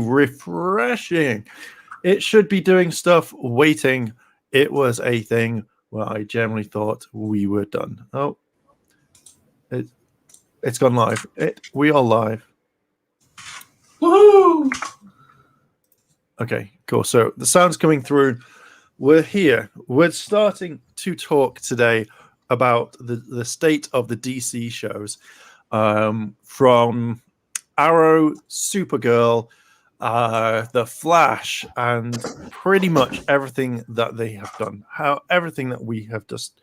refreshing. It should be doing stuff, waiting. It was a thing where I generally thought we were done. Oh, it's gone live. We are live. Woohoo! Okay, cool. So the sound's coming through. We're here. We're starting to talk today about the state of the DC shows, from Arrow, Supergirl, The Flash, and pretty much everything that they have done. Everything that we have just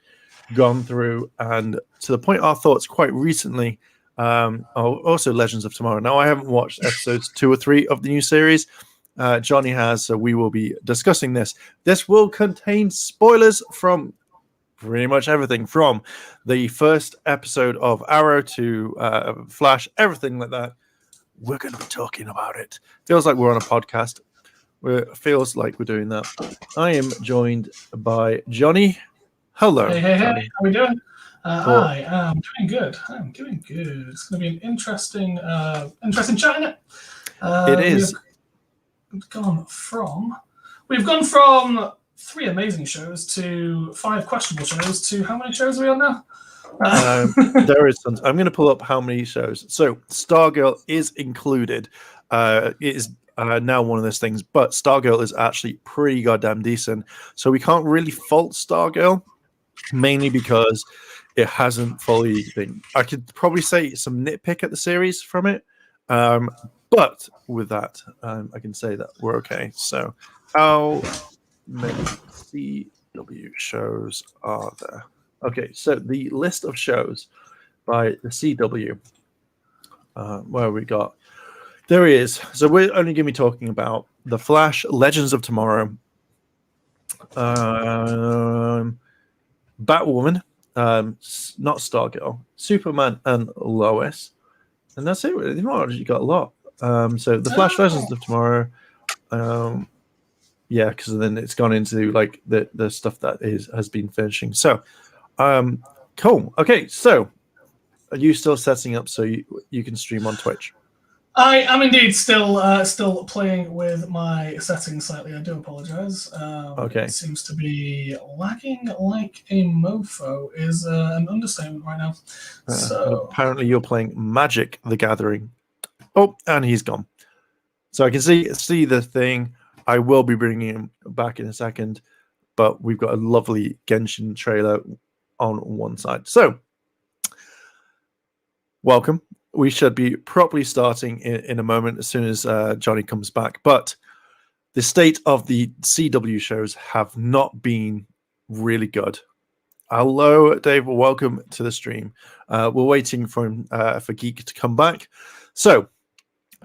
gone through, and to the point our thoughts quite recently. Also Legends of Tomorrow. Now, I haven't watched episodes 2 or 3 of the new series. Johnny has, so we will be discussing this. This will contain spoilers from pretty much everything, from the first episode of Arrow to Flash, everything like that. We're going to be talking about it. Feels like we're on a podcast. Feels like we're doing that. I am joined by Johnny. Hello. Hey. Johnny. How are we doing? I am doing good. I'm doing good. It's going to be an interesting chat, isn't it? It is. We've gone from 3 amazing shows to 5 questionable shows to how many shows are we on now? There is tons. I'm going to pull up how many shows. So Stargirl is included. It is now one of those things, but Stargirl is actually pretty goddamn decent. So we can't really fault Stargirl, mainly because it hasn't fully been. I could probably say some nitpick at the series from it. But with that, I can say that we're okay. So how many CW shows are there? Okay, so the list of shows by the CW, where we got, there is, so we're only going to be talking about The Flash, Legends of Tomorrow, Batwoman, not Stargirl, Superman and Lois, and that's it. You know, you got a lot. So The Flash, Legends of Tomorrow, yeah, because then it's gone into like the stuff that has been finishing. So. Cool. Okay, so are you still setting up so you can stream on Twitch? I am indeed still playing with my settings slightly. I do apologize. Okay. It seems to be lagging like a mofo is an understatement right now. So apparently you're playing Magic: The Gathering. Oh, and he's gone. So I can see the thing. I will be bringing him back in a second, but we've got a lovely Genshin trailer on one side. So welcome. We should be properly starting in a moment as soon as Johnny comes back. But the state of the CW shows have not been really good. Hello, Dave. Welcome to the stream. We're waiting for Geek to come back. So,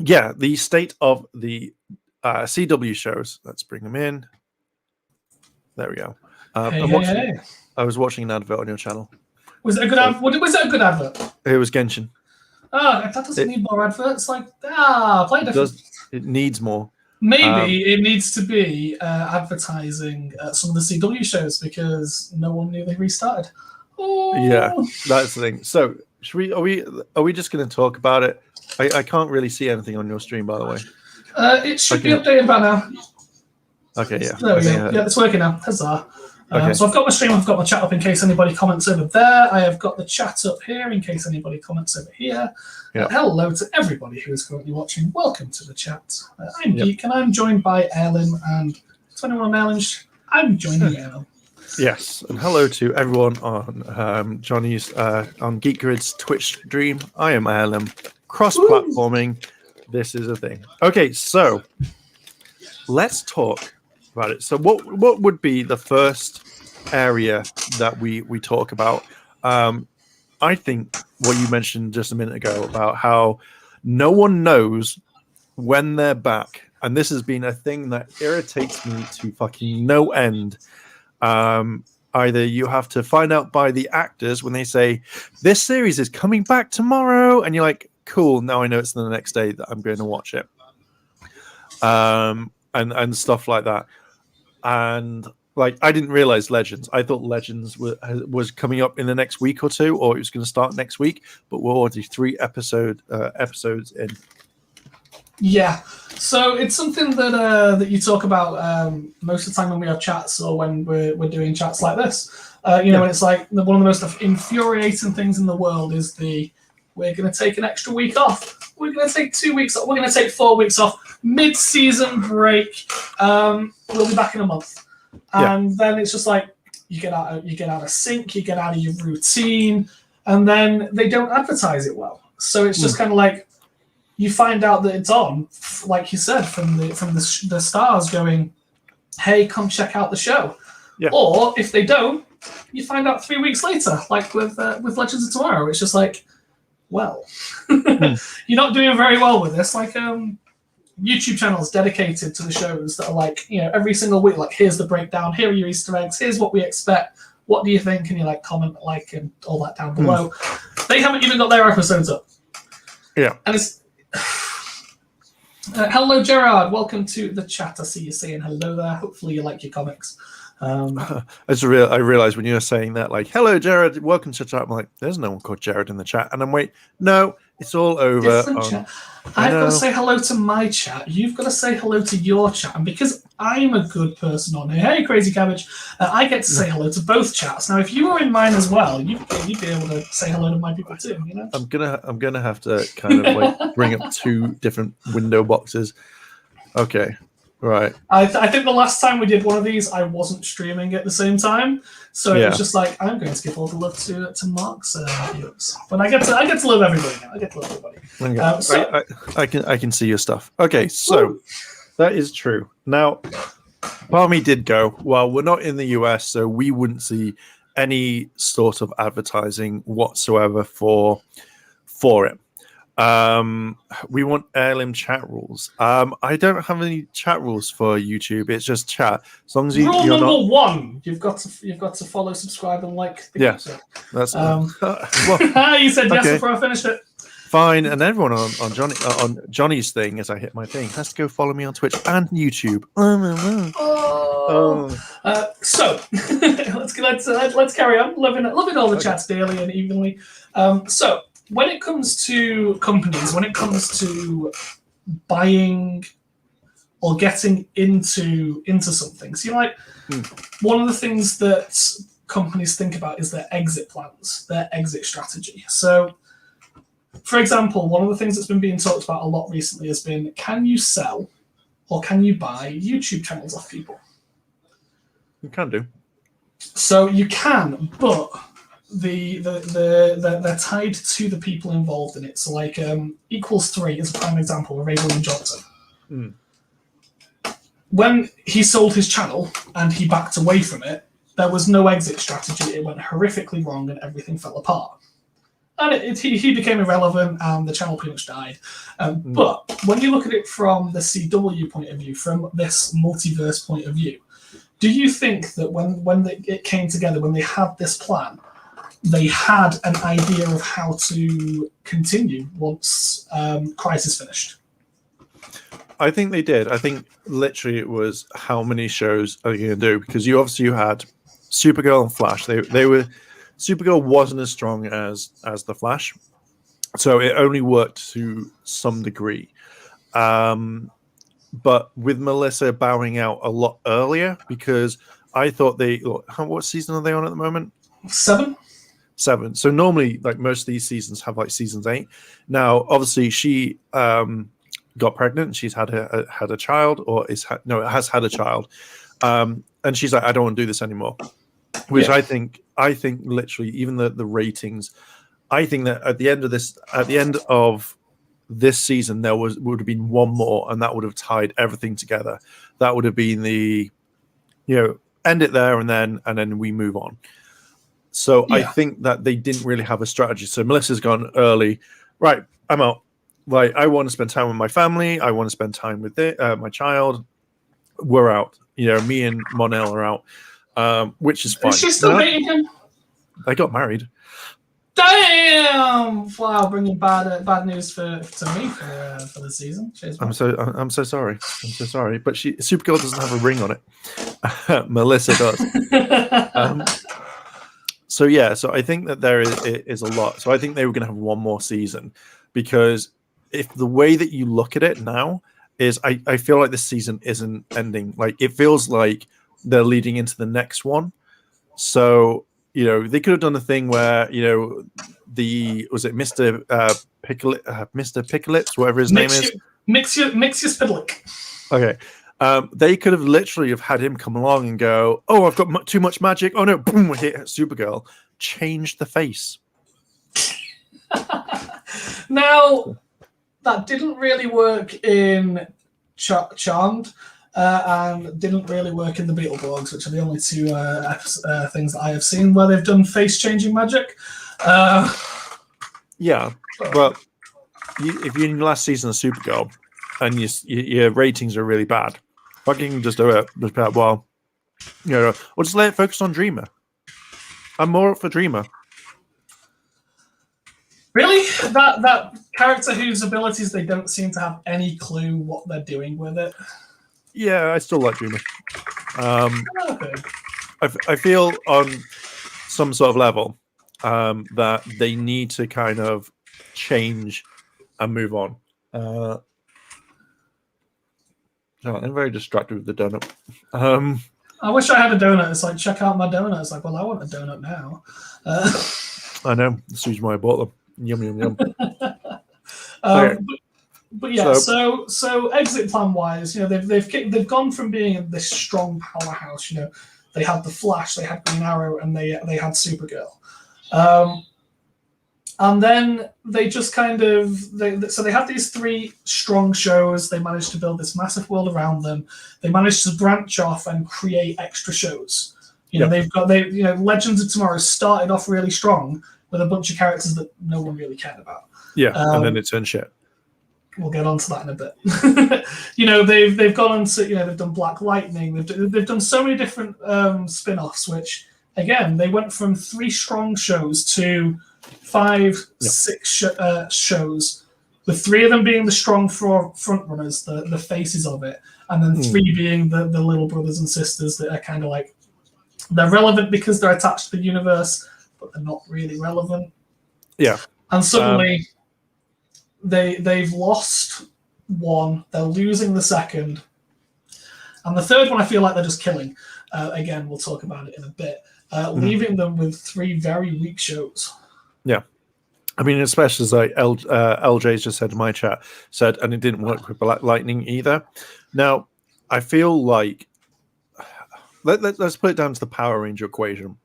yeah, the state of the CW shows. Let's bring them in. There we go. I was watching an advert on your channel. Was it a good advert? Was it a good advert? It was Genshin. Oh, that doesn't need more adverts. Like, play different. It needs more. Maybe it needs to be advertising some of the CW shows because no one knew they restarted. Oh. Yeah, that's the thing. So, are we just going to talk about it? I can't really see anything on your stream, by the way. It should be updated by now. Okay, yeah. There we go. Yeah, it's working now. Huzzah. Okay. So I've got my stream, I've got my chat up in case anybody comments over there. I have got the chat up here in case anybody comments over here. Yep. Hello to everybody who is currently watching. Welcome to the chat. I'm Geek and I'm joined by Erlin. And to anyone on Erlin's, I'm joining Erlin. Yes, and hello to everyone on Johnny's on Geek Grid's Twitch stream. I am Erlin. Cross-platforming. This is a thing. Okay, so let's talk about it. So what would be the first area that we talk about? I think what you mentioned just a minute ago about how no one knows when they're back, and this has been a thing that irritates me to fucking no end. Either you have to find out by the actors when they say this series is coming back tomorrow, and you're like, cool, now I know it's the next day that I'm going to watch it, and stuff like that. And like, I didn't realize Legends. I thought Legends was coming up in the next week or two, or it was going to start next week. But we're already 3 episodes in. Yeah, So it's something that you talk about most of the time when we have chats or when we're doing chats like this. When it's like one of the most infuriating things in the world is we're going to take an extra week off. We're going to take 2 weeks off. We're going to take 4 weeks off. Mid-season break. We'll be back in a month. And then it's just like you get out of sync, you get out of your routine, and then they don't advertise it well. So it's just kind of like you find out that it's on, like you said, from the stars going, "Hey, come check out the show." Yeah. Or if they don't, you find out 3 weeks later, like with Legends of Tomorrow. It's just like, well, you're not doing very well with this. Like YouTube channels dedicated to the shows that are like, every single week, like, here's the breakdown, here are your Easter eggs, here's what we expect. What do you think? And you like comment, like, and all that down below. They haven't even got their episodes up. Yeah. And it's hello, Gerard. Welcome to the chat. I see you saying hello there. Hopefully you like your comics. I realized when you were saying that, like, hello, Jared, welcome to the chat. I'm like, there's no one called Jared in the chat. And I'm wait, no, it's all over. I've got to say hello to my chat. You've got to say hello to your chat. And because I'm a good person on here, hey, Crazy Cabbage, I get to say hello to both chats. Now, if you were in mine as well, you'd be able to say hello to my people too. I'm gonna have to kind of like bring up 2 different window boxes. Okay. Right. I think the last time we did one of these, I wasn't streaming at the same time, so it was just like, I'm going to give all the love to Mark's viewers, but I get to love everybody now. I get to love everybody. I can see your stuff. Okay, so that is true. Now, part of me did go, well, we're not in the US, so we wouldn't see any sort of advertising whatsoever for it. We want heirloom chat rules. I don't have any chat rules for YouTube. It's just chat. As long as Rule number 1: you've got to follow, subscribe, and like. Yes, that's. You said yes before I finished it. Fine, and everyone on Johnny's thing, as I hit my thing, has to go follow me on Twitch and YouTube. So let's carry on. Loving all the chats daily and evenly. So. When it comes to companies, when it comes to buying or getting into something, so one of the things that companies think about is their exit plans, their exit strategy. So, for example, one of the things that's been being talked about a lot recently has been, can you sell or can you buy YouTube channels off people? You can do. So you can, but they're tied to the people involved in it. So like Equals 3 is a prime example of Ray William Johnson. When he sold his channel and he backed away from it, there was no exit strategy. It went horrifically wrong and everything fell apart. And he became irrelevant and the channel pretty much died. But when you look at it from the CW point of view, from this multiverse point of view, do you think that when it came together, when they had this plan, they had an idea of how to continue once Crisis finished? I think they did. I think literally it was how many shows are you going to do? Because you had Supergirl and Flash. They were Supergirl wasn't as strong as the Flash, so it only worked to some degree. But with Melissa bowing out a lot earlier, because I thought what season are they on at the moment? 7. So normally, like most of these seasons have like seasons 8. Now, obviously, she got pregnant. She's had a child, or has had a child, and she's like, I don't want to do this anymore. Which I think literally, even the ratings, I think that at the end of this season, there would have been one more, and that would have tied everything together. That would have been the, end it there, and then we move on. So I think that they didn't really have a strategy. So Melissa's gone early. Right, I'm out. Like, I want to spend time with my family. I want to spend time with my child. We're out. Me and Monel are out, which is fine. Is she still dating him? They got married. Damn! Wow, bringing bad news to me for the season. Cheers, I'm so sorry. But Supergirl doesn't have a ring on it. Melissa does. So I think that there is a lot. So I think they were going to have one more season, because if the way that you look at it now, is I feel like this season isn't ending. Like it feels like they're leading into the next one. So they could have done a thing where was it Mr. Mr. Pickletts, whatever his name is. Mixius Pidlick. Okay. They could have literally have had him come along and go, "Oh, I've got too much magic. Oh no!" Boom! Hit Supergirl. Change the face. Now, that didn't really work in Charmed, and didn't really work in the Beetleborgs, which are the only two things that I have seen where they've done face-changing magic. Yeah, but if you're in the last season of Supergirl and your ratings are really bad, fucking just do it. Well, or just let it focus on Dreamer. I'm more up for Dreamer. Really? That character whose abilities they don't seem to have any clue what they're doing with it? Yeah, I still like Dreamer. Okay. I feel on some sort of level that they need to kind of change and move on. I'm very distracted with the donut. I wish I had a donut. It's like, check out my donut. It's like, well, I want a donut now. I know. That's the reason why I bought them. Yum, yum, yum. Okay. But yeah, so exit plan wise, they've gone from being this strong powerhouse. They had the Flash, they had Green Arrow, and they had Supergirl, and then they just kind of so they had these three strong shows. They managed to build this massive world around them. They managed to branch off and create extra shows. They've got Legends of Tomorrow started off really strong with a bunch of characters that no one really cared about. Yeah, and then it turned shit. We'll get onto that in a bit. They've gone on to they've done Black Lightning. They've done so many different spin-offs, which again they went from 3 strong shows to 5, 6 shows, with 3 of them being the strong front runners, the faces of it, and then 3 being the little brothers and sisters that are kind of like they're relevant because they're attached to the universe, but they're not really relevant. Yeah, and suddenly. They've lost one, they're losing the second, and the third one I feel like they're just killing. Again, we'll talk about it in a bit, leaving them with 3 very weak shows. Yeah, I mean, especially as like LJ's just said in my chat, and it didn't work with Black Lightning either. Now, I feel like let's put it down to the Power Ranger equation.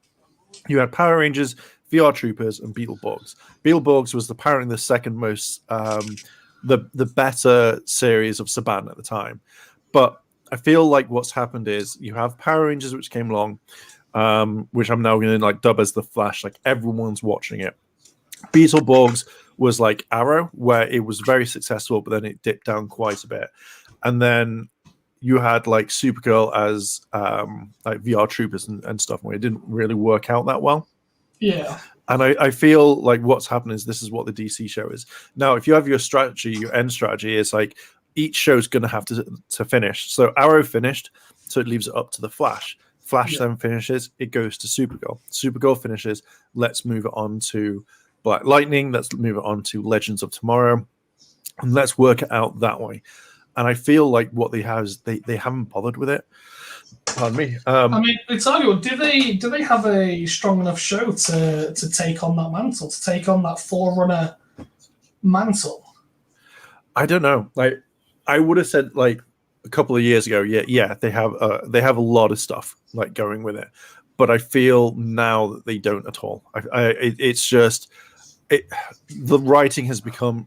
You had Power Rangers, VR Troopers, and Beetleborgs. Beetleborgs was apparently the second most, the better series of Saban at the time. But I feel like what's happened is you have Power Rangers, which came along, which I'm now going to dub as the Flash. Like everyone's watching it. Beetleborgs was like Arrow, where it was very successful, but then it dipped down quite a bit. And then you had like Supergirl as like VR Troopers and stuff, where it didn't really work out that well. Yeah. And I feel like what's happened is this is what the DC show is. Now, if you have your strategy, your end strategy is like each show's going to have to finish. So Arrow finished, so it leaves it up to the Flash. Flash then finishes, it goes to Supergirl. Supergirl finishes, let's move it on to Black Lightning, let's move it on to Legends of Tomorrow, and let's work it out that way. And I feel like what they have is they haven't bothered with it. Pardon me. I mean, it's arguable. Do they have a strong enough show to take on that mantle, to take on that Forerunner mantle? I don't know. Like, I would have said like a couple of years ago, yeah, they have a lot of stuff like going with it, but I feel now that they don't at all. It's just. The writing has become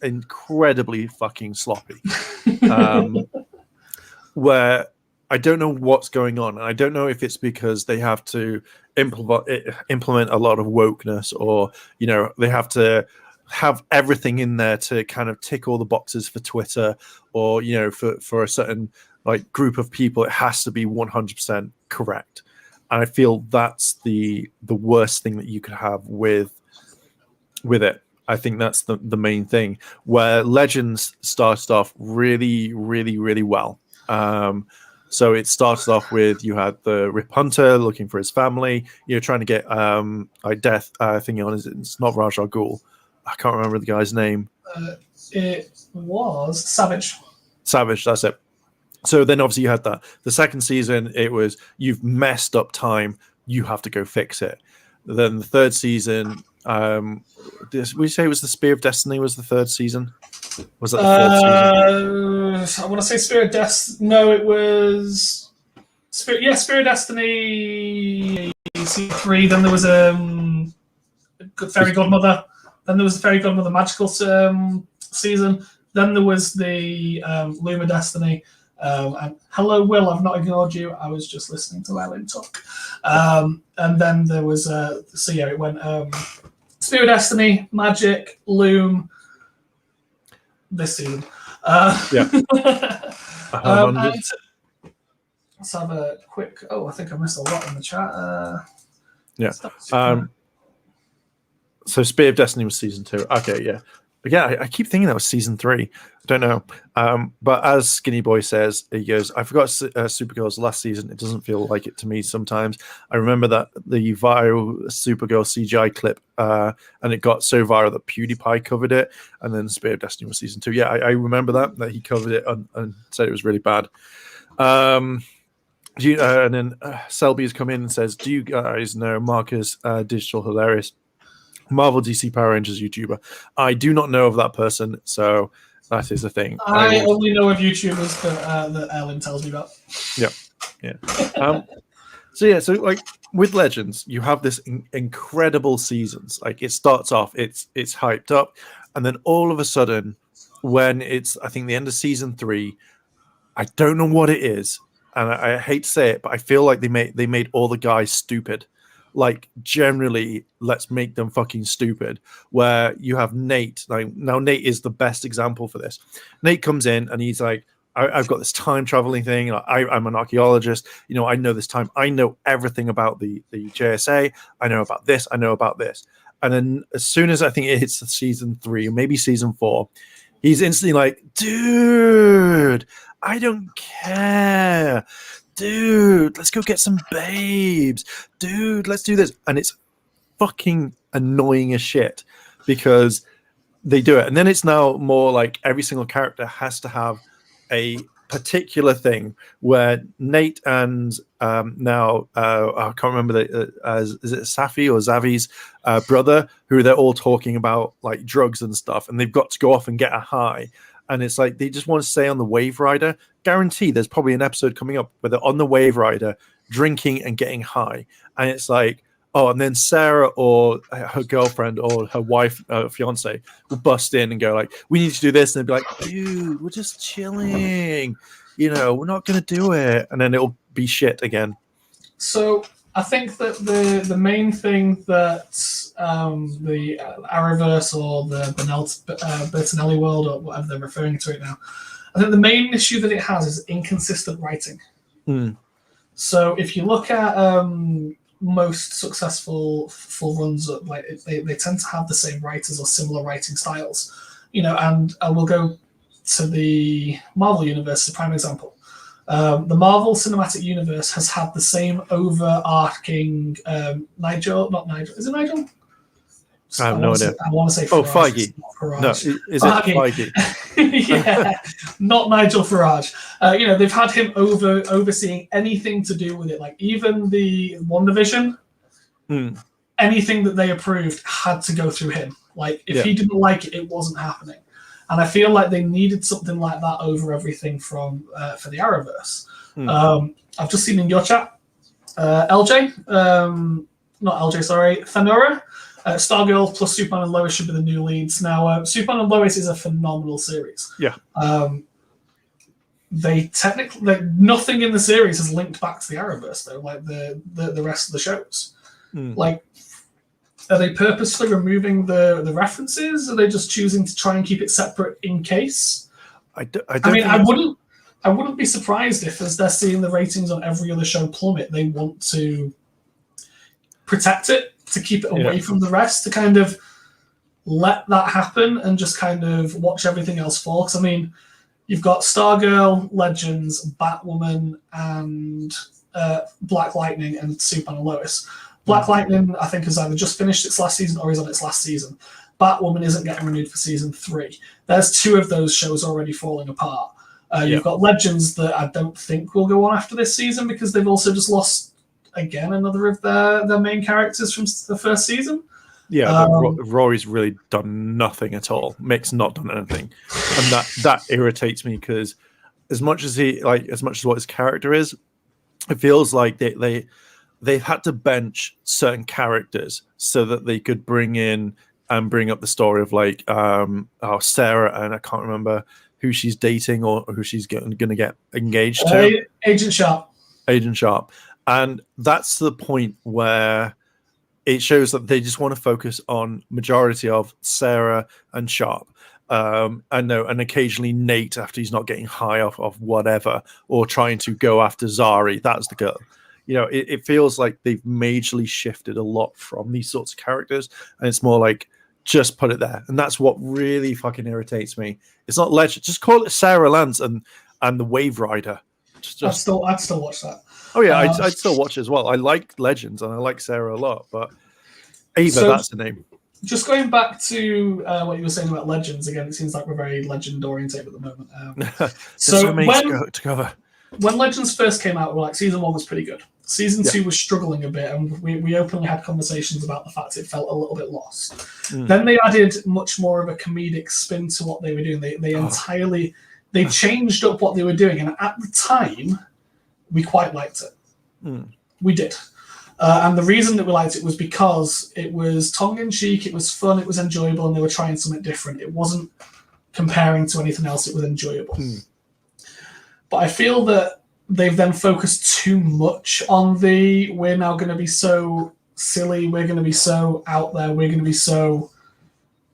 incredibly fucking sloppy, where I don't know what's going on, and I don't know if it's because they have to implement a lot of wokeness, or they have to have everything in there to kind of tick all the boxes for Twitter, or for a certain like group of people, it has to be 100% correct. And I feel that's the worst thing that you could have with it. I think that's the main thing, where Legends started off really, really, really well. So it started off with, you had the Rip Hunter looking for his family, trying to get like death thing on. It's not Raj Al Ghul. I can't remember the guy's name. It was Savage. Savage, that's it. So then obviously you had that. The second season, it was you've messed up time, you have to go fix it. Then the third season, we say it was the Spear of Destiny was the third season? Was that the fourth season? I want to say Spear of Destiny. No, it was Spear of Destiny season 3. Then there was Fairy Godmother. Then there was the Fairy Godmother Magical season. Then there was the Luma Destiny. And hello, Will. I've not ignored you. I was just listening to Ellen talk. And then there was it went Spear of Destiny, Magic, Loom. This season. Yeah. Let's have a quick. Oh, I think I missed a lot in the chat. Yeah. So Spear of Destiny was season 2. Okay, yeah. Yeah, I keep thinking that was season 3. I don't know. But as Skinny Boy says, he goes, I forgot Supergirl's last season. It doesn't feel like it to me sometimes. I remember that the viral Supergirl CGI clip, and it got so viral that PewDiePie covered it. And then Spear of Destiny was season 2. Yeah, I remember that he covered it and said it was really bad. And then Selby has come in and says, do you guys know Marcus Digital Hilarious? Marvel DC Power Rangers YouTuber. I do not know of that person, so that is a thing. I only know of YouTubers that Ellen tells me about. Yeah. So like with Legends, you have this incredible seasons. Like it starts off, it's hyped up, and then all of a sudden, when it's I think the end of season 3, I don't know what it is, and I hate to say it, but I feel like they made all the guys stupid. Like generally, let's make them fucking stupid. Where you have Nate, like now Nate is the best example for this. Nate comes in and he's like, I've got this time traveling thing. I'm an archaeologist. I know this time. I know everything about the JSA. I know about this. I know about this. And then as soon as I think it hits season 3 or maybe season 4, he's instantly like, dude, I don't care. Dude, let's go get some babes. Dude, let's do this. And it's fucking annoying as shit because they do it. And then it's now more like every single character has to have a particular thing where Nate and now I can't remember is it Safi or Zavi's brother, who they're all talking about like drugs and stuff, and they've got to go off and get a high. And it's like they just want to stay on the Wave Rider. Guarantee there's probably an episode coming up where they're on the Wave Rider drinking and getting high. And it's like, oh, and then Sarah or her girlfriend or her wife, fiance will bust in and go like, we need to do this. And they'll be like, dude, we're just chilling. We're not going to do it. And then it'll be shit again. So I think that the main thing that the Arrowverse or the Bertinelli world or whatever they're referring to it now, I think the main issue that it has is inconsistent writing. So if you look at most successful full runs, like they tend to have the same writers or similar writing styles, and I will go to the Marvel universe as a prime example. The Marvel Cinematic Universe has had the same overarching Nigel. Is it Nigel? I have no idea. I want to say Farage. Feige. No, is it Feige? Yeah, not Nigel Farage. They've had him overseeing anything to do with it, like even the WandaVision. Anything that they approved had to go through him. Like if he didn't like it, it wasn't happening. And I feel like they needed something like that over everything for the Arrowverse. I've just seen in your chat, LJ, not LJ, sorry, Thanura, Stargirl plus Superman and Lois should be the new leads. Now, Superman and Lois is a phenomenal series. Yeah. They technically, nothing in the series has linked back to the Arrowverse, though, like the rest of the shows. Like, are they purposely removing the references? Are they just choosing to try and keep it separate in case? I wouldn't be surprised if, as they're seeing the ratings on every other show plummet, they want to protect it, to keep it away from the rest, to kind of let that happen and just kind of watch everything else fall. Because, you've got Stargirl, Legends, Batwoman, and Black Lightning, and Superman and Lois. Black Lightning, I think, has either just finished its last season or is on its last season. Batwoman isn't getting renewed for season 3. There's 2 of those shows already falling apart. You've got Legends that I don't think will go on after this season because they've also just lost again another of their main characters from the first season. Yeah, Rory's really done nothing at all. Mick's not done anything, and that irritates me because as much as what his character is, it feels like they've had to bench certain characters so that they could bring up the story of like Sarah, and I can't remember who she's dating or who she's going to get engaged to. Agent Sharp, and that's the point where it shows that they just want to focus on majority of Sarah and Sharp. And occasionally Nate after he's not getting high off of whatever, or trying to go after Zari. That's the girl. It feels like they've majorly shifted a lot from these sorts of characters, and it's more like just put it there. And that's what really fucking irritates me. It's not Legend. Just call it Sarah Lance and the Wave Rider. I'd still watch that. Oh yeah, I'd still watch it as well. I like Legends and I like Sarah a lot, but Ava, that's the name. Just going back to what you were saying about Legends again, it seems like we're very legend oriented at the moment. So when Legends first came out, we were like, season 1 was pretty good. Season 2 was struggling a bit, and we openly had conversations about the fact it felt a little bit lost. Then they added much more of a comedic spin to what they were doing. They changed up what they were doing, and at the time, we quite liked it. We did. And the reason that we liked it was because it was tongue-in-cheek, it was fun, it was enjoyable, and they were trying something different. It wasn't comparing to anything else, it was enjoyable. But I feel that they've then focused too much on we're now going to be so silly, we're going to be so out there, we're going to be so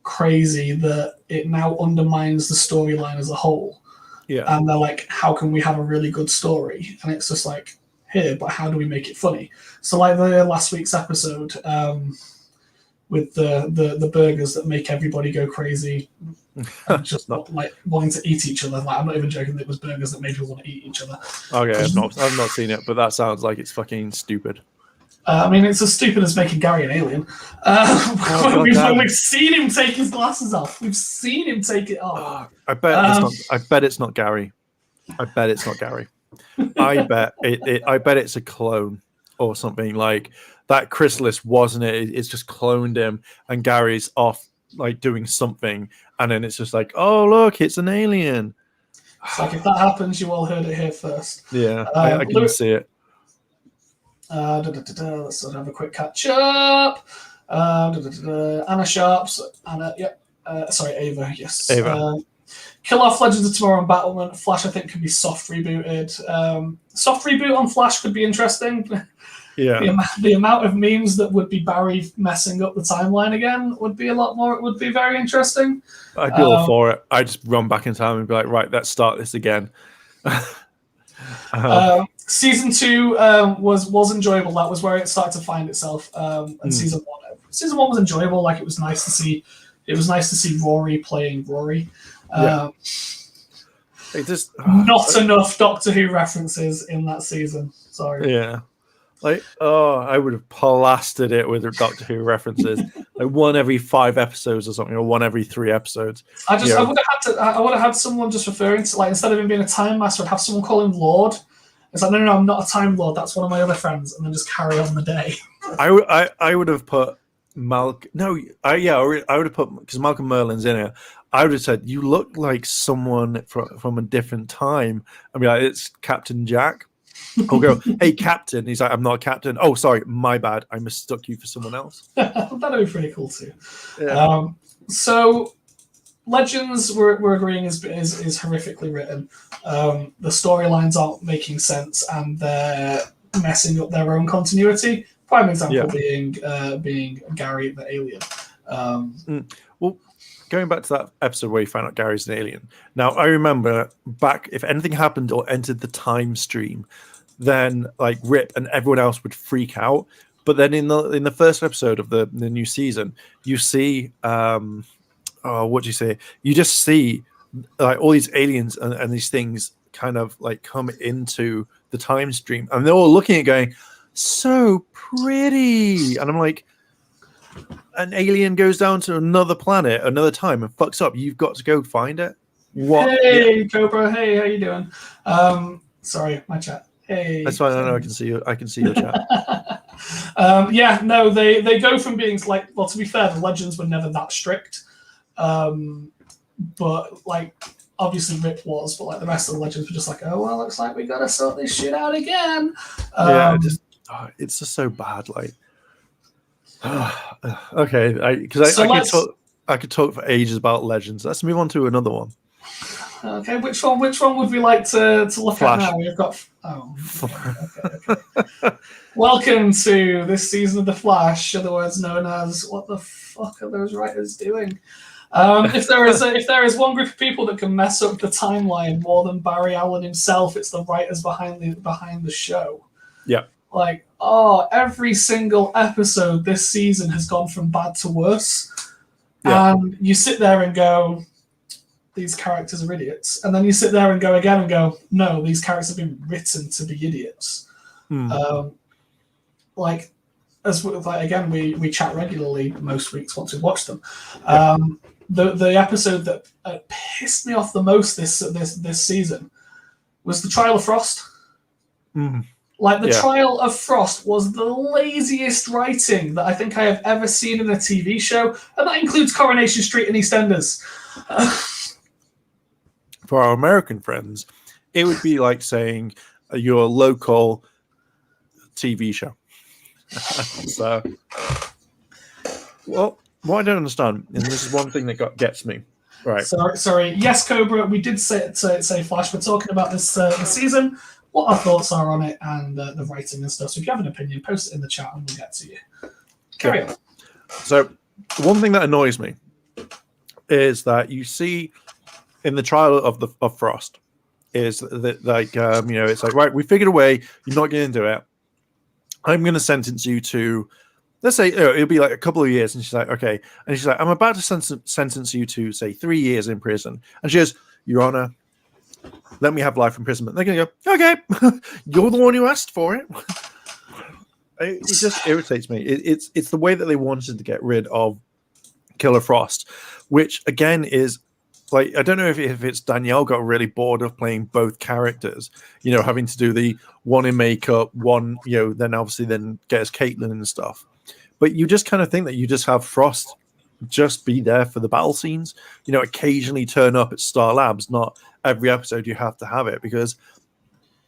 crazy that it now undermines the storyline as a whole. Yeah. And they're like, how can we have a really good story? And it's just like, here, but how do we make it funny? So like the last week's episode with the burgers that make everybody go crazy and just like wanting to eat each other. Like, I'm not even joking, it was burgers that made people want to eat each other. Okay, I've not seen it, but that sounds like it's fucking stupid. I mean, it's as stupid as making Gary an alien. We've seen him take his glasses off. We've seen him take it off. I bet it's not Gary. I bet it's not Gary. I bet it's a clone or something like that. Chrysalis wasn't it? It's just cloned him, and Gary's off like doing something, and then it's just like, oh look, it's an alien. It's like if that happens, you all heard it here first. Yeah, I can see it. Let's sort of have a quick catch up. Anna Sharps. Ava. Yes. Ava. Kill off Legends of Tomorrow and Battleman. Flash, I think, can be soft rebooted. Soft reboot on Flash could be interesting. Yeah. The amount of memes that would be Barry messing up the timeline again would be a lot more. It would be very interesting. I'd be all for it. I'd just run back in time and be like, right, let's start this again. Season 2 was enjoyable. That was where it started to find itself. And season 1 was enjoyable. Like, it was nice to see. It was nice to see Rory playing Rory. Not enough Doctor Who references in that season. Sorry. Yeah. I would have plastered it with Doctor Who references, like one every 5 episodes or something, or one every 3 episodes. I would have had someone just referring to, like, instead of him being a time master, I'd have someone call him Lord. It's like, no, I'm not a Time Lord. That's one of my other friends, and then just carry on the day. I would have put Malcolm. No, I would have put, because Malcolm Merlin's in it. I would have said, you look like someone from a different time. I mean, like, it's Captain Jack. I'll go, hey, Captain. He's like, I'm not a captain. Oh, sorry, my bad. I mistook you for someone else. That'd be pretty cool too. Yeah. So, Legends, we're agreeing, is horrifically written. The storylines aren't making sense, and they're messing up their own continuity. Prime example being Gary the alien. Well, going back to that episode where you found out Gary's an alien. Now, I remember back, if anything happened or entered the time stream, then like Rip and everyone else would freak out. But then in the first episode of the new season, you see, what do you say? You just see like all these aliens and these things kind of like come into the time stream, and they're all looking at it going, so pretty. And I'm like, an alien goes down to another planet another time and fucks up. You've got to go find it. What? Hey, Cobra. Hey, how you doing? Sorry, my chat. Hey. That's fine. I can see you. I can see your chat. They go from being like, well, to be fair, the legends were never that strict. But like, obviously Rip was, but like the rest of the legends were just like, oh well, looks like we gotta sort this shit out again. It's just so bad. Like, okay, because I could talk for ages about legends. Let's move on to another one. Okay, which one would we like to look Flash. at now? We've got okay. Welcome to this season of The Flash, otherwise known as what the fuck are those writers doing? If there is one group of people that can mess up the timeline more than Barry Allen himself, it's the writers behind the show. Yeah. Like, every single episode this season has gone from bad to worse. Yeah. And you sit there and go, these characters are idiots. And then you sit there and go again and go, no, these characters have been written to be idiots. Again, we chat regularly most weeks once we've watched them. The episode that pissed me off the most this season was the Trial of Frost. Like, the Trial of Frost was the laziest writing that I think I have ever seen in a TV show, and that includes Coronation Street and EastEnders. For our American friends, it would be like saying your local TV show. So, well, what I don't understand, and this is one thing that gets me, right? Sorry. Yes, Cobra, we did say Flash. We're talking about this season, what our thoughts are on it, and the writing and stuff. So if you have an opinion, post it in the chat and we'll get to you. Carry on. So, one thing that annoys me is that you see in the Trial of Frost is that, like, it's like, right, we figured a way, you're not going to do it. I'm going to sentence you to, let's say, it'll be like a couple of years. And she's like, okay. And she's like, I'm about to sentence you to, say, 3 years in prison. And she goes, Your Honor, let me have life imprisonment. They're going to go, okay, you're the one who asked for it. It just irritates me. It's the way that they wanted to get rid of Killer Frost, which, again, is, like, I don't know if it's Danielle got really bored of playing both characters, having to do the one in makeup, one, then obviously then get as Caitlin and stuff. But you just kind of think that you just have Frost just be there for the battle scenes, occasionally turn up at Star Labs, not every episode you have to have it, because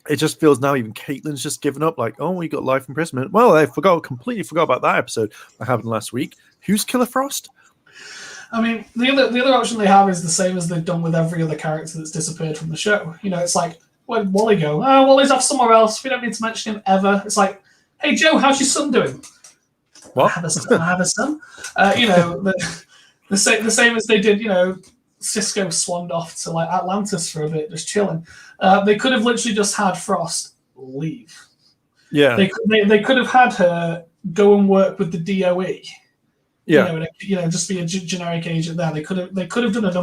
it just feels now even Caitlin's just given up, like, oh, we got life imprisonment. Well, I completely forgot about that episode that happened last week. Who's Killer Frost? I mean, the other option they have is the same as they've done with every other character that's disappeared from the show. It's like, where'd Wally go? Oh, Wally's off somewhere else. We don't need to mention him ever. It's like, hey, Joe, how's your son doing? What? I have a son. The same as they did, Cisco swanned off to like Atlantis for a bit, just chilling. They could have literally just had Frost leave. Yeah. They could have had her go and work with the DOE. Yeah, just be a generic agent there. They could have done it.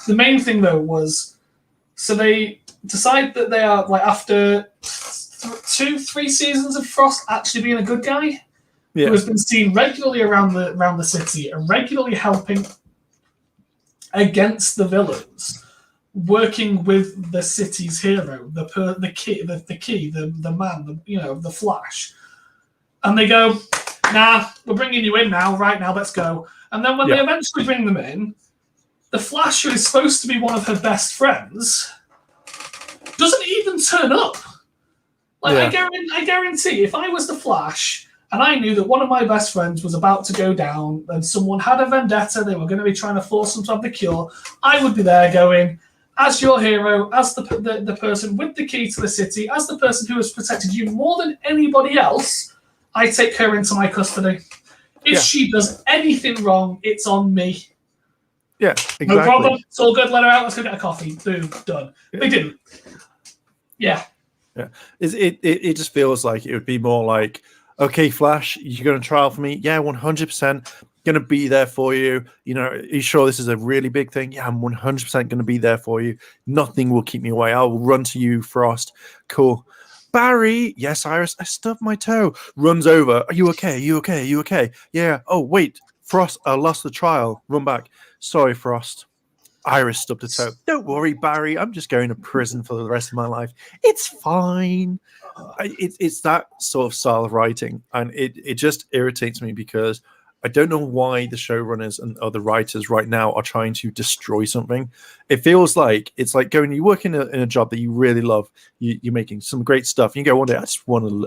The main thing though was, so they decide that they are, like, after 2-3 seasons of Frost actually being a good guy, who has been seen regularly around the city and regularly helping against the villains, working with the city's hero, the Flash, and they go, nah, we're bringing you in now. Right now, let's go. And then when they eventually bring them in, the Flash, who is supposed to be one of her best friends, doesn't even turn up. Like, I guarantee, if I was the Flash and I knew that one of my best friends was about to go down and someone had a vendetta, they were going to be trying to force them to have the cure, I would be there going, as your hero, as the person with the key to the city, as the person who has protected you more than anybody else, I take her into my custody. If she does anything wrong, it's on me. Yeah, exactly. No problem. It's all good. Let her out. Let's go get a coffee. Boom. Done. Yeah. They didn't. Yeah. Yeah. It just feels like it would be more like, okay, Flash, you're going to trial for me? Yeah, 100%. Going to be there for you. Are you sure this is a really big thing? Yeah, I'm 100% going to be there for you. Nothing will keep me away. I'll run to you, Frost. Cool. Barry, yes, Iris, I stubbed my toe. Runs over. Are you okay? Are you okay? Are you okay? Yeah. Oh, wait. Frost, I lost the trial. Run back. Sorry, Frost. Iris stubbed her toe. Don't worry, Barry. I'm just going to prison for the rest of my life. It's fine. It's that sort of style of writing, and it just irritates me because I don't know why the showrunners and other writers right now are trying to destroy something. It feels like it's like you work in a job that you really love. You're making some great stuff. And you go one day,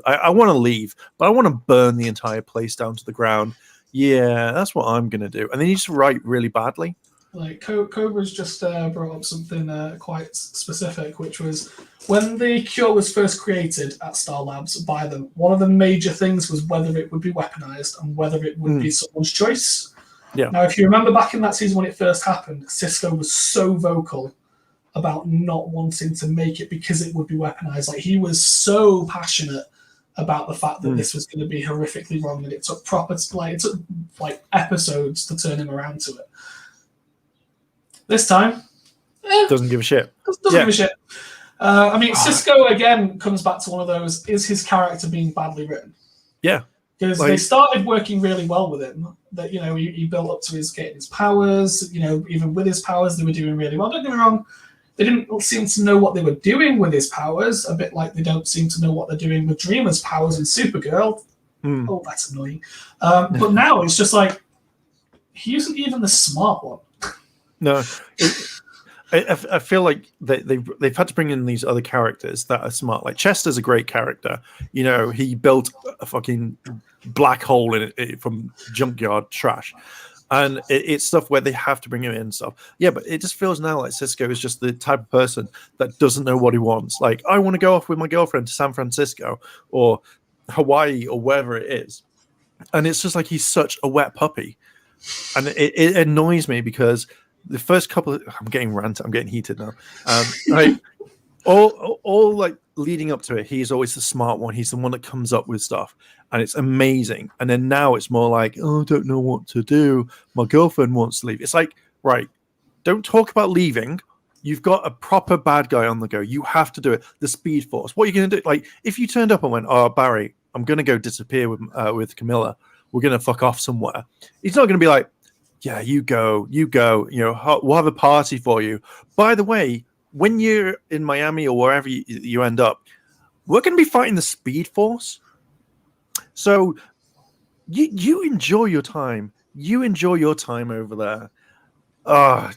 I want to leave, but I want to burn the entire place down to the ground. Yeah, that's what I'm gonna do. And then you just write really badly. Like Cobra's just brought up something quite specific, which was when the cure was first created at Star Labs by them. One of the major things was whether it would be weaponized and whether it would be someone's choice. Yeah. Now, if you remember back in that season when it first happened, Cisco was so vocal about not wanting to make it because it would be weaponized. Like he was so passionate about the fact that this was going to be horrifically wrong, and it took episodes to turn him around to it. This time, doesn't give a shit. Doesn't give a shit. I mean, Cisco again comes back to one of those: is his character being badly written? Yeah, because they started working really well with him. That he built up to his getting his powers. Even with his powers, they were doing really well. Don't get me wrong; they didn't seem to know what they were doing with his powers. A bit like they don't seem to know what they're doing with Dreamer's powers in Supergirl. Oh, that's annoying. But now it's just like he isn't even the smart one. No, I feel like they've had to bring in these other characters that are smart. Like Chester's a great character. He built a fucking black hole in it from junkyard trash, and it's stuff where they have to bring him in and stuff. Yeah, but it just feels now like Cisco is just the type of person that doesn't know what he wants. Like, I want to go off with my girlfriend to San Francisco or Hawaii or wherever it is, and it's just like he's such a wet puppy, and it annoys me because the first couple of, I'm getting heated now. Like all like leading up to it, he's always the smart one. He's the one that comes up with stuff, and it's amazing. And then now it's more like, oh, I don't know what to do. My girlfriend wants to leave. It's like, right, don't talk about leaving. You've got a proper bad guy on the go. You have to do it. The Speed Force. What are you going to do? Like, if you turned up and went, oh, Barry, I'm going to go disappear with Camilla. We're going to fuck off somewhere. He's not going to be like, yeah, you go, we'll have a party for you. By the way, when you're in Miami or wherever you end up, we're going to be fighting the Speed Force. So you enjoy your time. You enjoy your time over there. I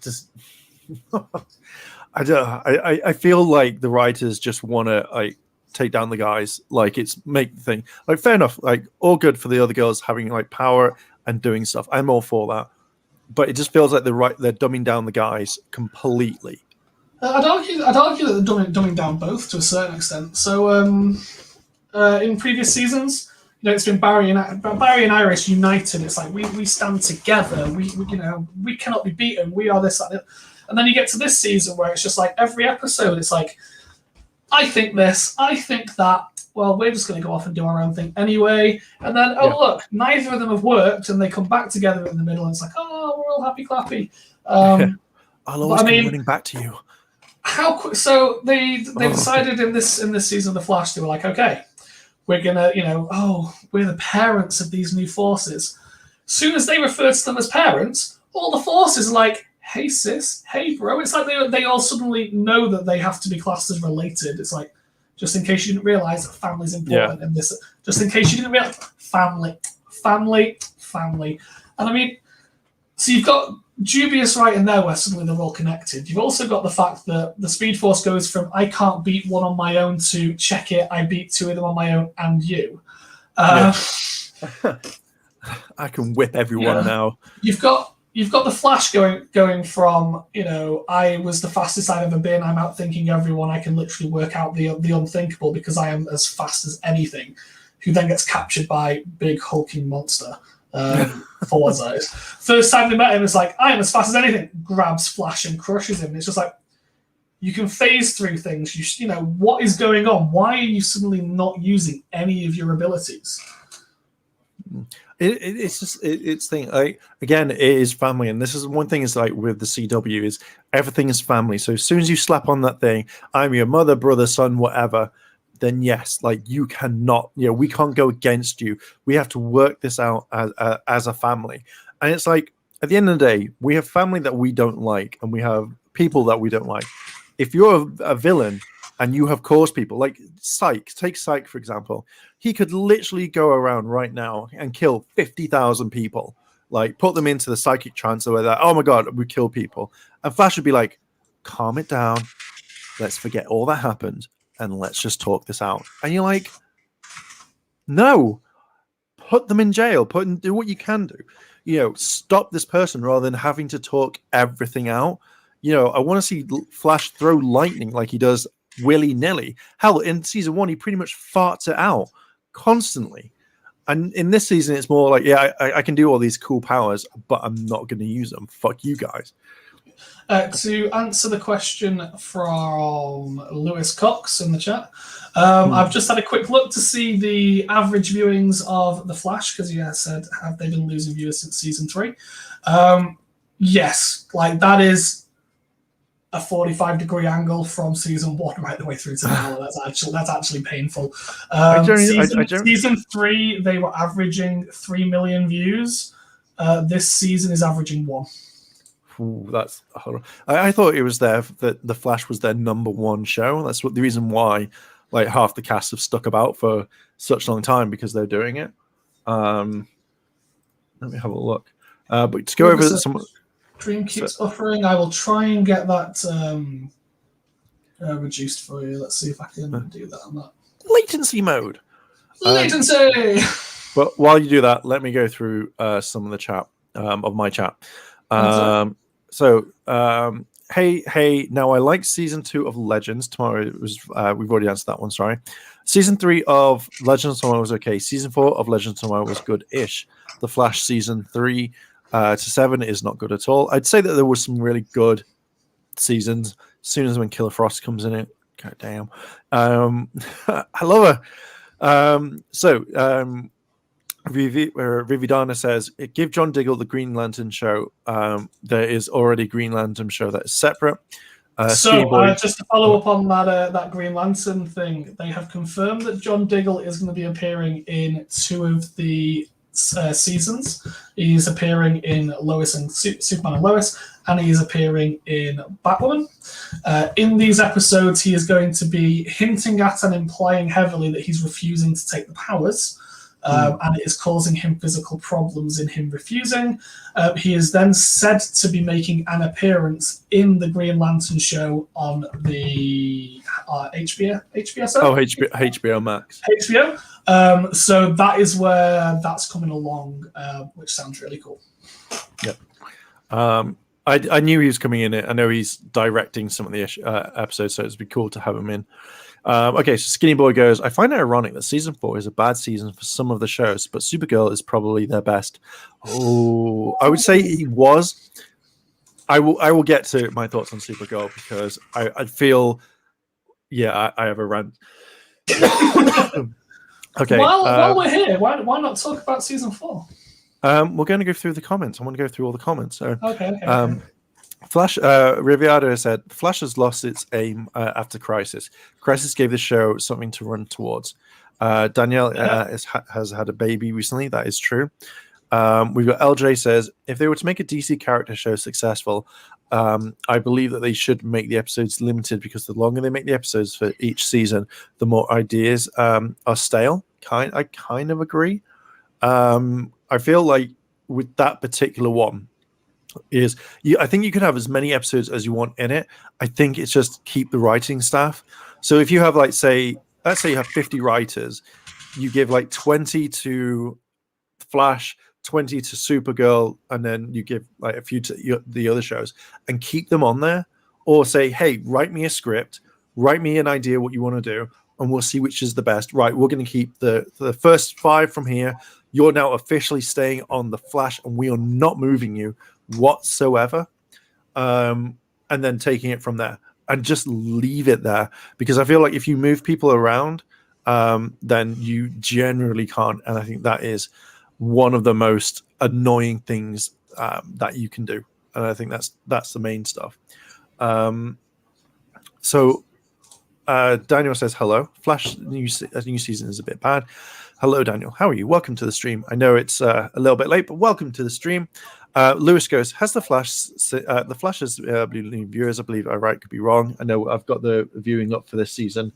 feel like the writers just want to take down the guys. Like, it's make the thing. Like, fair enough. Like, all good for the other girls having like power and doing stuff. I'm all for that. But it just feels like they're dumbing down the guys completely. I'd argue that they're dumbing down both to a certain extent. So in previous seasons, it's been Barry and Iris united. It's like we stand together. We cannot be beaten. We are this, that, and then you get to this season where it's just like every episode, it's like, I think this, I think that. Well, we're just going to go off and do our own thing anyway. And then, look, neither of them have worked, and they come back together in the middle, and it's like, oh, we're all happy clappy. I'll always come running back to you. How quick? So they decided in this season of The Flash, they were like, okay, we're gonna, we're the parents of these new forces. Soon as they refer to them as parents, all the forces are like, hey sis, hey bro. It's like they all suddenly know that they have to be classed as related. It's like, just in case you didn't realize that family's important in this. Just in case you didn't realize, family. And I mean, so you've got dubious right in there where suddenly they're all connected. You've also got the fact that the Speed Force goes from I can't beat one on my own to check it, I beat two of them on my own and you. I can whip everyone now. You've got the Flash going from, I was the fastest I've ever been. I'm outthinking everyone. I can literally work out the unthinkable because I am as fast as anything. Who then gets captured by big hulking monster, Thor's eyes. First time they met him, it's like, I am as fast as anything. Grabs Flash and crushes him. It's just like, you can phase through things. What is going on? Why are you suddenly not using any of your abilities? It's thing. Again, it is family, and this is one thing. Is like with the CW, is everything is family. So as soon as you slap on that thing, I'm your mother, brother, son, whatever. Then yes, like you cannot. We can't go against you. We have to work this out as a family. And it's like, at the end of the day, we have family that we don't like, and we have people that we don't like. If you're a villain and you have caused people, like take Psyche, for example, he could literally go around right now and kill 50,000 people, like put them into the psychic trance where they're, oh my God, we kill people. And Flash would be like, calm it down. Let's forget all that happened and let's just talk this out. And you're like, no, put them in jail, do what you can do. Stop this person rather than having to talk everything out. I want to see Flash throw lightning like he does willy-nilly. Hell, in season 1, he pretty much farts it out constantly. And in this season, it's more like, yeah, I can do all these cool powers, but I'm not going to use them. Fuck you guys. To answer the question from Lewis Cox in the chat, I've just had a quick look to see the average viewings of The Flash, because you said, have they been losing viewers since season 3? Yes, like that is a 45-degree angle from season 1 right the way through to now. That's actually painful. Season 3, they were averaging 3 million views. This season is averaging 1. Ooh, that's I thought it was that The Flash was their number 1 show. That's the reason why like half the cast have stuck about for such a long time, because they're doing it. Let me have a look. But to go over some. Dream keeps buffering. I will try and get that reduced for you. Let's see if I can do that on that. Latency mode. Latency! But while you do that, let me go through some of the chat, of my chat. Hey, now I like season 2 of Legends. Tomorrow was we've already answered that one, sorry. Season 3 of Legends tomorrow was okay. Season 4 of Legends tomorrow was good-ish. The Flash season 3 to 7 is not good at all. I'd say that there was some really good seasons. As soon as when Killer Frost comes in it, god damn. I love her. Vividana says, give John Diggle the Green Lantern show. There is already Green Lantern show that is separate. Just to follow up on that Green Lantern thing, they have confirmed that John Diggle is going to be appearing in 2 of the seasons. He's appearing in Lois and Superman and Lois, and he is appearing in Batwoman. In these episodes, he is going to be hinting at and implying heavily that he's refusing to take the powers. And it is causing him physical problems in him refusing. He is then said to be making an appearance in the Green Lantern show on the HBO show? Oh, HBO Max. HBO. So that is where that's coming along, which sounds really cool. Yep. I knew he was coming in it. I know he's directing some of the episodes, so it'd be cool to have him in. Okay, so Skinny Boy goes, I find it ironic that season 4 is a bad season for some of the shows, but Supergirl is probably their best. Oh, I would say he was. I will get to my thoughts on Supergirl, because I feel, I have a rant. Okay. While we're here, why not talk about season 4? We're going to go through the comments. I want to go through all the comments. So, okay. Flash, Riviado said, Flash has lost its aim after Crisis. Crisis gave the show something to run towards. Danielle has had a baby recently. That is true. We've got LJ says, if they were to make a DC character show successful, I believe that they should make the episodes limited, because the longer they make the episodes for each season, the more ideas are stale. I kind of agree. I feel like with that particular one, I think you could have as many episodes as you want in it. I think it's just keep the writing staff. So if you have let's say you have 50 writers, you give 20 to Flash, 20 to Supergirl, and then you give a few to the other shows, and keep them on there. Or say, hey, write me a script, write me an idea what you want to do, and we'll see which is the best. Right, we're going to keep the first 5 from here. You're now officially staying on the Flash, and we are not moving you whatsoever, and then taking it from there, and just leave it there, because I feel like if you move people around, then you generally can't, and I think that is one of the most annoying things that you can do, and I think that's the main stuff. So Daniel says hello. Flash new season is a bit bad. Hello, Daniel. How are you? Welcome to the stream. I know it's a little bit late, but welcome to the stream. Lewis goes, has the Flash's blue viewers, I believe, are right, could be wrong. I know I've got the viewing up for this season.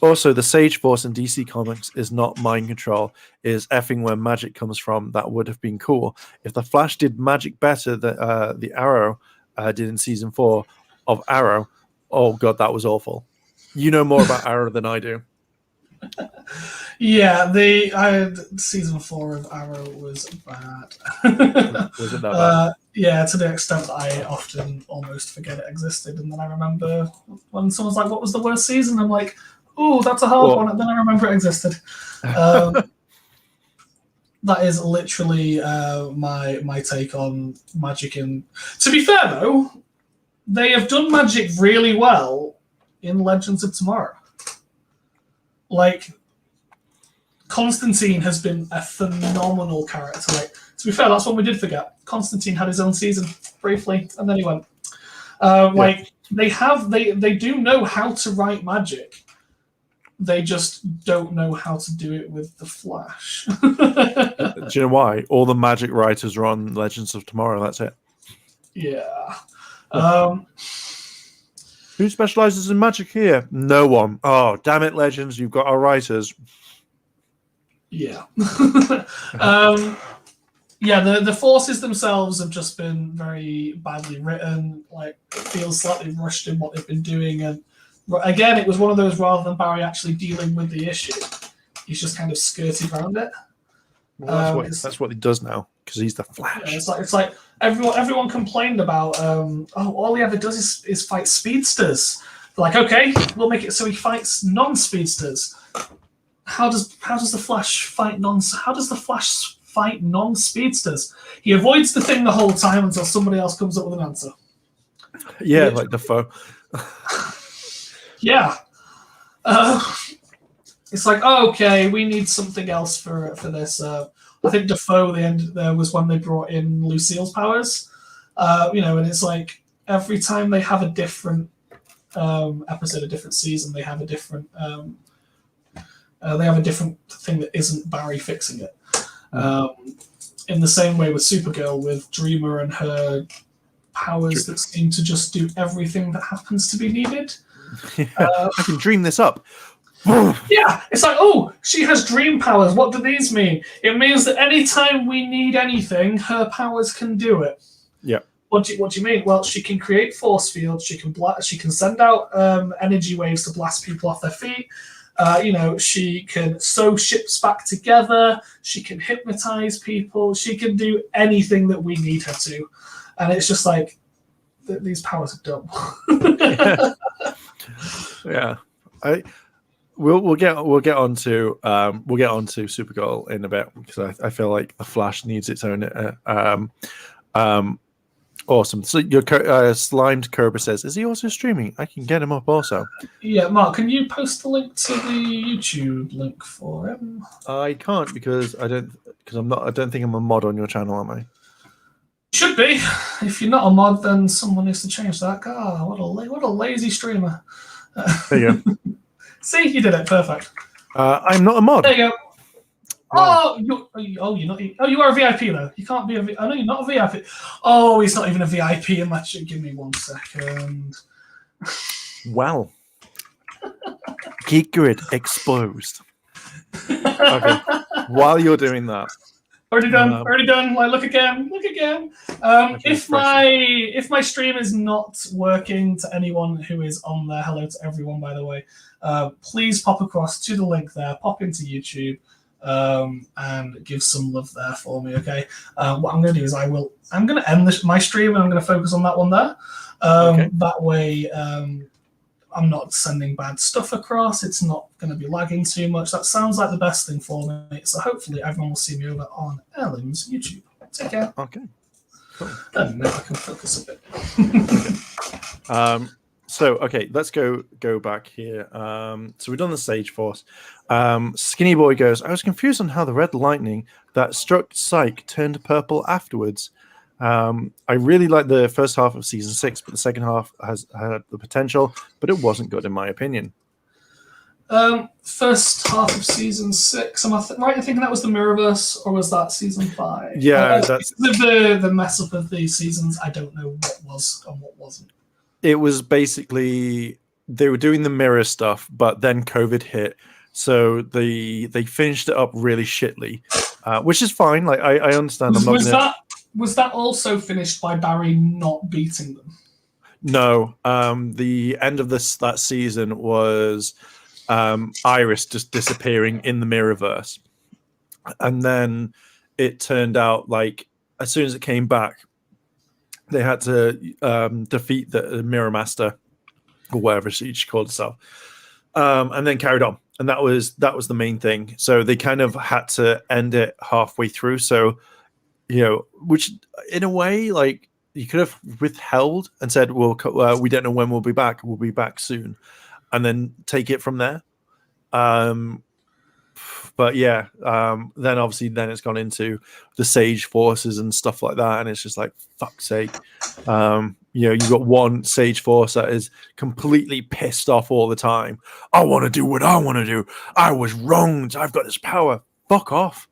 Also, the Sage Force in DC Comics is not mind control, is effing where magic comes from. That would have been cool. If the Flash did magic better than the Arrow did in season 4 of Arrow, oh god, that was awful. You know more about Arrow than I do. Yeah, season 4 of Arrow was bad. Was it that bad? Yeah, to the extent that I often almost forget it existed, and then I remember when someone's like, "What was the worst season?" I'm like, "Oh, that's a hard one," and then I remember it existed. That is literally my take on magic. And to be fair, though, they have done magic really well in Legends of Tomorrow. Like, Constantine has been a phenomenal character. Like, to be fair, that's what we did forget. Constantine had his own season briefly, and then he went. Like, they do know how to write magic. They just don't know how to do it with the Flash. Do you know why? All the magic writers are on Legends of Tomorrow. That's it. Yeah. Who specializes in magic here? No one. Oh, damn it, Legends! You've got our writers. Yeah. Yeah, the forces themselves have just been very badly written. Like, it feels slightly rushed in what they've been doing. And again, it was one of those, rather than Barry actually dealing with the issue, he's just kind of skirted around it. Well, that's what he does now, because he's the Flash. Yeah, it's like everyone complained about. All he ever does is fight speedsters. They're like, okay, we'll make it so he fights non-speedsters. How does the Flash fight non-speedsters? He avoids the thing the whole time until somebody else comes up with an answer. Yeah, like Defoe. Yeah. It's like, oh, okay, we need something else for this. I think Defoe, the end there was when they brought in Lucille's powers. And it's like every time they have a different episode, a different season, they have a different thing that isn't Barry fixing it. In the same way with Supergirl, with Dreamer and her powers that seem to just do everything that happens to be needed. I can dream this up. Yeah, it's like, oh, she has dream powers. What do these mean? It means that anytime we need anything, her powers can do it. Yeah. What do you mean? Well, she can create force fields. She can send out energy waves to blast people off their feet. She can sew ships back together. She can hypnotize people. She can do anything that we need her to. And it's just like, these powers are dumb. Yeah. We'll get onto Supergirl in a bit, because I feel like the Flash needs its own. Awesome. So your Slimed Kerber says, is he also streaming? I can get him up also. Yeah, Mark, can you post the link to the YouTube link for him? I can't because I don't think I'm a mod on your channel, am I? Should be. If you're not a mod, then someone needs to change that. God, what a lazy streamer. There you go. See, you did it. Perfect. I'm not a mod. There you go. Oh, you're not. Oh, you are a VIP though. You can't be a. I know you're not a VIP. Oh, he's not even a VIP in my chat. Give me 1 second. Well, Geek Grid exposed. Okay. While you're doing that. Already done. Like, look again. If my stream is not working, to anyone who is on there, hello to everyone, by the way. Please pop across to the link there. Pop into YouTube. And give some love there for me, okay? What I'm going to do is I'm going to end my stream and I'm going to focus on that one there. Okay. That way, I'm not sending bad stuff across. It's not going to be lagging too much. That sounds like the best thing for me. So hopefully everyone will see me over on Ellen's YouTube. Take care. Okay. Cool. And now I can focus a bit. So, okay, let's go back here. So we've done the Sage Force. Skinny Boy goes, I was confused on how the red lightning that struck Psyche turned purple afterwards. I really like the first half of season 6, but the second half has had the potential, but it wasn't good in my opinion. First half of season 6. Am I right in thinking that was the Mirrorverse, or was that season 5? Yeah, that's the mess up of the seasons. I don't know what was and what wasn't. It was basically they were doing the mirror stuff, but then COVID hit, so they finished it up really shitly, which is fine. Like I understand. Was that also finished by Barry not beating them? No, the end of that season was Iris just disappearing in the Mirrorverse, and then it turned out like as soon as it came back, they had to defeat the Mirror Master or whatever she called herself, and then carried on. And that was the main thing. So they kind of had to end it halfway through. So which in a way, like you could have withheld and said, "Well, we don't know when we'll be back. We'll be back soon," and then take it from there. But yeah, then obviously it's gone into the Sage Forces and stuff like that, and it's just like fuck's sake. You've got one Sage Force that is completely pissed off all the time. I want to do what I want to do. I was wronged. I've got this power. Fuck off.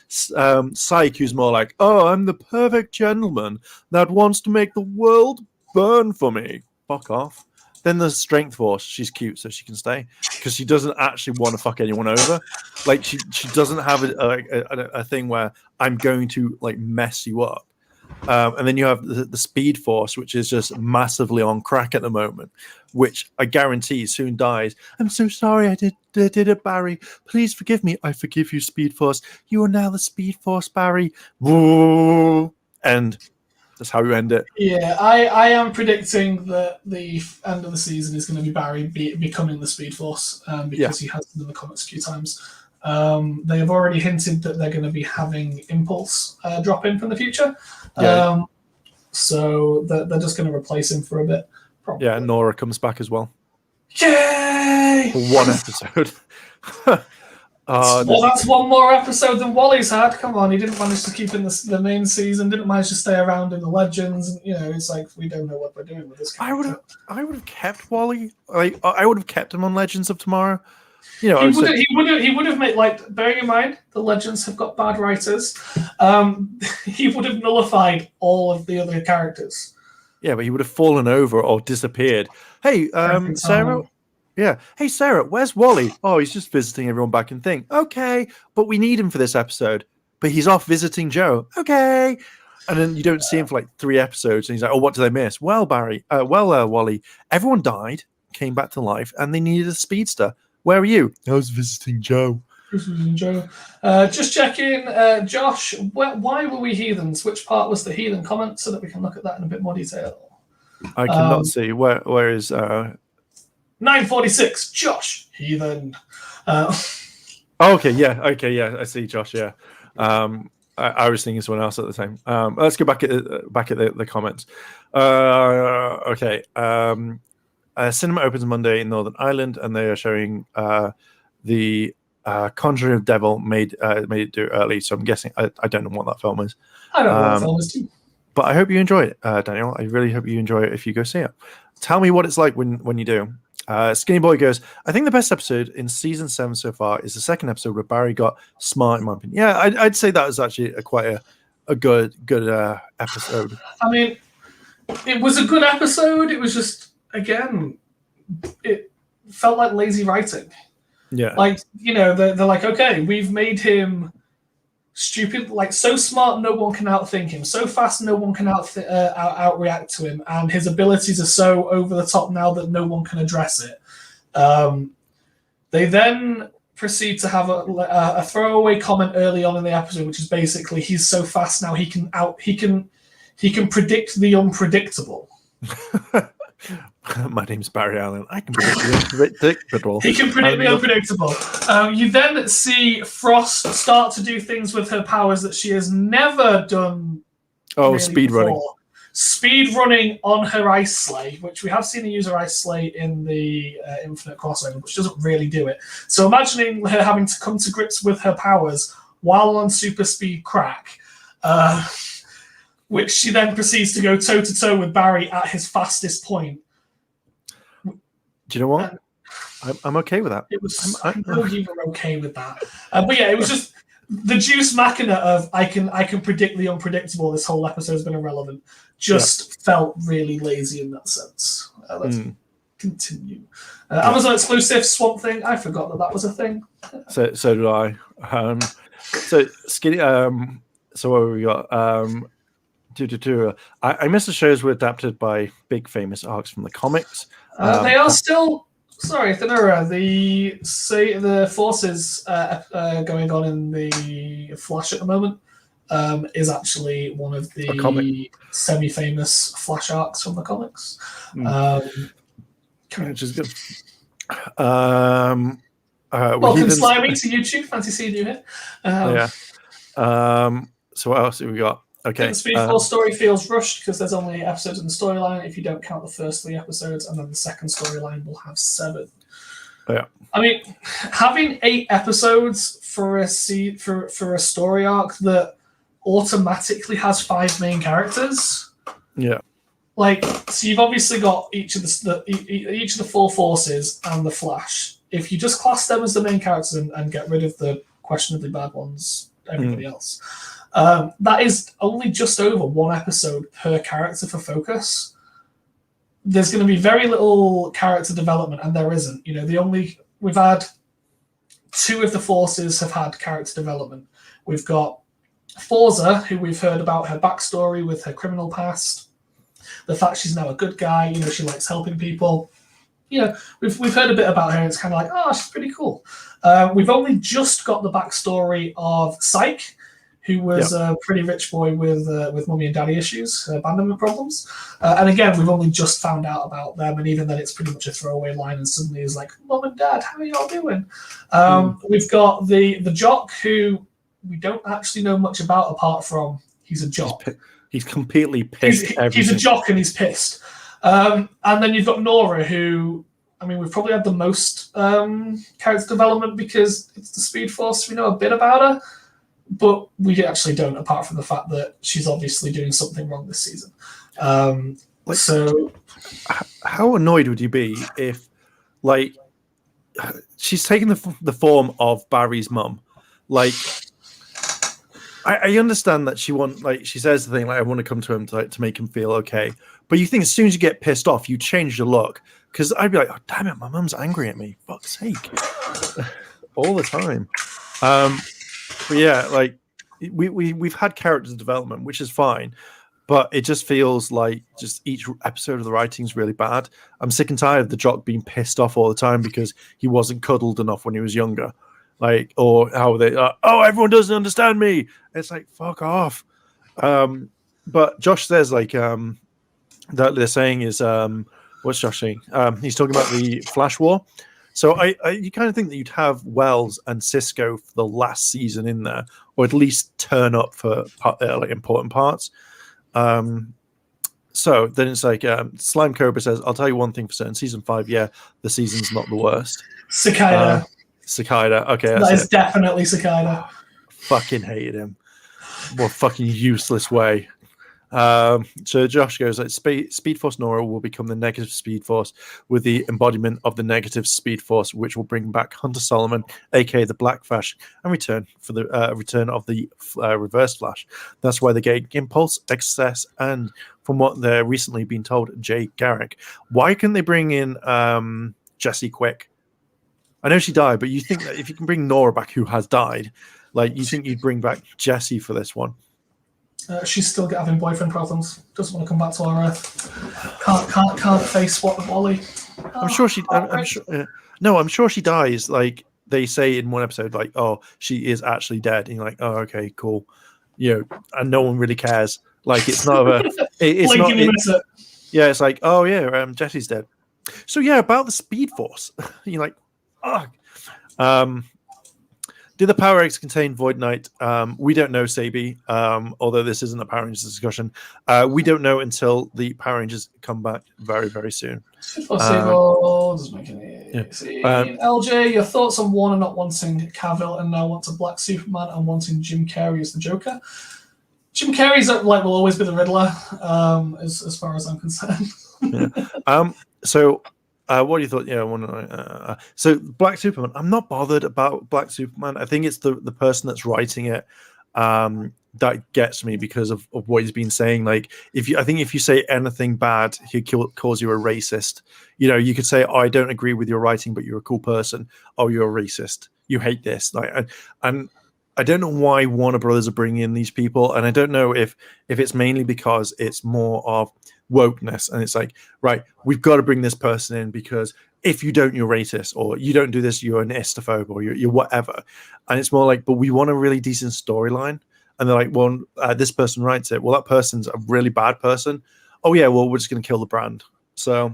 Psyche, who's more like, oh, I'm the perfect gentleman that wants to make the world burn for me. Fuck off. Then there's Strength Force. She's cute, so she can stay because she doesn't actually want to fuck anyone over. Like she doesn't have a thing where I'm going to like mess you up. And then you have the Speed Force, which is just massively on crack at the moment, which I guarantee soon dies. I'm so sorry I did it, Barry. Please forgive me. I forgive you, Speed Force. You are now the Speed Force, Barry. Whoa. And that's how you end it. Yeah, I am predicting that the end of the season is going to be Barry becoming the Speed Force because he has done the comics a few times. They have already hinted that they're going to be having Impulse drop in from the future. Yeah. So they're just going to replace him for a bit. Probably. Yeah, and Nora comes back as well. Yay! For one episode. Well, that's one more episode than Wally's had. Come on, he didn't manage to keep in the main season, didn't manage to stay around in the Legends. And, it's like we don't know what we're doing with this character. I would have kept Wally. I would have kept him on Legends of Tomorrow. He would have made, like, bearing in mind the Legends have got bad writers, he would have nullified all of the other characters. Yeah, but he would have fallen over or disappeared. Hey, Sarah. Yeah. Hey, Sarah, where's Wally? Oh, he's just visiting everyone back in Thing. Okay, but we need him for this episode. But he's off visiting Joe. Okay. And then you don't see him for like 3 episodes, and he's like, oh, what did I miss? Well, Wally, everyone died, came back to life, and they needed a speedster. Where are you? I was visiting Joe. Just checking, Josh, why were we heathens? Which part was the heathen comment so that we can look at that in a bit more detail? I cannot see. Where is... 946, Josh, heathen. Okay, yeah, I see Josh, yeah. I was thinking someone else at the time. Let's go back at the comments. Okay. Cinema opens Monday in Northern Ireland, and they are showing the Conjuring of Devil made it do early. So I'm guessing I don't know what that film is. I don't know what that film is too. But I hope you enjoy it, Daniel. I really hope you enjoy it if you go see it. Tell me what it's like when you do. Skinny Boy goes, I think the best episode in season 7 so far is the second episode where Barry got smart, in my opinion. Yeah, I'd say that was actually quite a good episode. I mean, it was a good episode. It was just, again, it felt like lazy writing. Yeah. Like, they're like, okay, we've made him stupid, like so smart no one can outthink him, so fast no one can outreact to him, and his abilities are so over the top now that no one can address it. They then proceed to have a throwaway comment early on in the episode, which is basically he's so fast now he can predict the unpredictable. My name's Barry Allen. I can predict the unpredictable. He can predict the unpredictable. You then see Frost start to do things with her powers that she has never done. Oh, really speed before. running. Speed running on her Ice Slay, which we have seen her use her Ice Slay in the Infinite crossover, but she doesn't really do it. So imagining her having to come to grips with her powers while on super speed crack. which she then proceeds to go toe to toe with Barry at his fastest point. Do you know what? I'm okay with that. It was. I know you were okay with that, but yeah, it was just the juice machina of I can predict the unpredictable. This whole episode has been irrelevant. Just felt really lazy in that sense. Let's continue. Amazon exclusive Swamp Thing. I forgot that was a thing. So did I. So skinny. So what have we got? I missed the shows were adapted by big famous arcs from the comics. They are still. Sorry, Thanura, the forces going on in the Flash at the moment is actually one of the semi-famous Flash arcs from the comics. Which is good. Welcome, Slimy, to YouTube. Fancy seeing you here. So what else have we got? Okay. The Speed Force story feels rushed because there's only 8 episodes in the storyline if you don't count the first 3 episodes, and then the second storyline will have 7. Yeah. I mean, having 8 episodes for a story arc that automatically has 5 main characters. Yeah. Like, so you've obviously got each of the 4 forces and the Flash. If you just class them as the main characters and get rid of the questionably bad ones, everybody else. That is only just over 1 episode per character for focus. There's going to be very little character development, and there isn't. You know, we've had 2 of the forces have had character development. We've got Forza, who we've heard about her backstory with her criminal past, the fact she's now a good guy. You know, she likes helping people. You know, we've heard a bit about her, and it's kind of like, oh, she's pretty cool. We've only just got the backstory of Psyche, who was a pretty rich boy with mummy and daddy issues, abandonment problems. And again, we've only just found out about them, and even then it's pretty much a throwaway line, and suddenly is like, Mum and Dad, how are y'all doing? We've got the jock, who we don't actually know much about apart from he's a jock. He's completely pissed. He's a jock and he's pissed. And then you've got Nora, who, I mean, we've probably had the most character development because it's the Speed Force. We know a bit about her. But we actually don't, apart from the fact that she's obviously doing something wrong this season. So, how annoyed would you be if, like, she's taken the form of Barry's mum? Like, I understand that she says the thing like, I want to come to him to make him feel okay. But you think as soon as you get pissed off, you change your look. Because I'd be like, oh, damn it, my mum's angry at me. Fuck's sake. All the time. But yeah, like we've had character development, which is fine, but it just feels like just each episode of the writing is really bad. I'm sick and tired of the jock being pissed off all the time because he wasn't cuddled enough when he was younger, like, or how they everyone doesn't understand me. It's like, fuck off. But Josh says like that they're saying is what's Josh saying? He's talking about the Flash War. So you kind of think that you'd have Wells and Cisco for the last season in there, or at least turn up for like important parts. So then it's like Slime Cobra says, "I'll tell you one thing for certain: season 5, the season's not the worst." Cicada. Okay, that is definitely Cicada. Fucking hated him. What fucking useless way. So Josh goes like Speed Force Nora will become the negative Speed Force with the embodiment of the negative Speed Force, which will bring back Hunter Solomon, aka the Black Flash, and return of the Reverse Flash. That's why they get Impulse, Excess, and from what they're recently been told, Jay Garrick. Why couldn't they bring in Jesse Quick? I know she died, but you think that if you can bring Nora back, who has died, like you think you'd bring back Jesse for this one? She's still having boyfriend problems. Doesn't want to come back to our Earth. Can't face what the Wally. I'm sure she. I'm sure she dies. Like they say in one episode, like, oh, she is actually dead. And you're like, oh, okay, cool. You know, and no one really cares. Like it's not a. It's not. Yeah, it's like, oh yeah, Jesse's dead. So yeah, about the Speed Force. You're like, oh. Do the Power Eggs contain Void Knight? We don't know, Sabi, although this isn't a Power Rangers discussion. We don't know until the Power Rangers come back very, very soon. Doesn't make any sense. LJ, your thoughts on Warner not wanting Cavill and now wants a black Superman and wanting Jim Carrey as the Joker? Jim Carrey's like will always be the Riddler, as far as I'm concerned. So, what do you thought? Yeah, so Black Superman. I'm not bothered about Black Superman. I think it's the person that's writing it that gets me because of what he's been saying. Like, I think if you say anything bad, he calls you a racist. You could say, "Oh, I don't agree with your writing, but you're a cool person." Oh, you're a racist. You hate this. And I don't know why Warner Brothers are bringing in these people, and I don't know if it's mainly because it's more of wokeness, and it's like, right, we've got to bring this person in because if you don't, you're racist, or you don't do this, you're an estophobe, or you're whatever. And it's more like, but we want a really decent storyline, and they're like, well, this person writes it. Well, that person's a really bad person. Oh yeah, well, we're just going to kill the brand. So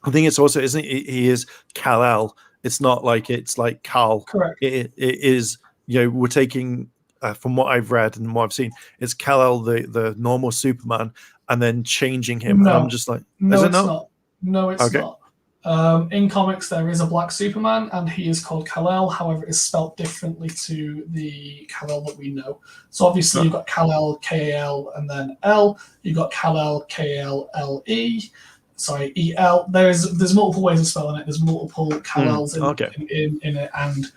I think it's also, isn't it? He is Kal-El. It's not like it's like Kal. Correct. It is. We're taking from what I've read and what I've seen, it's Kal-El, the normal Superman, and then changing him. No. And I'm just like, no, is it it's not? No, it's Okay. not. In comics, there is a Black Superman, and he is called Kal-El. However, it's spelled differently to the Kal-El that we know. So obviously, you've got Kal-El, K-A-L, and then L. You've got Kal-El, K-A-L-L-E. Sorry, E-L. There's multiple ways of spelling it. There's multiple Kal-Els in it, and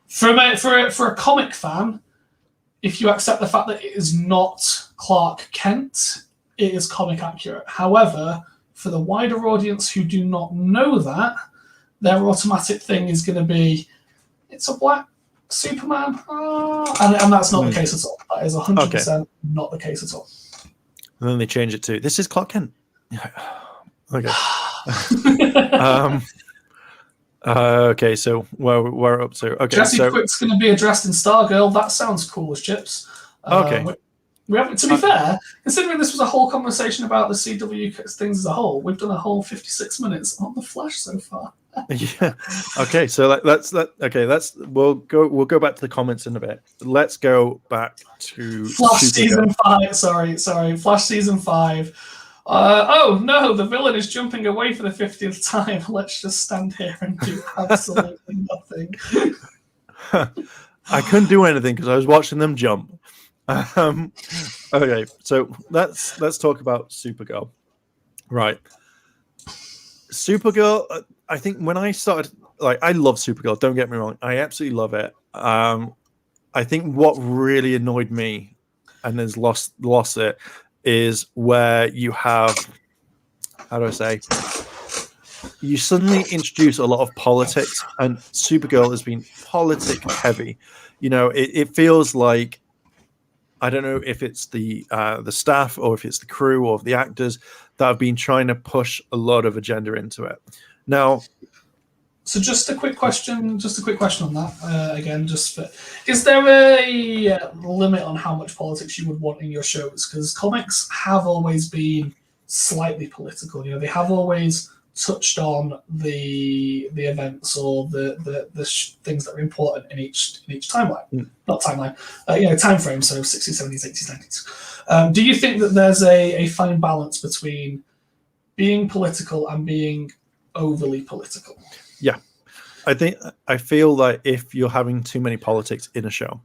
for a comic fan, if you accept the fact that it is not Clark Kent, it is comic accurate. However, for the wider audience who do not know that, their automatic thing is going to be, it's a Black Superman. And that's not the case at all. That is 100% not the case at all. And then they change it to, this is Clark Kent. Okay. Okay, so we're up to. Okay, Jesse Quick's going to be addressed in Stargirl. That sounds cool as chips. Okay. We haven't, to be fair, considering this was a whole conversation about the CW things as a whole, we've done a whole 56 minutes on the Flash so far. Yeah. Okay. So we'll go back to the comments in a bit. Let's go back to Flash season 5. Sorry. Flash season 5. Oh no, the villain is jumping away for the 50th time. Let's just stand here and do absolutely nothing. I couldn't do anything because I was watching them jump. Okay, so let's talk about Supergirl. Right. Supergirl, I think when I started, like, I love Supergirl, don't get me wrong. I absolutely love it. I think what really annoyed me and has lost it is where you have, how do I say, you suddenly introduce a lot of politics, and Supergirl has been politic heavy. It feels like, I don't know if it's the staff or if it's the crew or the actors that have been trying to push a lot of agenda into it. Now, so just a quick question on that. Again, is there a limit on how much politics you would want in your shows? Because comics have always been slightly political. They have always touched on the events or the things that are important in each timeline. Not timeline, time frame. So 60s, 70s, 80s, 90s. Do you think that there's a fine balance between being political and being overly political? Yeah, I feel like if you're having too many politics in a show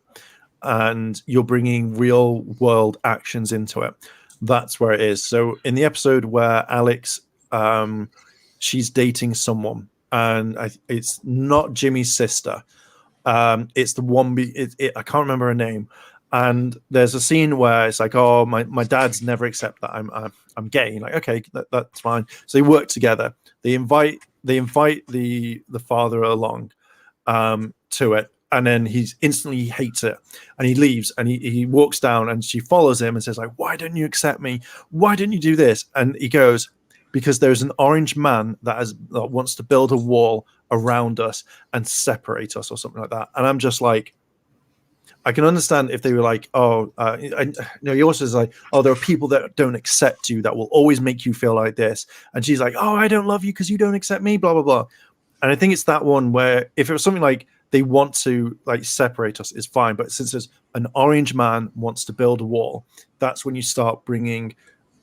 and you're bringing real world actions into it, that's where it is. So in the episode where Alex, she's dating someone, and it's not Jimmy's sister. It's the one. I can't remember her name. And there's a scene where it's like, oh, my dad's never accept that I'm gay. Like, okay, that's fine. So they work together. They invite the father along to it, and then he instantly hates it, and he leaves, and he walks down, and she follows him and says, like, why don't you accept me? Why don't you do this? And he goes, because there's an orange man that wants to build a wall around us and separate us or something like that. And I'm just like, I can understand if they were like, he also is like, oh, there are people that don't accept you that will always make you feel like this. And she's like, oh, I don't love you because you don't accept me, blah, blah, blah. And I think it's that one where if it was something like they want to like separate us, it's fine. But since there's an orange man wants to build a wall, that's when you start bringing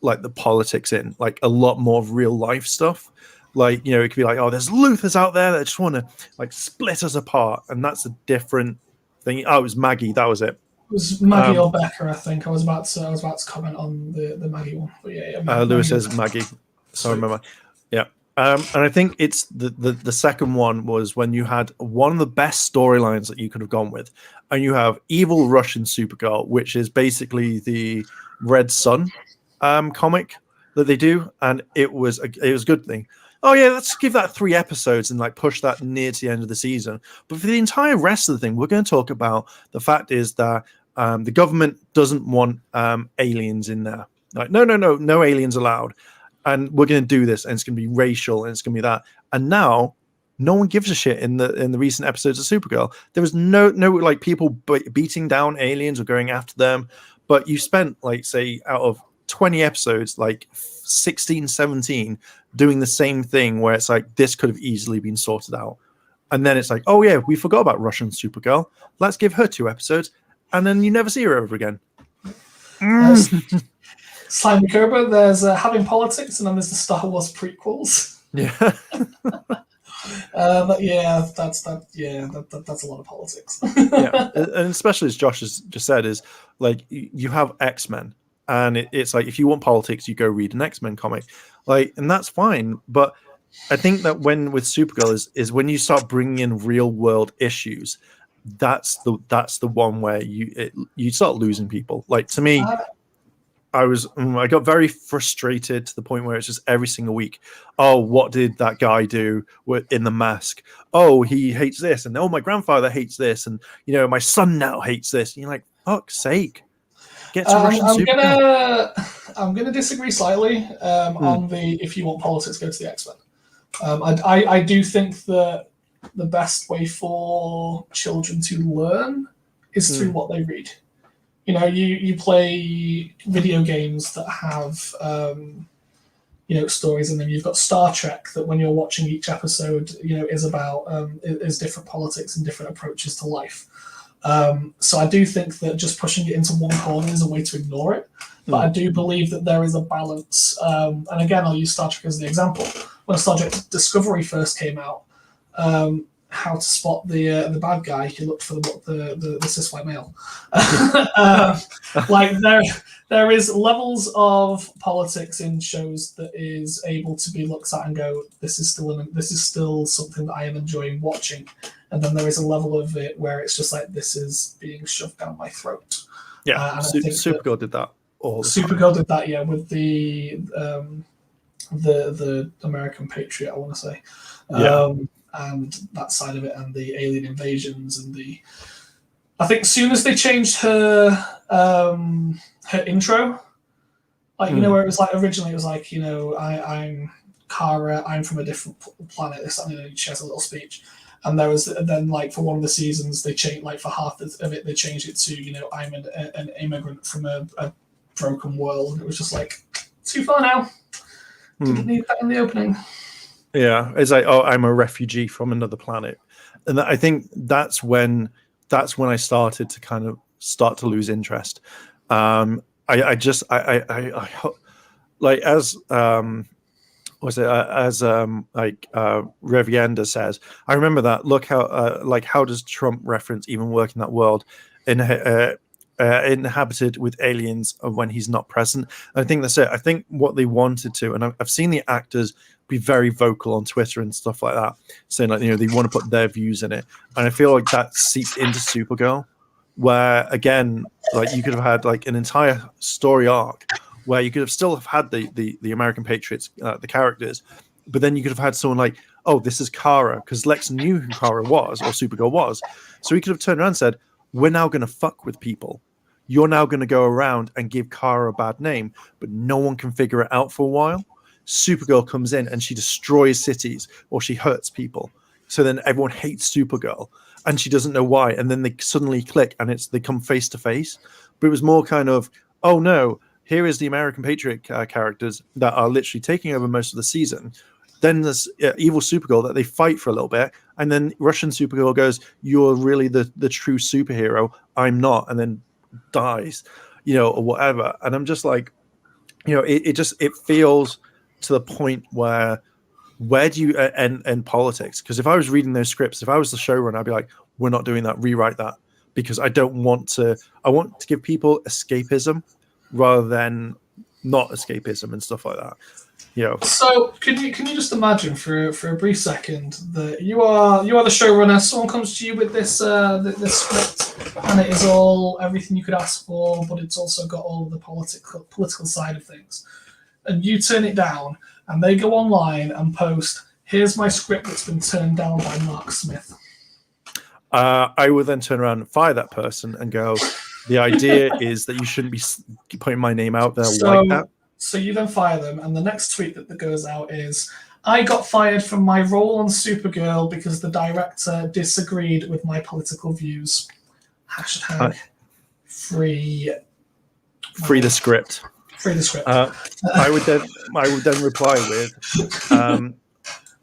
like the politics in, like a lot more real life stuff. Like, it could be like, oh, there's Luthers out there that just want to like split us apart. And that's a different thing. Oh, it was Maggie. That was it. was Maggie or Becca, I think. I was about to comment on the Maggie one, but yeah. Lewis says Maggie. So I remember. Yeah. And I think it's the second one was when you had one of the best storylines that you could have gone with, and you have evil Russian Supergirl, which is basically the Red Sun comic that they do, and it was a good thing. Oh yeah, let's give that 3 episodes and like push that near to the end of the season. But for the entire rest of the thing, we're going to talk about the fact is that the government doesn't want aliens in there. Like, no aliens allowed. And we're going to do this, and it's going to be racial, and it's going to be that. And now, no one gives a shit in the recent episodes of Supergirl. There was no like people beating down aliens or going after them. But you spent like say out of 20 episodes, like 16, 17, doing the same thing where it's like this could have easily been sorted out. And then it's like, oh yeah, we forgot about Russian Supergirl. Let's give her 2 episodes, and then you never see her ever again. Slimy Kerber, there's Having Politics, and then there's the Star Wars prequels. Yeah. That's a lot of politics. Yeah, and especially as Josh has just said, is like you have X-Men, and it's like if you want politics, you go read an X-Men comic, like, and that's fine. But I think that when with Supergirl is when you start bringing in real world issues, that's the one where you start losing people. Like to me, I got very frustrated to the point where it's just every single week. Oh, what did that guy do in The Mask? Oh, he hates this, and oh, my grandfather hates this, and my son now hates this. And you're like, fuck's sake, get to Russian Supergirl. I'm gonna disagree slightly on the if you want politics, go to the X-Men. I do think that the best way for children to learn is through what they read. You play video games that have, stories in them. You've got Star Trek that when you're watching each episode, is about is different politics and different approaches to life. So I do think that just pushing it into one corner is a way to ignore it. But I do believe that there is a balance. And again, I'll use Star Trek as the example. When Star Trek Discovery first came out, how to spot the bad guy, you looked for the cis white male. Like there is levels of politics in shows that is able to be looked at and go, this is still something that I am enjoying watching. And then there is a level of it where it's just like, this is being shoved down my throat. Yeah, Supergirl did that all the time. Supergirl did that, yeah, with the American Patriot, I want to say. And that side of it, and the alien invasions, and I think as soon as they changed her intro, like where it was like originally it was like I'm Kara, I'm from a different planet. This she has a little speech, and there was then like for one of the seasons they changed, like for half of it they changed it to I'm an immigrant from a broken world. It was just like too far now. Didn't need that in the opening. Yeah, it's like, oh, I'm a refugee from another planet, and I think that's when I started to kind of lose interest. Like as Revienda says, I remember that. Look how does Trump reference even work in that world inhabited with aliens when he's not present? And I think that's it. I think what they wanted to, and I've seen the actors be very vocal on Twitter and stuff like that, saying like they want to put their views in it, and I feel like that seeped into Supergirl, where again, like you could have had like an entire story arc where you could have still have had the American Patriots, the characters, but then you could have had someone like, oh, this is Kara, because Lex knew who Kara was or Supergirl was, so he could have turned around and said, we're now going to fuck with people. You're now going to go around and give Kara a bad name, but no one can figure it out for a while. Supergirl comes in and she destroys cities or she hurts people. So then everyone hates Supergirl and she doesn't know why. And then they suddenly click and they come face to face. But it was more kind of, oh no, here is the American Patriot characters that are literally taking over most of the season. Then there's evil Supergirl that they fight for a little bit. And then Russian Supergirl goes, you're really the true superhero. I'm not. And then dies, or whatever. And I'm just like, it feels to the point where do you end politics? Because if I was reading those scripts, if I was the showrunner, I'd be like, we're not doing that, rewrite that. because I don't want to. I want to give people escapism rather than not escapism and stuff like that. You know. So can you just imagine for a brief second that you are the showrunner. Someone comes to you with this script, and it is all everything you could ask for, but it's also got all of the political side of things. And you turn it down, and they go online and post, "Here's my script that's been turned down by Mark Smith." I would then turn around and fire that person and go, "The idea is that you shouldn't be putting my name out there like that." So you then fire them, and the next tweet that goes out is, "I got fired from my role on Supergirl because the director disagreed with my political views." Hashtag free the script. Free the script. I would then reply with,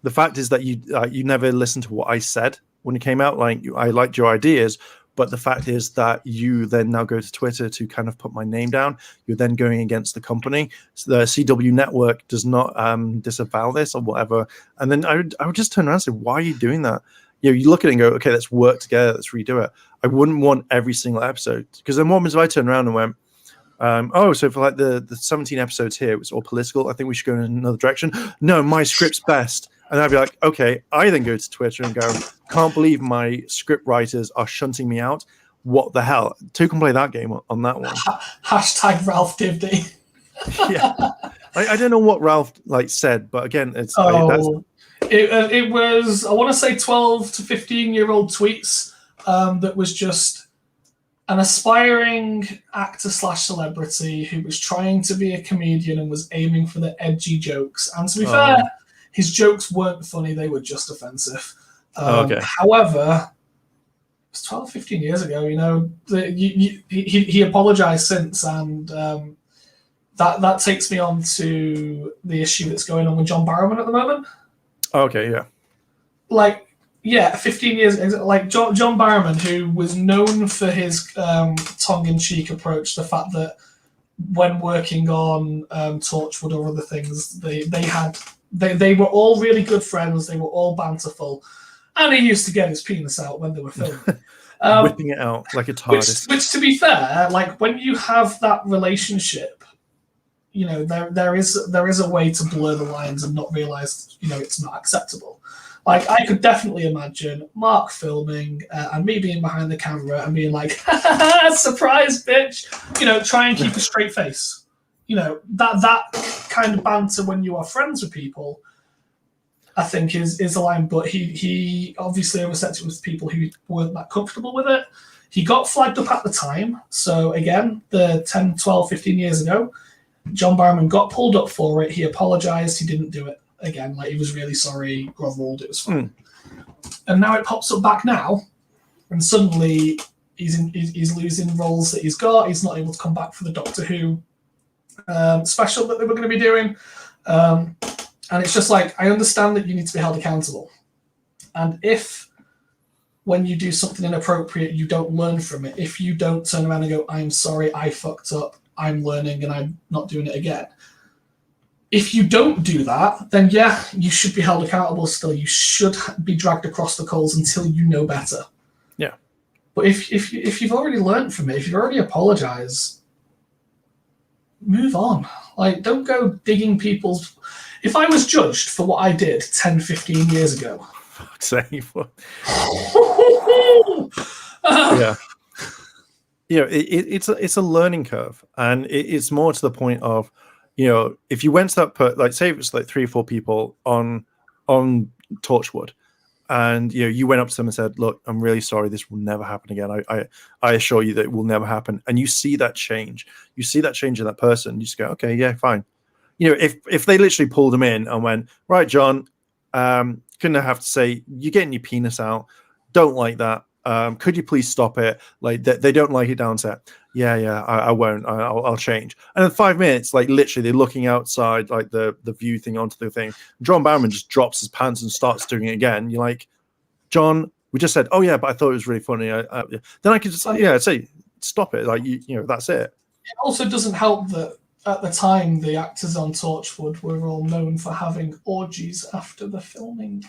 "The fact is that you never listened to what I said when it came out. Like, I liked your ideas, but the fact is that you then now go to Twitter to kind of put my name down. You're then going against the company. So the CW network does not disavow this or whatever." And then I would just turn around and say, "Why are you doing that?" You know, you look at it and go, "Okay, let's work together. Let's redo it." I wouldn't want every single episode, because then what happens if I turn around and went, so for like the 17 episodes here, it was all political. I think we should go in another direction. No, my script's best. And I'd be like, okay, I then go to Twitter and go, "Can't believe my script writers are shunting me out. What the hell?" Two can play that game on that one. Hashtag Ralph Dibdy. Yeah. I don't know what Ralph said, but again, it's it was, I want to say 12 to 15-year-old tweets that was just an aspiring actor / celebrity who was trying to be a comedian and was aiming for the edgy jokes. And to be fair, his jokes weren't funny, they were just offensive. Okay. However, it's 12, 15 years ago, you know, he apologized since, and that takes me on to the issue that's going on with John Barrowman at the moment. Okay, yeah. 15 years, like John Barrowman, who was known for his tongue-in-cheek approach, the fact that when working on Torchwood or other things, they were all really good friends, they were all banterful, and he used to get his penis out when they were filming. Whipping it out like a TARDIS. Which, to be fair, like when you have that relationship, you know, there is a way to blur the lines and not realize, you know, it's not acceptable. Like, I could definitely imagine Mark filming and me being behind the camera and being like, "Surprise, bitch!" You know, try and keep a straight face. You know, that kind of banter when you are friends with people, I think is a line. But he obviously overstepped it with people who weren't that comfortable with it. He got flagged up at the time. So again, the 10, 12, 15 years ago, John Barrowman got pulled up for it. He apologized. He didn't do it again. Like, he was really sorry, groveled, it was fine. And now it pops up back now, and suddenly he's losing roles that he's got. He's not able to come back for the Doctor Who special that they were going to be doing. And it's just like, I understand that you need to be held accountable. And if, when you do something inappropriate, you don't learn from it, if you don't turn around and go, "I'm sorry, I fucked up, I'm learning and I'm not doing it again." If you don't do that, then yeah, you should be held accountable still. You should be dragged across the coals until you know better. Yeah. But if you've already learned from it, if you've already apologized, move on. Like, don't go digging people's... If I was judged for what I did 10, 15 years ago... Yeah. You know, it's a learning curve, and it's more to the point of, you know, if you went to that say it was like 3 or 4 people on Torchwood, and you know, you went up to them and said, "Look, I'm really sorry, this will never happen again. I assure you that it will never happen." And you see that change. You see that change in that person. You just go, "Okay, yeah, fine." You know, if they literally pulled him in and went, "Right, John, couldn't have to say, you're getting your penis out. Don't like that. Could you please stop it?" Like, they don't like it down set. Yeah, I won't. I'll change. And in 5 minutes, like, literally, they're looking outside, like the view thing onto the thing. John Barrowman just drops his pants and starts doing it again. You're like, "John, we just said, oh yeah, but I thought it was really funny." Then I could just say, "Stop it." Like, you know, that's it. It also doesn't help that at the time the actors on Torchwood were all known for having orgies after the filming.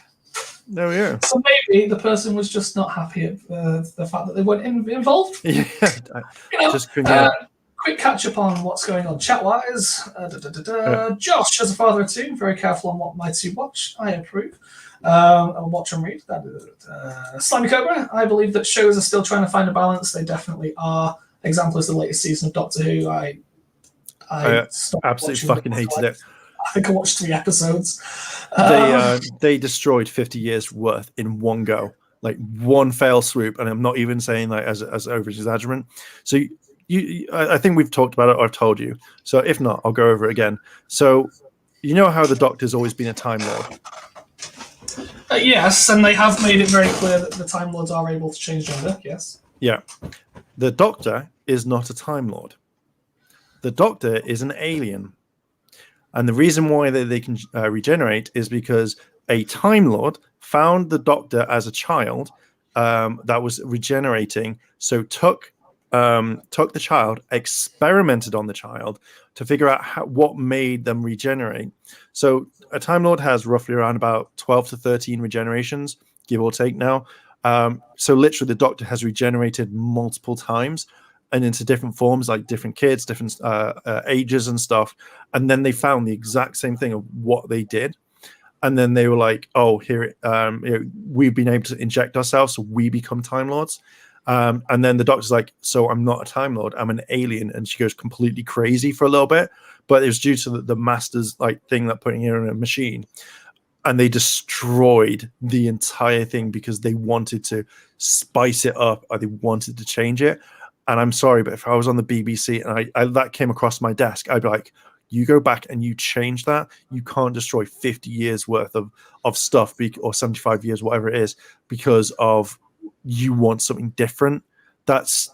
There we go. So maybe the person was just not happy at the fact that they weren't involved. Yeah, You know, just couldn't quick catch up on what's going on chat wise. Josh, as a father of two, very careful on what my two watch. I approve. I'll watch and read. Slimy Cobra, I believe that shows are still trying to find a balance. They definitely are. Example is the latest season of Doctor Who. I absolutely fucking hated it. I think I watched 3 episodes. They destroyed 50 years worth in one go, like one fell swoop, and I'm not even saying like as over exaggerant. So I think we've talked about it. Or I've told you. So if not, I'll go over it again. So you know how the Doctor's always been a Time Lord. Yes, and they have made it very clear that the Time Lords are able to change gender. Yes. Yeah, the Doctor is not a Time Lord. The Doctor is an alien. And the reason why they can regenerate is because a Time Lord found the Doctor as a child that was regenerating, so took the child, experimented on the child to figure out what made them regenerate. So a Time Lord has roughly around about 12 to 13 regenerations, give or take now. So literally the Doctor has regenerated multiple times and into different forms, like different kids, different ages and stuff. And then they found the exact same thing of what they did. And then they were like, oh, here, we've been able to inject ourselves, so we become Time Lords. And then the Doctor's like, so I'm not a Time Lord, I'm an alien. And she goes completely crazy for a little bit. But it was due to the Master's like thing that putting her in a machine. And they destroyed the entire thing because they wanted to spice it up or they wanted to change it. And I'm sorry, but if I was on the BBC and I that came across my desk, I'd be like, you go back and you change that. You can't destroy 50 years worth of stuff or 75 years, whatever it is, because of you want something different. That's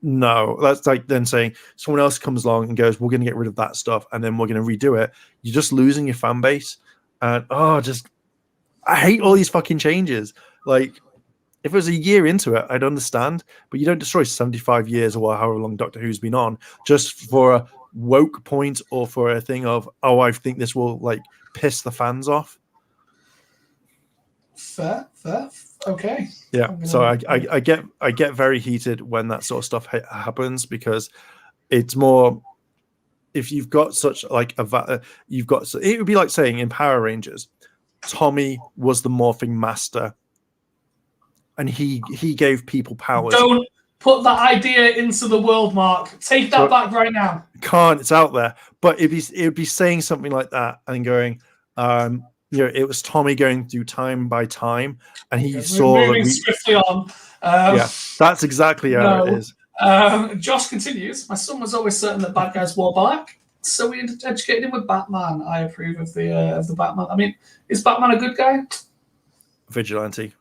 like then saying someone else comes along and goes, we're going to get rid of that stuff and then we're going to redo it. You're just losing your fan base. And I hate all these fucking changes. Like, if it was a year into it, I'd understand, but you don't destroy 75 years or however long Doctor Who's been on just for a woke point or for a thing of, oh, I think this will like piss the fans off. Fair. Okay. Yeah. So I get very heated when that sort of stuff happens because it's more, if you've got such like it would be like saying in Power Rangers, Tommy was the morphing master. And he gave people powers. Don't put that idea into the world, Mark. Take that back right now. Can't. It's out there. But it'd be saying something like that and going, it was Tommy going through time by time, and he saw moving swiftly on. Yeah, that's exactly how it is. Josh continues. My son was always certain that bad guys wore black, so we educated him with Batman. I approve of the Batman. I mean, is Batman a good guy? Vigilante,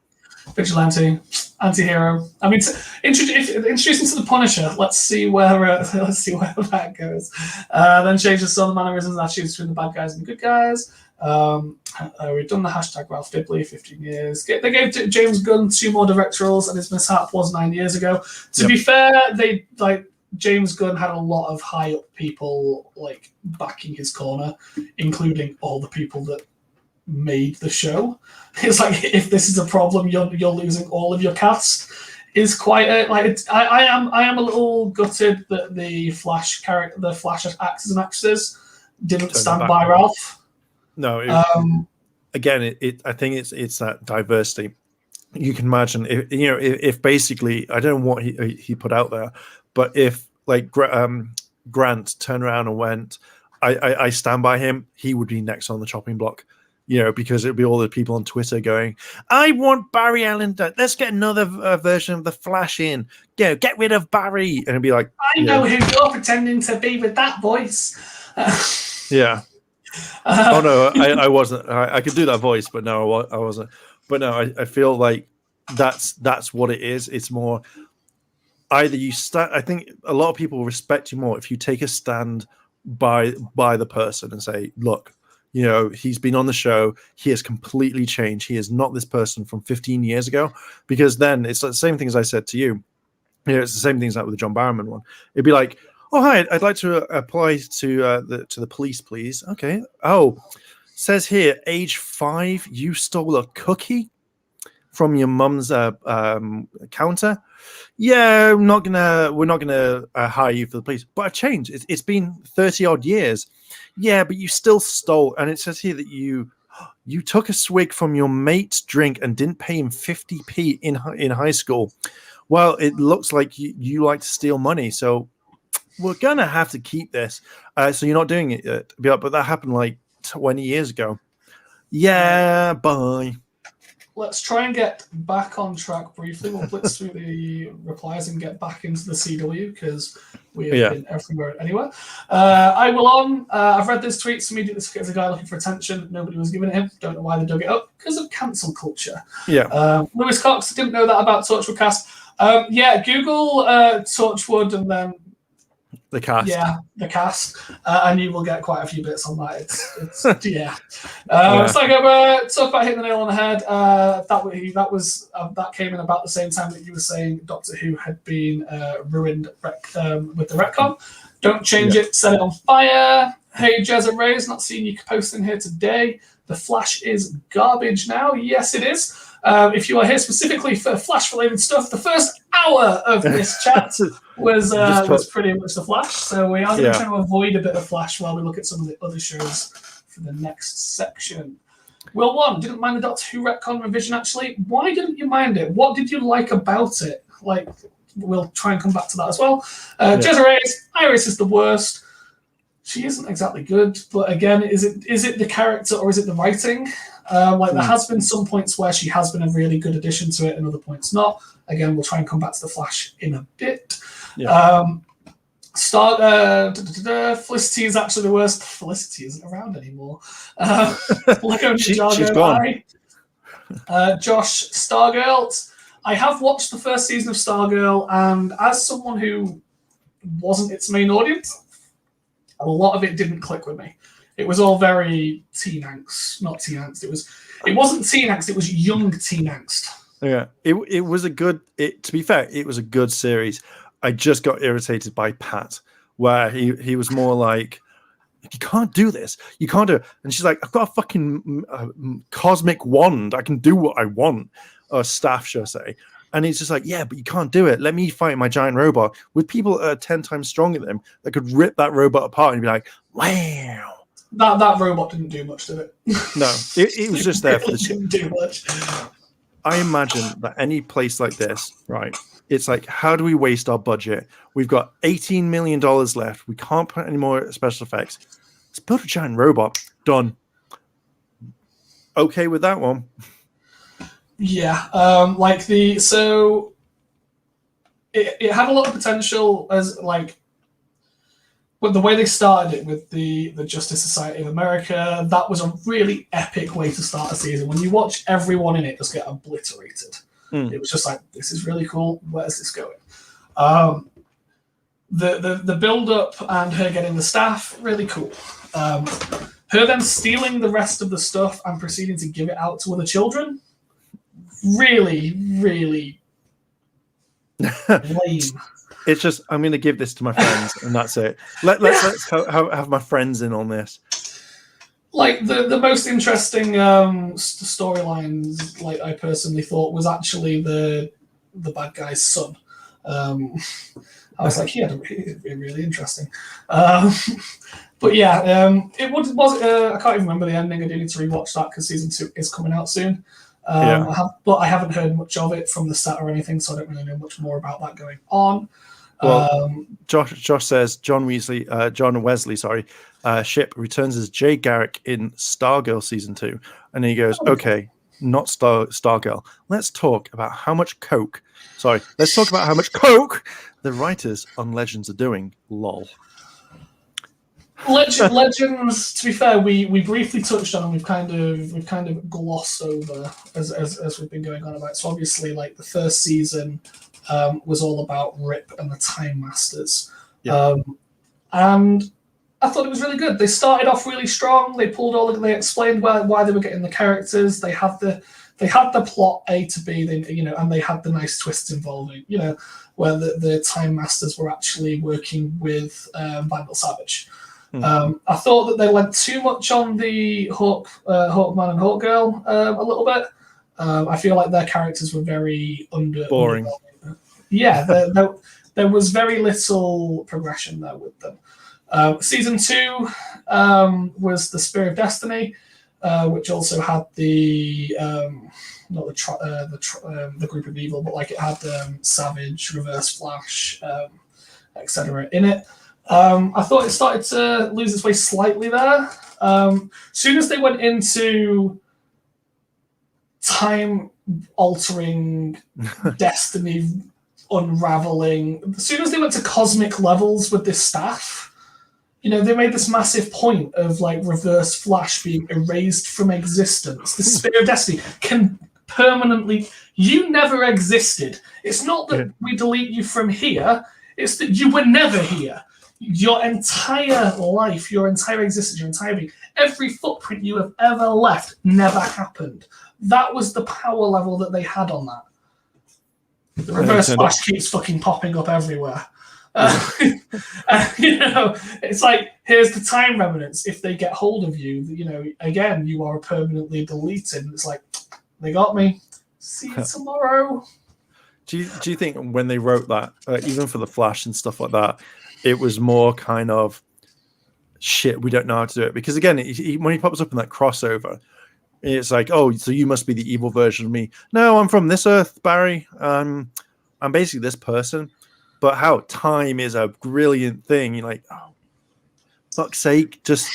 anti-hero. I mean, introducing to the Punisher. Let's see where that goes. Then changes some of the mannerisms and attitudes between the bad guys and the good guys. We've done the hashtag Ralph Dibley, 15 years. They gave James Gunn 2 more directorials, and his mishap was 9 years ago. To be fair, James Gunn had a lot of high up people like backing his corner, including all the people that made the show. It's like, if this is a problem, you're losing all of your cast. Is quite I am a little gutted that the Flash actors and actresses didn't stand by Ralph. No, again, I think it's that diversity. You can imagine if basically, I don't know what he put out there, but if like Grant turned around and went, I stand by him, he would be next on the chopping block. Because it would be all the people on Twitter going, I want Barry Allen. Let's get another version of the Flash in. Get rid of Barry. And it'd be like, I know who you're pretending to be with that voice. Yeah. Oh no, I wasn't. I could do that voice, but no, I wasn't. But no, I feel like that's what it is. It's more either you stand. I think a lot of people respect you more if you take a stand by the person and say, look, he's been on the show. He has completely changed. He is not this person from 15 years ago. Because then it's the same thing as I said to you. It's the same things like with the John Barrowman one. It'd be like, oh, hi, I'd like to apply to the police, please. Okay. Oh, says here, age 5, you stole a cookie? from your mum's counter, yeah, we're not gonna hire you for the police. But I've changed. It's been 30 odd years. Yeah, but you still stole. And it says here that you took a swig from your mate's drink and didn't pay him 50p in high school. Well, it looks like you like to steal money, so we're gonna have to keep this. So you're not doing it yet. But that happened like 20 years ago. Yeah, bye. Let's try and get back on track briefly. We'll blitz through the replies and get back into the CW because we have been everywhere and anywhere. I will on. I've read this tweet. Immediately as a guy looking for attention. Nobody was giving it him. Don't know why they dug it up because of cancel culture. Yeah. Lewis Cox didn't know that about Torchwood Cast. Yeah, Google Torchwood and then the cast. Yeah, the cast. And you will get quite a few bits on that. It's yeah. So I go talk about hitting the nail on the head. That came in about the same time that you were saying Doctor Who had been ruined with the retcon. Don't change it, set it on fire. Hey, Jez and Ray's not seeing you posting here today. The Flash is garbage now. Yes, it is. If you are here specifically for Flash-related stuff, the first hour of this chat was pretty much the Flash. So we are going to try to avoid a bit of Flash while we look at some of the other shows for the next section. Will One didn't mind the Doctor Who retcon revision, actually. Why didn't you mind it? What did you like about it? Like, we'll try and come back to that as well. Jezza Iris is the worst. She isn't exactly good, but again, is it the character or is it the writing? There has been some points where she has been a really good addition to it, and other points not. Again, we'll try and come back to the Flash in a bit. Yeah. Felicity is actually the worst. Felicity isn't around anymore. She's gone. Josh Stargirl. I have watched the first season of Stargirl, and as someone who wasn't its main audience, a lot of it didn't click with me. It was all very teen angst, not teen angst. It wasn't teen angst. It was young teen angst. Yeah, it was a good. To be fair, it was a good series. I just got irritated by Pat, where he was more like, "You can't do this. You can't do it." And she's like, "I've got a fucking cosmic wand. I can do what I want." Or staff, shall I say? And he's just like, "Yeah, but you can't do it. Let me fight my giant robot with people that are 10 times stronger than him that could rip that robot apart and be like, wow." That robot didn't do much, did it? No, it was just there for the didn't do much. I imagine that any place like this, right? It's like, how do we waste our budget? We've got $18 million left. We can't put any more special effects. Let's build a giant robot. Done. Okay with that one. Yeah, it had a lot of potential as but the way they started it with the Justice Society of America, that was a really epic way to start a season. When you watch everyone in it just get obliterated, it was just like, this is really cool. Where's this going? The build up and her getting the staff, really cool. Her then stealing the rest of the stuff and proceeding to give it out to other children, really, really lame. It's just, I'm going to give this to my friends, and that's it. Let's have my friends in on this. Like the most interesting storylines, I personally thought, was actually the bad guy's son. I was like, he had a really interesting. But yeah, it was. I can't even remember the ending. I do need to rewatch that because season 2 is coming out soon. But I haven't heard much of it from the set or anything, so I don't really know much more about that going on. Well, Josh says John Wesley, Ship returns as Jay Garrick in Stargirl season 2, and he goes, "Okay, not Stargirl. Let's talk about how much coke. Let's talk about how much coke the writers on Legends are doing. Lol." Legends. To be fair, we briefly touched on, and we've kind of glossed over as we've been going on about. So obviously, the first season was all about Rip and the Time Masters, and I thought it was really good. They started off really strong. They explained why they were getting the characters. They had the plot A to B. And they had the nice twists involving, where the Time Masters were actually working with Vandal Savage. I thought that they went too much on the Hawkman and Hawkgirl a little bit. I feel like their characters were very Boring. Yeah, there was very little progression there with them. Season 2 was the Spear of Destiny, which also had the not the group of evil, but like it had Savage, Reverse Flash, etc. in it. I thought it started to lose its way slightly there. Soon as they went into time altering destiny unraveling, as soon as they went to cosmic levels with this staff, they made this massive point of like Reverse Flash being erased from existence. The Spear of Destiny can permanently, you never existed. It's not that we delete you from here, it's that you were never here. Your entire life, your entire existence, your entire being, every footprint you have ever left never happened. That was the power level that they had on that. The Reverse Flash keeps fucking popping up everywhere. It's like, here's the time remnants. If they get hold of you, again, you are permanently deleted. And it's like, they got me. See you tomorrow. Do you think when they wrote that, even for the Flash and stuff like that, it was more kind of shit, we don't know how to do it? Because again, when he pops up in that crossover, it's like, oh, so you must be the evil version of me. No, I'm from this Earth, Barry. I'm basically this person. But how time is a brilliant thing. You're like, oh, fuck's sake, just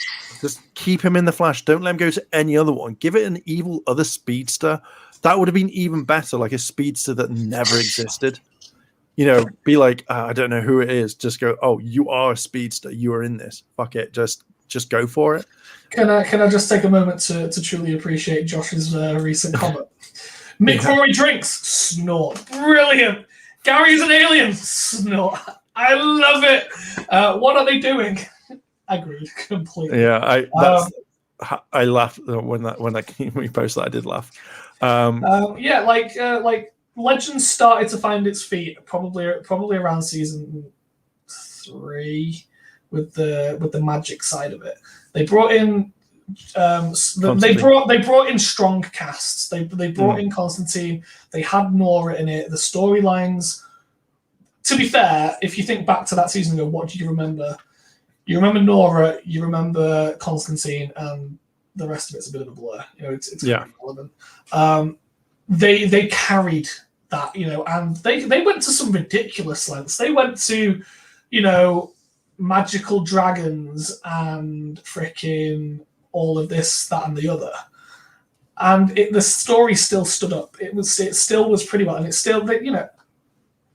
keep him in the Flash. Don't let him go to any other one. Give it an evil other speedster. That would have been even better, like a speedster that never existed. Be like, I don't know who it is. Just go, oh, you are a speedster. You are in this. Fuck it. Just go for it. Can I just take a moment to truly appreciate Josh's recent comment? Mick Rory drinks, snort. Brilliant. Gary's an alien, snort. I love it. What are they doing? Agreed completely. Yeah, I laughed when we posted that. I did laugh. Like Legends started to find its feet probably around season 3 with the magic side of it. They brought in they brought in strong casts. They brought in Constantine. They had Nora in it. The storylines. To be fair, if you think back to that season ago, what do you remember? You remember Nora. You remember Constantine, and the rest of it's a bit of a blur. It's irrelevant. They carried that, and they went to some ridiculous lengths. They went to, magical dragons and freaking all of this, that, and the other. And the story still stood up. It still was pretty well, and it still,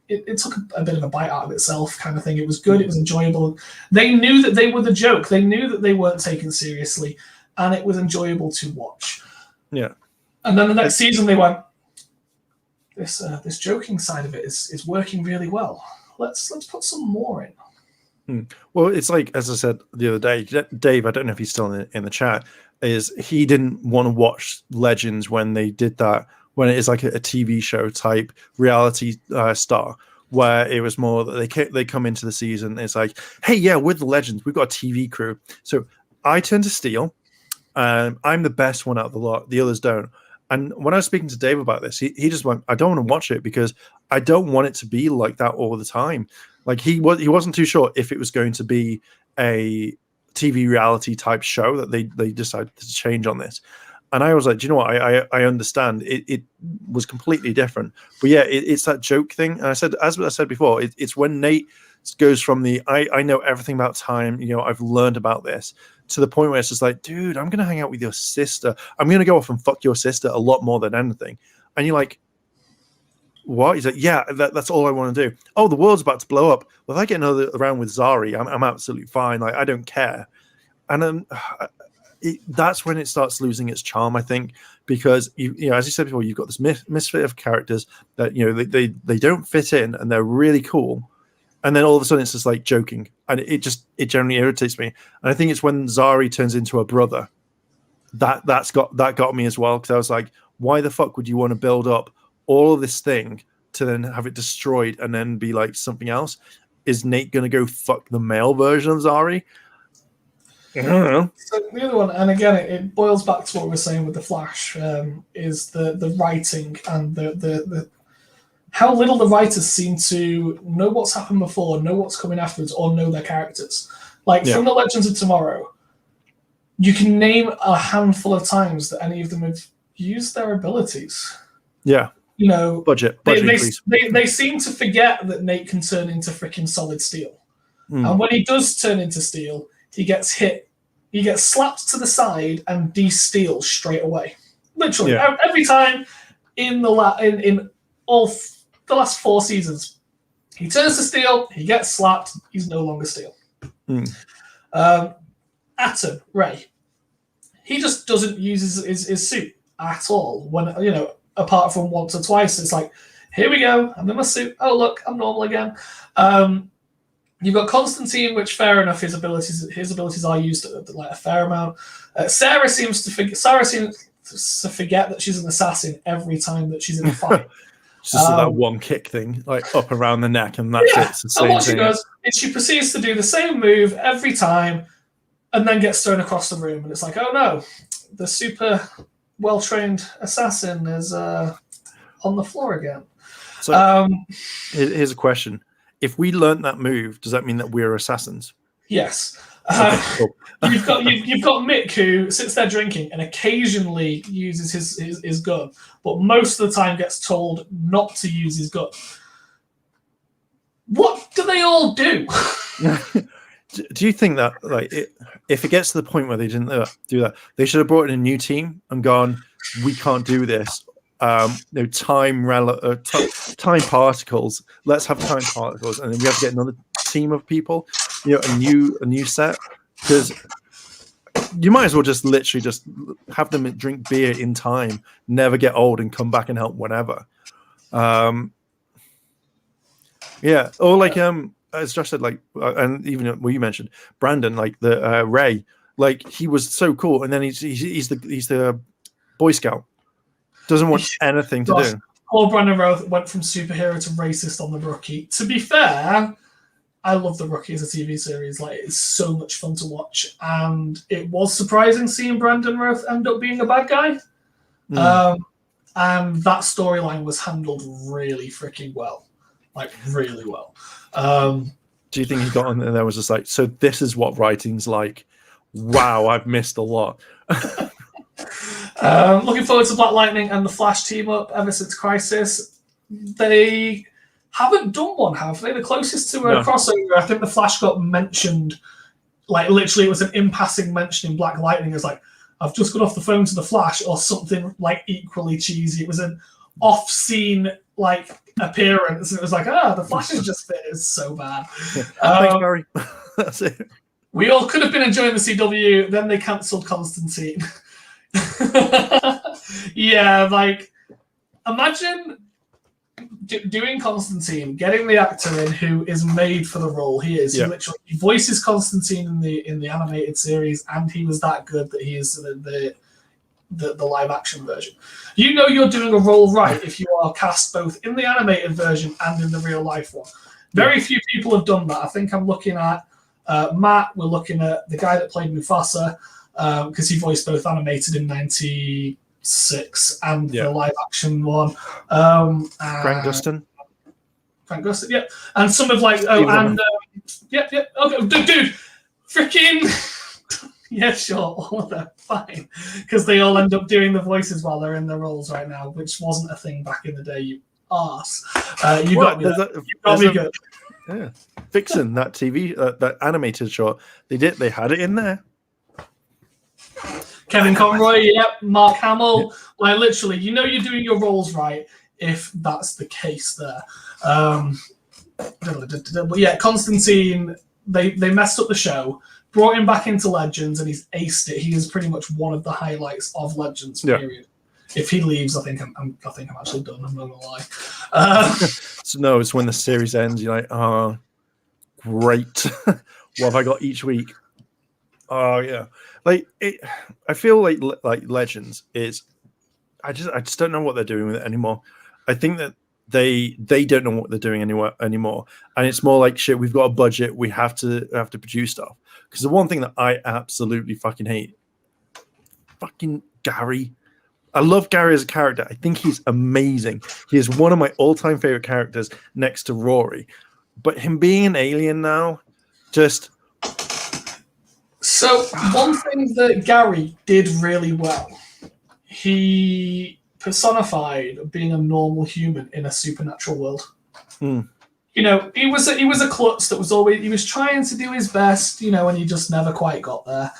it took a bit of a bite out of itself, kind of thing. It was good. It was enjoyable. They knew that they were the joke. They knew that they weren't taken seriously, and it was enjoyable to watch. Yeah. And then the next season, they went, this joking side of it is working really well. Let's put some more in. Well, it's like, as I said the other day, Dave, I don't know if he's still in the chat, is he didn't want to watch Legends when they did that, when it is like a TV show type reality star, where it was more that they come into the season, it's like, hey, yeah, we're the Legends, we've got a TV crew. So I turn to Steel, I'm the best one out of the lot, the others don't. And when I was speaking to Dave about this, he just went, I don't want to watch it because I don't want it to be like that all the time. Like he wasn't too sure if it was going to be a TV reality type show that they decided to change on this. And I was like, do you know what? I understand. It was completely different. But yeah, it's that joke thing. And I said, as I said before, it's when Nate goes from the I know everything about time, I've learned about this, to the point where it's just like, dude, I'm gonna hang out with your sister. I'm gonna go off and fuck your sister a lot more than anything. And you're like, what? He's like, yeah, that's all I want to do. Oh, the world's about to blow up. Well, if I get another round with Zari, I'm absolutely fine. Like, I don't care. And then that's when it starts losing its charm, I think, because as you said before, you've got this misfit of characters that they don't fit in and they're really cool, and then all of a sudden it's just like joking, and it generally irritates me. And I think it's when Zari turns into a brother that got me as well, because I was like, why the fuck would you want to build up all of this thing to then have it destroyed and then be like something else? Is Nate gonna go fuck the male version of Zari? I don't know. So the other one, and again, it boils back to what we were saying with the Flash, is the writing and the how little the writers seem to know what's happened before, know what's coming afterwards, or know their characters. Like from the Legends of Tomorrow, you can name a handful of times that any of them have used their abilities. Yeah. You know, budget they seem to forget that Nate can turn into freaking solid steel. And when he does turn into steel, he gets hit. He gets slapped to the side and de-steals straight away. Literally every time in the the last 4 seasons, he turns to steel. He gets slapped. He's no longer steel. Atom Ray, he just doesn't use his suit at all. When apart from once or twice, it's like, here we go. I'm in my suit. Oh look, I'm normal again. You've got Constantine, which fair enough, his abilities are used like a fair amount. Sarah seems to forget that she's an assassin every time that she's in a fight. It's just that one kick thing, like up around the neck, and that's it. It's the same and what thing. she does is she proceeds to do the same move every time, and then gets thrown across the room. And it's like, oh no, the super well-trained assassin is on the floor again. So here's a question. If we learnt that move, does that mean that we're assassins? Yes. Okay, cool. you've got Mick, who sits there drinking and occasionally uses his gun, but most of the time gets told not to use his gun. What do they all do? Do you think that, like, if it gets to the point where they didn't do that, they should have brought in a new team and gone, we can't do this. Time particles. Let's have time particles, and then we have to get another team of people. A new set, because you might as well just literally just have them drink beer in time, never get old, and come back and help whenever. Or like as Josh said, like, and even what you mentioned, Brandon, like the Ray, like he was so cool, and then he's the Boy Scout. Doesn't want anything to do. Poor Brandon Routh went from superhero to racist on The Rookie. To be fair, I love The Rookie as a TV series. Like, it's so much fun to watch. And it was surprising seeing Brandon Routh end up being a bad guy. And that storyline was handled really freaking well. Like, really well. Do you think he got on there and was just like, so this is what writing's like? Wow, I've missed a lot. Looking forward to Black Lightning and the Flash team up ever since Crisis. They haven't done one, have they? The closest to a crossover, I think the Flash got mentioned, like literally it was an in passing mention in Black Lightning. It was like, I've just got off the phone to the Flash, or something like equally cheesy. It was an off-scene like appearance, and it was like, the Flash is just fit. It's so bad. Thanks, Barry. That's it. We all could have been enjoying the CW, then they cancelled Constantine. Yeah, like imagine doing Constantine, getting the actor in who is made for the role he is. He literally voices Constantine in the animated series, and he was that good that he is the live action version. You're doing a role right if you are cast both in the animated version and in the real life one. Very few people have done that. I think I'm looking at Matt. We're looking at the guy that played Mufasa, because he voiced both animated in '96 and the live action one. Frank Gustin, yeah, and some of like okay, dude, freaking yeah, sure, all of them, fine, because they all end up doing the voices while they're in their roles right now, which wasn't a thing back in the day. You arse, you got me. You got me good. Yeah, Vixen, that TV, that animated short, they had it in there. Kevin Conroy, Mark Hamill, like literally, you're doing your roles right if that's the case there. But yeah, Constantine, they messed up the show, brought him back into Legends, and he's aced it. He is pretty much one of the highlights of Legends. Period. If he leaves, I think I'm actually done. I'm not gonna lie. So no, it's when the series ends. You're like, oh, great. What have I got each week? Oh yeah, like it. I feel like Legends is. I just don't know what they're doing with it anymore. I think that they don't know what they're doing anymore, and it's more like shit. We've got a budget. We have to produce stuff. Because the one thing that I absolutely fucking hate, fucking Gary. I love Gary as a character. I think he's amazing. He is one of my all-time favorite characters next to Rory. But him being an alien now, just. So one thing that Gary did really well, he personified being a normal human in a supernatural world. Mm. You know, he was a klutz that was always, he was trying to do his best, you know, and he just never quite got there.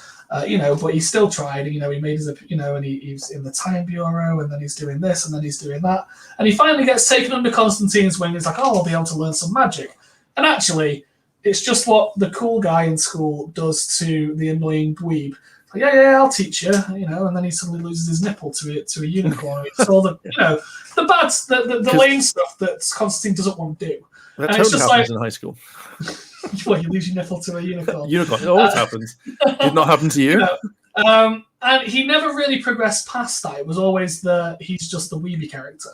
You know, but he still tried. You know, he made his, you know, and he's in the Time Bureau, and then he's doing this, and then he's doing that, and he finally gets taken under Constantine's wing. He's like, "Oh, I'll be able to learn some magic," and actually, it's just what the cool guy in school does to the annoying dweeb. Like, yeah, I'll teach you, you know, and then he suddenly loses his nipple to a unicorn. It's all the, you know, the bad, the lame stuff that Constantine doesn't want to do. That and totally it's just happens like, in high school. What, you lose your nipple to a unicorn? Unicorn. It always happens. Did not happen to you? And he never really progressed past that. It was always he's just the weeby character.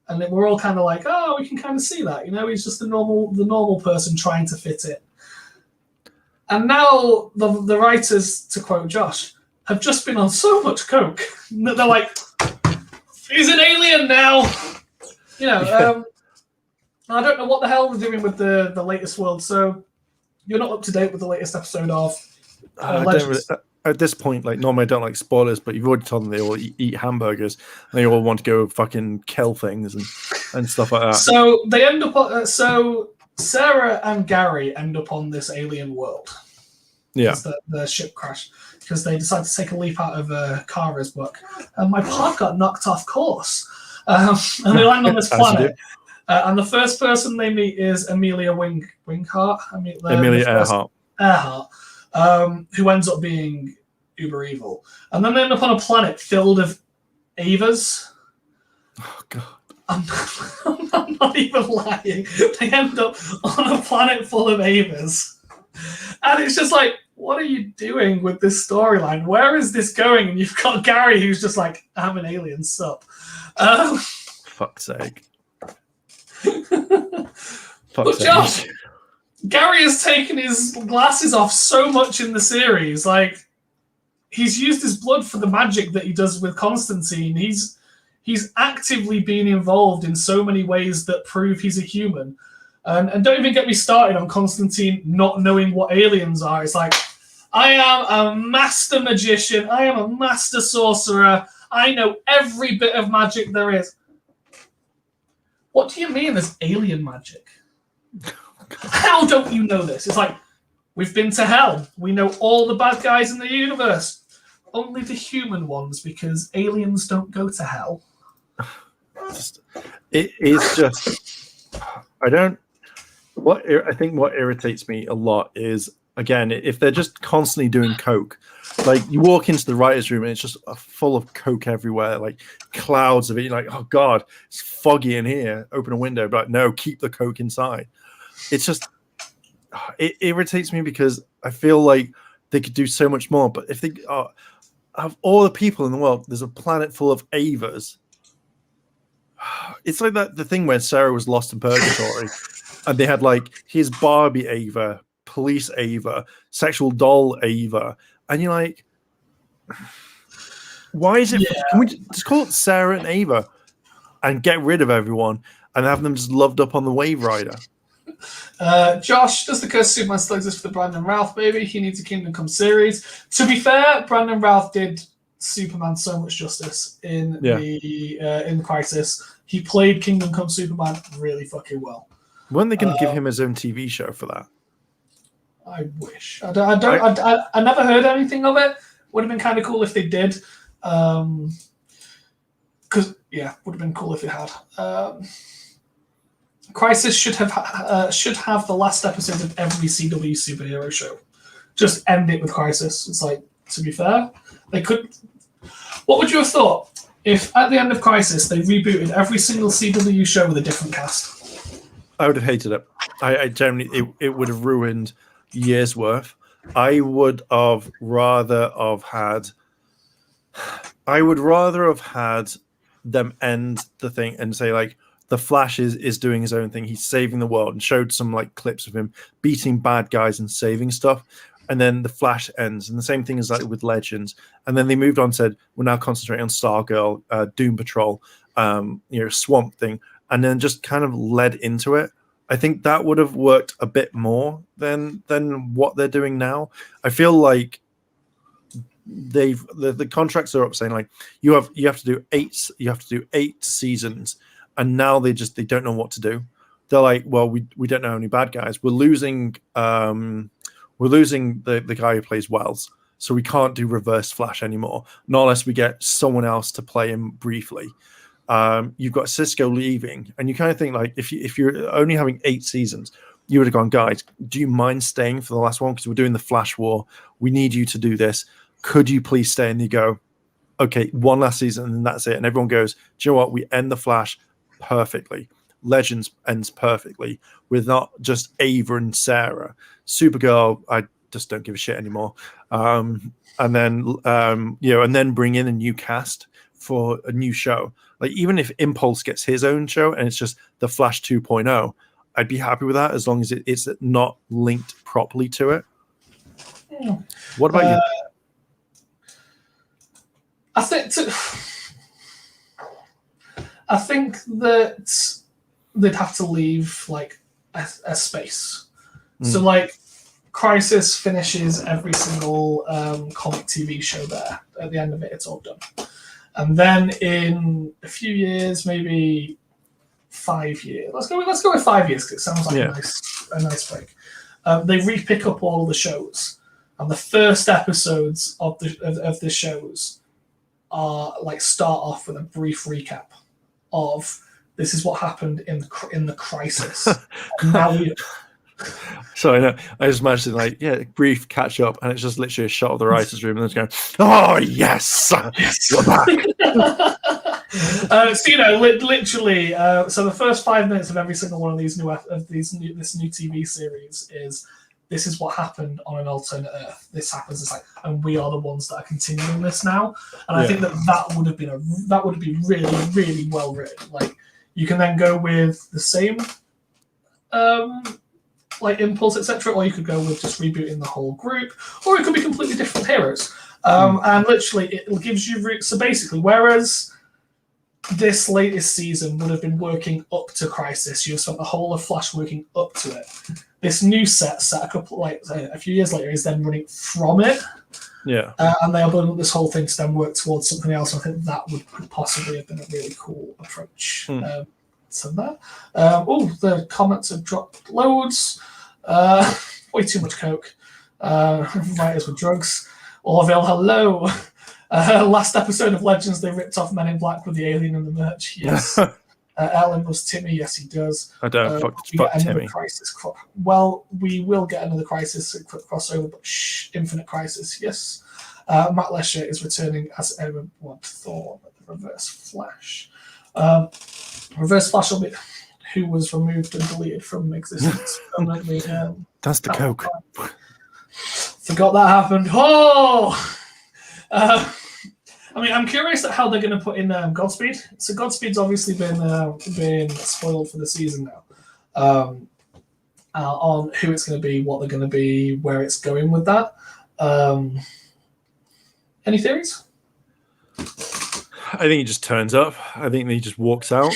And then we're all kind of like, oh, we can kind of see that. You know, he's just the normal person trying to fit in. And now the writers, to quote Josh, have just been on so much coke that they're like, he's an alien now. You know, I don't know what the hell they're doing with the latest world. So you're not up to date with the latest episode of Legends. At this point, like, normally I don't like spoilers, but you've already told them they all eat hamburgers and they all want to go fucking kill things and stuff like that. So they end up. So Sarah and Gary end up on this alien world. Yeah. The ship crash because they decide to take a leaf out of Kara's book. And my pod got knocked off course. And they land on this planet. And the first person they meet is Amelia Winghart. Amelia Earhart, who ends up being uber evil. And then they end up on a planet filled of Avas. Oh, God. I'm not even lying. They end up on a planet full of Avas. And it's just like, what are you doing with this storyline? Where is this going? And you've got Gary who's just like, I'm an alien, sup. Fuck's sake. But Josh, Gary has taken his glasses off so much in the series. Like, he's used his blood for the magic that he does with Constantine. He's actively been involved in so many ways that prove he's a human. And don't even get me started on Constantine not knowing what aliens are. It's like, I am a master magician. I am a master sorcerer. I know every bit of magic there is. What do you mean there's alien magic? How don't you know this? It's like, we've been to hell. We know all the bad guys in the universe. Only the human ones, because aliens don't go to hell. It is just... I think what irritates me a lot is, again, if they're just constantly doing coke, like you walk into the writer's room and it's just full of coke everywhere, like clouds of it. You're like, oh God, it's foggy in here. Open a window, but no, keep the coke inside. It's just, it irritates me because I feel like they could do so much more. But if they of all the people in the world, there's a planet full of Avas. It's like the thing where Sarah was lost in purgatory. And they had like his Barbie Ava, police Ava, sexual doll Ava. And you're like, why is it? Yeah. Can we just call it Sarah and Ava and get rid of everyone and have them just loved up on the Wave Rider? Josh, does the Curse of Superman still exist for the Brandon Routh baby? He needs a Kingdom Come series. To be fair, Brandon Routh did Superman so much justice in the Crisis. He played Kingdom Come Superman really fucking well. Weren't they going to give him his own TV show for that? I wish. I never heard anything of it. Would have been kind of cool if they did. Because would have been cool if it had. Crisis should have the last episode of every CW superhero show. Just end it with Crisis. It's like, to be fair, they could. What would you have thought if at the end of Crisis they rebooted every single CW show with a different cast? I would have hated it. I generally, it would have ruined years worth. I would rather have had them end the thing and say like, the Flash is doing his own thing. He's saving the world, and showed some like clips of him beating bad guys and saving stuff. And then the Flash ends, and the same thing is like with Legends. And then they moved on, said we're now concentrating on Stargirl, Doom Patrol, Swamp Thing, and then just kind of led into it. I think that would have worked a bit more than what they're doing now. I feel like the contracts are up saying like you have to do 8 seasons, and now they don't know what to do. They're like, well, we don't know any bad guys. We're losing the guy who plays Wells, so we can't do Reverse Flash anymore, not unless we get someone else to play him briefly. You've got Cisco leaving, and you kind of think like if you're only having 8 seasons, you would have gone, guys, do you mind staying for the last one, because we're doing the Flash War, we need you to do this, could you please stay? And you go, okay, one last season and that's it. And everyone goes, do you know what, we end the Flash perfectly. Legends ends perfectly with not just Ava and Sarah. Supergirl, I just don't give a shit anymore. And then bring in a new cast for a new show. Like, even if Impulse gets his own show and it's just the Flash 2.0, I'd be happy with that, as long as it's not linked properly to it. Yeah. What about you? I think that they'd have to leave like a space. So like Crisis finishes every single comic TV show there. At the end of it, it's all done. And then in a few years, maybe 5 years. Let's go with 5 years, because it sounds like a nice break. They re-pick up all the shows, and the first episodes of the shows are like start off with a brief recap of this is what happened in the Crisis. And now we. So I just imagine like, brief catch up, and it's just literally a shot of the writers' room, and it's going, oh yes, we're back. Literally. So the first 5 minutes of every single one of this new TV series this is what happened on an alternate Earth. This happens. It's like, and we are the ones that are continuing this now. And I think that would have been really, really well written. Like, you can then go with the same. Like Impulse, etc., or you could go with just rebooting the whole group, or it could be completely different heroes. And literally, it gives you roots. So basically, whereas this latest season would have been working up to Crisis, you have spent the whole of Flash working up to it. This new set a few years later is then running from it. Yeah. And they are building up this whole thing to then work towards something else. I think that would possibly have been a really cool approach. To that. The comments have dropped loads. Way too much coke. Writers with drugs. Orville, hello. Last episode of Legends, they ripped off Men in Black with the alien and the merch. Yes. Ellen was Timmy. Yes, he does. I don't fuck Timmy. Crisis. Well, we will get another Crisis crossover, but Infinite Crisis. Yes. Matt Lesher is returning as Edward Thorne, the Reverse Flash. Reverse Flash will be who was removed and deleted from existence permanently. That's the coke. Forgot that happened. Oh! I'm curious at how they're going to put in Godspeed. So Godspeed's obviously been spoiled for the season now. On who it's going to be, what they're going to be, where it's going with that. Any theories? I think he just turns up. I think he just walks out.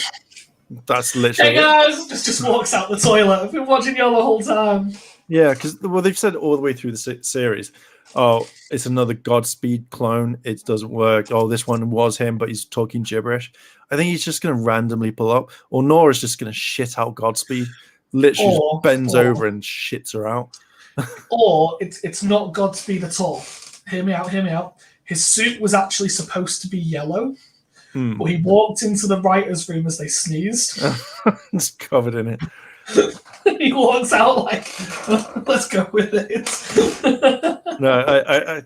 That's literally. Hey guys, just walks out the toilet. I've been watching you the whole time. Yeah, because they've said all the way through the series, oh, it's another Godspeed clone. It doesn't work. Oh, this one was him, but he's talking gibberish. I think he's just going to randomly pull up, or Nora's just going to shit out Godspeed. Literally just bends over and shits her out. Or it's not Godspeed at all. Hear me out. His suit was actually supposed to be yellow, but he walked into the writer's room as they sneezed. It's covered in it. He walks out like, let's go with it.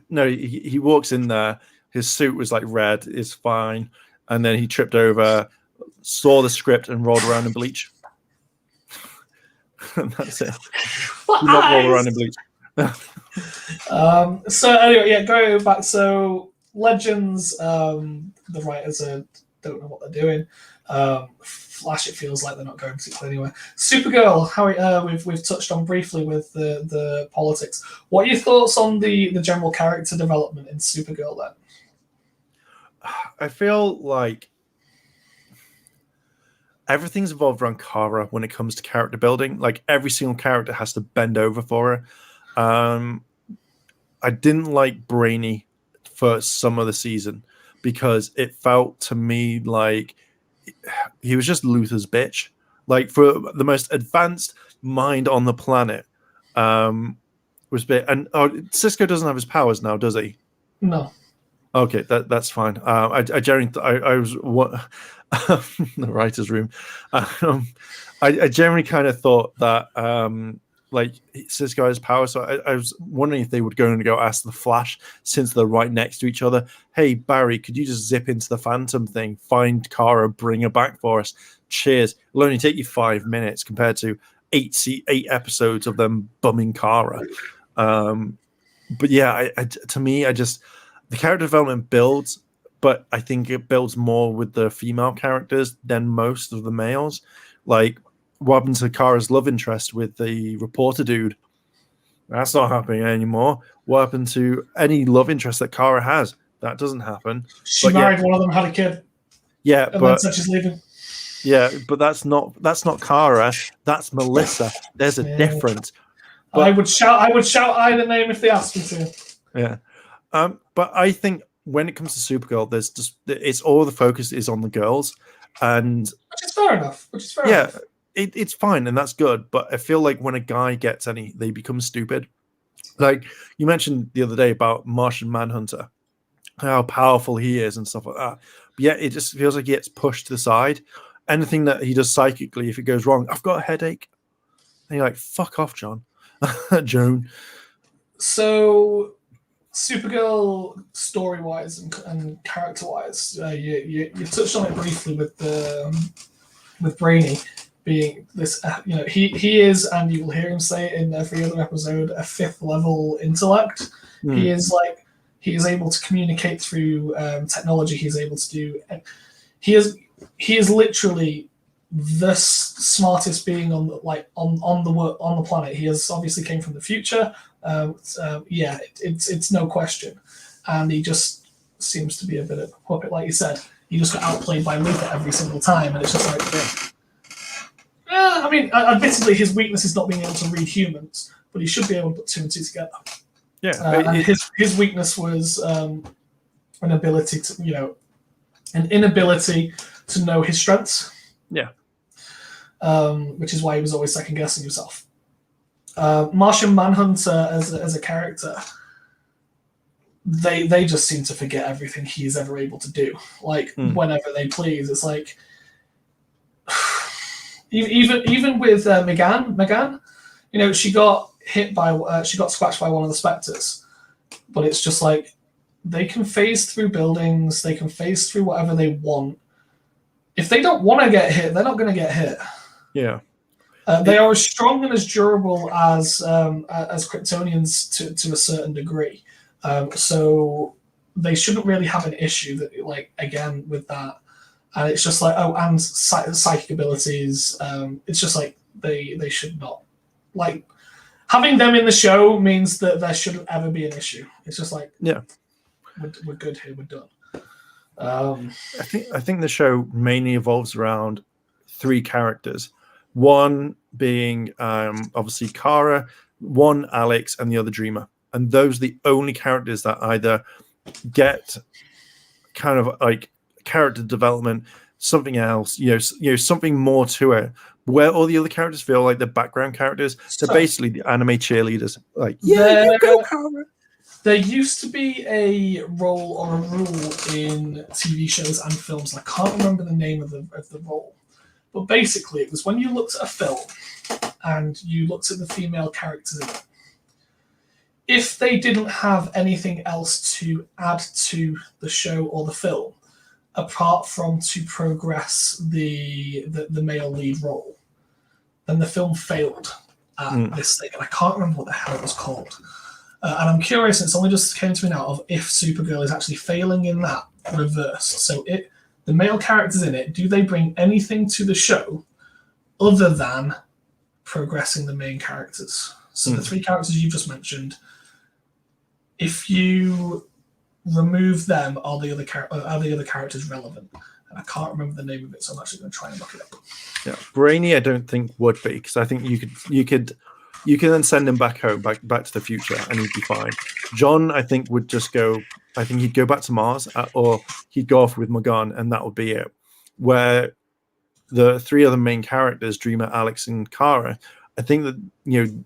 No, he walks in there. His suit was like red. It's fine. And then he tripped over, saw the script, and rolled around in bleach. And that's it. Not roll around in bleach. So anyway, go back. So Legends, the writers don't know what they're doing. Flash, it feels like they're not going particularly anywhere. Supergirl, how we've touched on briefly with the politics. What are your thoughts on the general character development in Supergirl then? I feel like everything's evolved around Kara when it comes to character building. Like every single character has to bend over for her. I didn't like Brainy for some of the season because it felt to me like he was just Luther's bitch. Like for the most advanced mind on the planet, was bit. And Cisco doesn't have his powers now, does he? No. Okay, that's fine. I generally I was what the writer's room. I generally kind of thought that like Cisco has power, so I was wondering if they would go ask the Flash, since they're right next to each other. Hey Barry, could you just zip into the Phantom thing, find Kara, bring her back for us? Cheers. It'll only take you 5 minutes compared to eight episodes of them bumming Kara. But yeah, to me, the character development builds, but I think it builds more with the female characters than most of the males. Like, what happened to Kara's love interest with the reporter dude? That's not happening anymore. What happened to any love interest that Kara has? That doesn't happen. She married one of them, had a kid. Yeah, and but then she's leaving. Yeah, but that's not Kara. That's Melissa. There's a difference. But, I would shout either name if they asked me to. Yeah. But I think when it comes to Supergirl, it's all the focus is on the girls, and which is fair enough. Yeah, it's fine and that's good. But I feel like when a guy gets any, they become stupid. Like you mentioned the other day about Martian Manhunter, how powerful he is and stuff like that. But yeah, it just feels like he gets pushed to the side. Anything that he does psychically, if it goes wrong, I've got a headache. And you're like, fuck off, Joan. So Supergirl, story-wise and character-wise, you touched on it briefly with Brainy being this. He is, and you will hear him say it in every other episode, a 5th level intellect. He is able to communicate through technology. He's able to do. He is literally the smartest being on the planet. He has obviously came from the future. It's no question, and he just seems to be a bit of a puppet, like you said. He just got outplayed by Luther every single time, and it's just like, I mean, admittedly, his weakness is not being able to read humans, but he should be able to put 2 and 2 together. Yeah, and his weakness was an inability to know his strengths. Yeah. Which is why he was always second guessing himself. Martian Manhunter as a character, they just seem to forget everything he is ever able to do. Like whenever they please, it's like even with Megan, she got she got scratched by one of the Spectres, but it's just like they can phase through buildings, they can phase through whatever they want. If they don't want to get hit, they're not going to get hit. Yeah. They are as strong and as durable as Kryptonians to a certain degree. So they shouldn't really have an issue with that. And it's just like, and psychic abilities. It's just like they should not. Like, having them in the show means that there shouldn't ever be an issue. It's just like, yeah, we're good here, we're done. I think the show mainly evolves around 3 characters. One being obviously Kara, one Alex, and the other Dreamer. And those are the only characters that either get kind of like character development, something else, something more to it. Where all the other characters feel like they're background characters. They're basically the anime cheerleaders. Like, yeah, you go, Kara. There used to be a role or a rule in TV shows and films, and I can't remember the name of the role. But basically, it was when you looked at a film and you looked at the female characters in it, if they didn't have anything else to add to the show or the film, apart from to progress the male lead role, then the film failed at this thing. And I can't remember what the hell it was called. And I'm curious, it's only just came to me now, of if Supergirl is actually failing in that reverse. So the the male characters in it, do they bring anything to the show other than progressing the main characters? So the 3 characters you just mentioned, if you remove them, are the other characters relevant? And I can't remember the name of it, so I'm actually going to try and look it up. Yeah, Brainy, I don't think would be, because I think you could then send him back home, back to the future, and he'd be fine. John, I think, would just go. I think he'd go back to Mars, or he'd go off with Morgan, and that would be it. Where the 3 other main characters, Dreamer, Alex, and Kara, I think that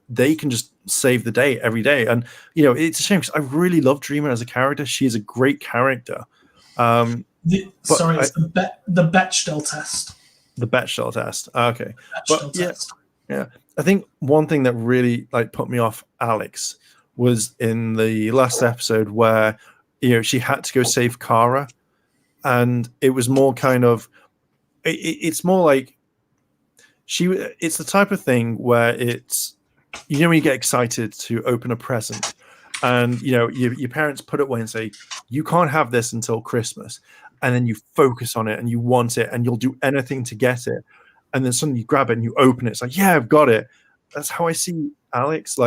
they can just save the day every day. And it's a shame, because I really love Dreamer as a character. She is a great character. It's the Bechdel test. The Bechdel test. Okay. Bechdel test. Yeah. I think one thing that really put me off Alex was in the last episode where she had to go save Kara, and it was more kind of it's more like it's the type of thing where it's when you get excited to open a present, and your parents put it away and say you can't have this until Christmas, and then you focus on it and you want it and you'll do anything to get it, and then suddenly you grab it and you open it. It's like, yeah, I've got it. That's how I see Alex.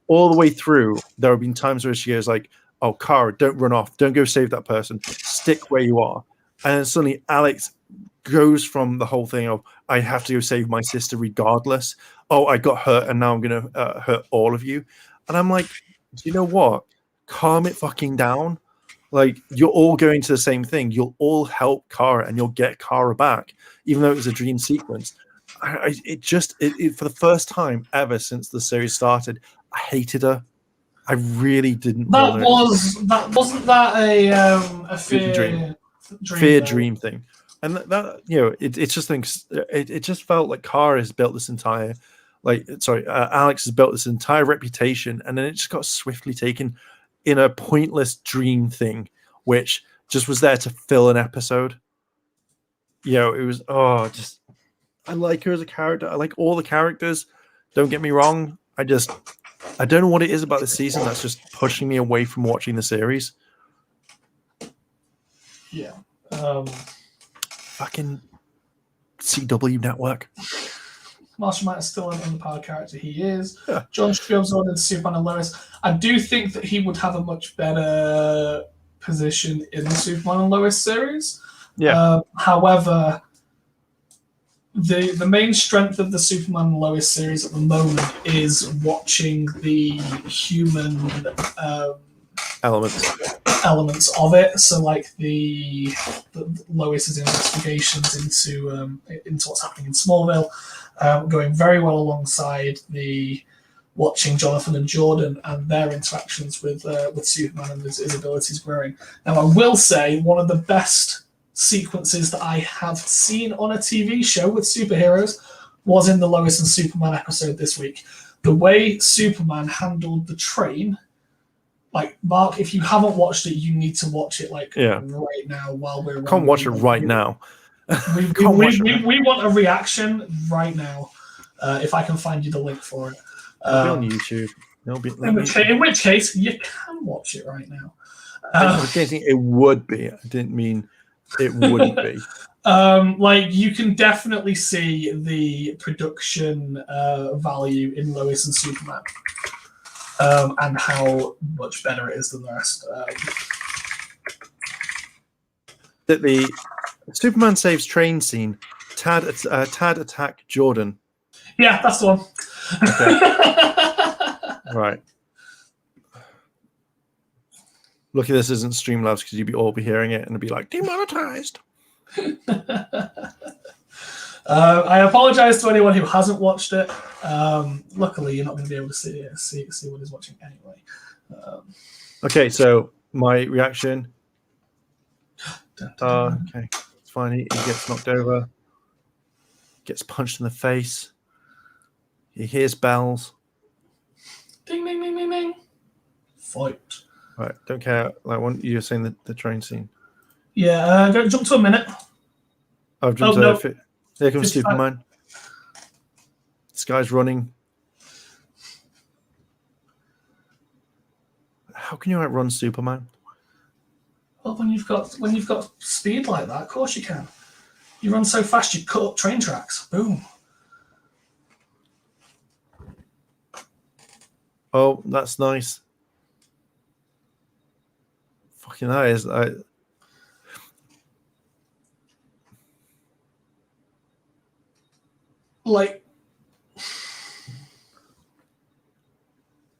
All the way through, there have been times where she goes like, oh, Kara, don't run off. Don't go save that person. Stick where you are. And then suddenly Alex goes from the whole thing of, I have to go save my sister regardless. Oh, I got hurt and now I'm going to hurt all of you. And I'm like, do you know what? Calm it fucking down. You're all going to the same thing. You'll all help Kara and you'll get Kara back, even though it was a dream sequence. It for the first time ever since the series started, I hated her. I really didn't. Wasn't that a fear dream thing? And that it just thinks it just felt like Kara has built this entire Alex has built this entire reputation, and then it just got swiftly taken in a pointless dream thing, which just was there to fill an episode. It was I like her as a character. I like all the characters. Don't get me wrong. I don't know what it is about the season that's just pushing me away from watching the series. Yeah. Fucking CW network. Marshall Matt is still an underpowered character. He is. Yeah. John Strob's ordered Superman and Lois. I do think that he would have a much better position in the Superman and Lois series. Yeah. However, the main strength of the Superman and Lois series at the moment is watching the human elements of it. So, the Lois's investigations into what's happening in Smallville, going very well alongside the watching Jonathan and Jordan and their interactions with Superman and his abilities growing. Now, I will say one of the best sequences that I have seen on a TV show with superheroes was in the Lois and Superman episode this week. The way Superman handled the train, Mark, if you haven't watched it, you need to watch it right now while we're. Can't watch it right now. We want a reaction right now. If I can find you the link for it. It'll be on YouTube. In which case, you can watch it right now. It would be. I didn't mean it wouldn't be. You can definitely see the production value in Lois and Superman, and how much better it is than the rest. That the Superman saves train scene. Tad attack Jordan. Yeah, that's the one. Okay. Right. Lucky this isn't Streamlabs, because you'd all be hearing it and it'd be like demonetized. I apologize to anyone who hasn't watched it. Luckily, you're not going to be able to see what he's watching anyway. Okay, so my reaction. Okay, it's fine. He gets knocked over, gets punched in the face. He hears bells. Ding, ding, ding, ding, ding. Fight. Right, don't care. You were saying the train scene. Yeah, jump to a minute. I've jumped to no. Here comes Superman. This guy's running. How can you outrun Superman? Well, when you've got speed like that, of course you can. You run so fast, you cut up train tracks. Boom. Oh, that's nice. Fucking that is. Like,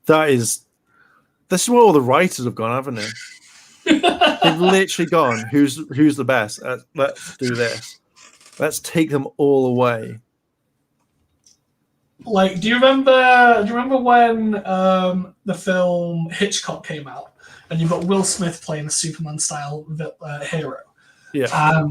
this is where all the writers have gone, haven't they? They've literally gone, who's the best? Let's do this. Let's take them all away. Like, do you remember when the film Hitchcock came out, and you've got Will Smith playing a Superman style hero? Yeah.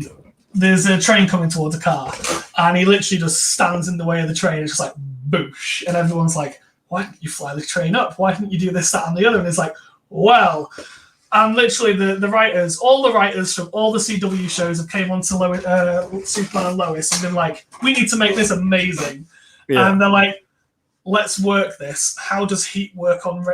There's a train coming towards a car, and he literally just stands in the way of the train. It's just like boosh, and everyone's like, "Why didn't you fly the train up? Why didn't you do this, that, and the other?" And it's like, well. And literally, all the writers from all the CW shows have came on to Superman and Lois and been like, "We need to make this amazing." Yeah. And they're like, "Let's work this. How does heat work on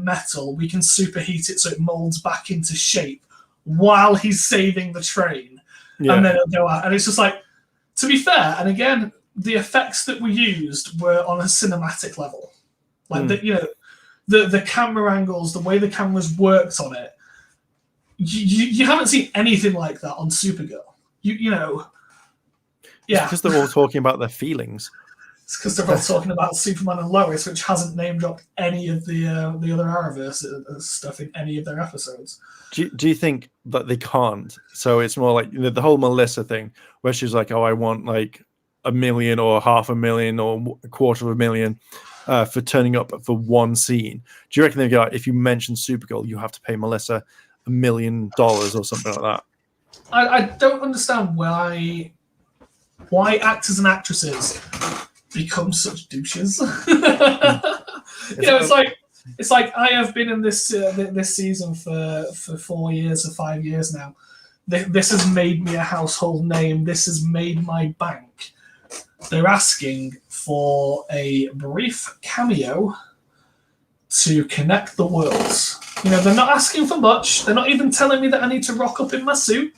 metal? We can superheat it so it molds back into shape while he's saving the train." Yeah. And then it'll go out. And it's just like, to be fair, and again, the effects that we used were on a cinematic level, like the camera angles, the way the cameras worked on it. You haven't seen anything like that on Supergirl. Yeah. Because they're all talking about their feelings. It's because they're all talking about Superman and Lois, which hasn't name dropped any of the other Arrowverse stuff in any of their episodes. Do you think that they can't? So it's more like the whole Melissa thing, where she's like, "Oh, I want like $1 million or $500,000 or $250,000 for turning up for one scene." Do you reckon they go, if you mention Supergirl, you have to pay Melissa $1 million or something like that? I don't understand why actors and actresses become such douches. It's like I have been in this season for 4 years or 5 years now. This has made me a household name. This has made my bank. They're asking for a brief cameo to connect the worlds. They're not asking for much. They're not even telling me that I need to rock up in my suit.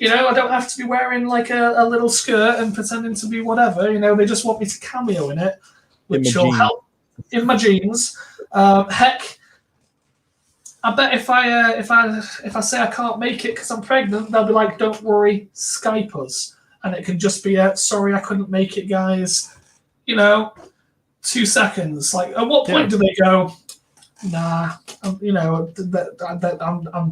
I don't have to be wearing like a little skirt and pretending to be whatever. They just want me to cameo in it, which will help in my jeans. Heck, I bet if I say I can't make it because I'm pregnant, they'll be like, "Don't worry, Skype us," and it can just be a "Sorry, I couldn't make it, guys." 2 seconds. Like, at what point do they go, "Nah, I'm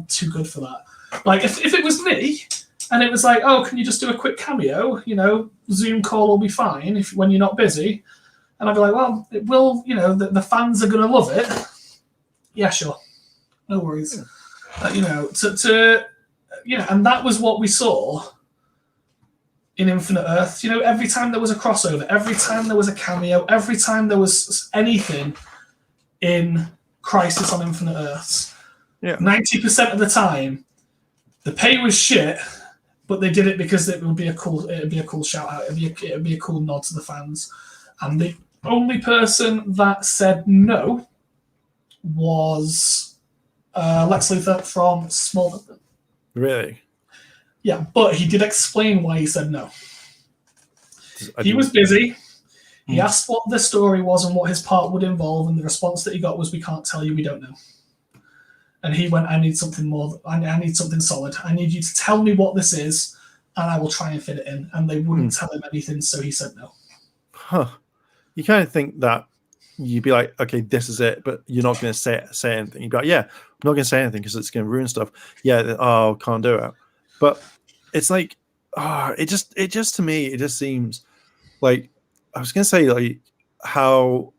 too good for that"? Like, if it was me. And it was like, "Oh, can you just do a quick cameo? Zoom call will be fine when you're not busy." And I'd be like, "Well, it will. The fans are gonna love it." Yeah, sure, no worries. And that was what we saw in Infinite Earth. Every time there was a crossover, every time there was a cameo, every time there was anything in Crisis on Infinite Earths, 90% of the time, the pay was shit. But they did it because it would be a cool shout out. It'd be a cool nod to the fans. And the only person that said no was Lex Luthor from Smallville. Really? Yeah, but he did explain why he said no. He was busy. He asked what the story was and what his part would involve, and the response that he got was, "We can't tell you, we don't know." And he went, "I need something more. I need something solid. I need you to tell me what this is, and I will try and fit it in." And they wouldn't tell him anything, so he said no. Huh. You kind of think that you'd be like, "Okay, this is it," but you're not going to say anything. You'd be like, "Yeah, I'm not going to say anything because it's going to ruin stuff." Yeah, can't do it. But it's like, it just to me, it just seems like, I was going to say, like, how.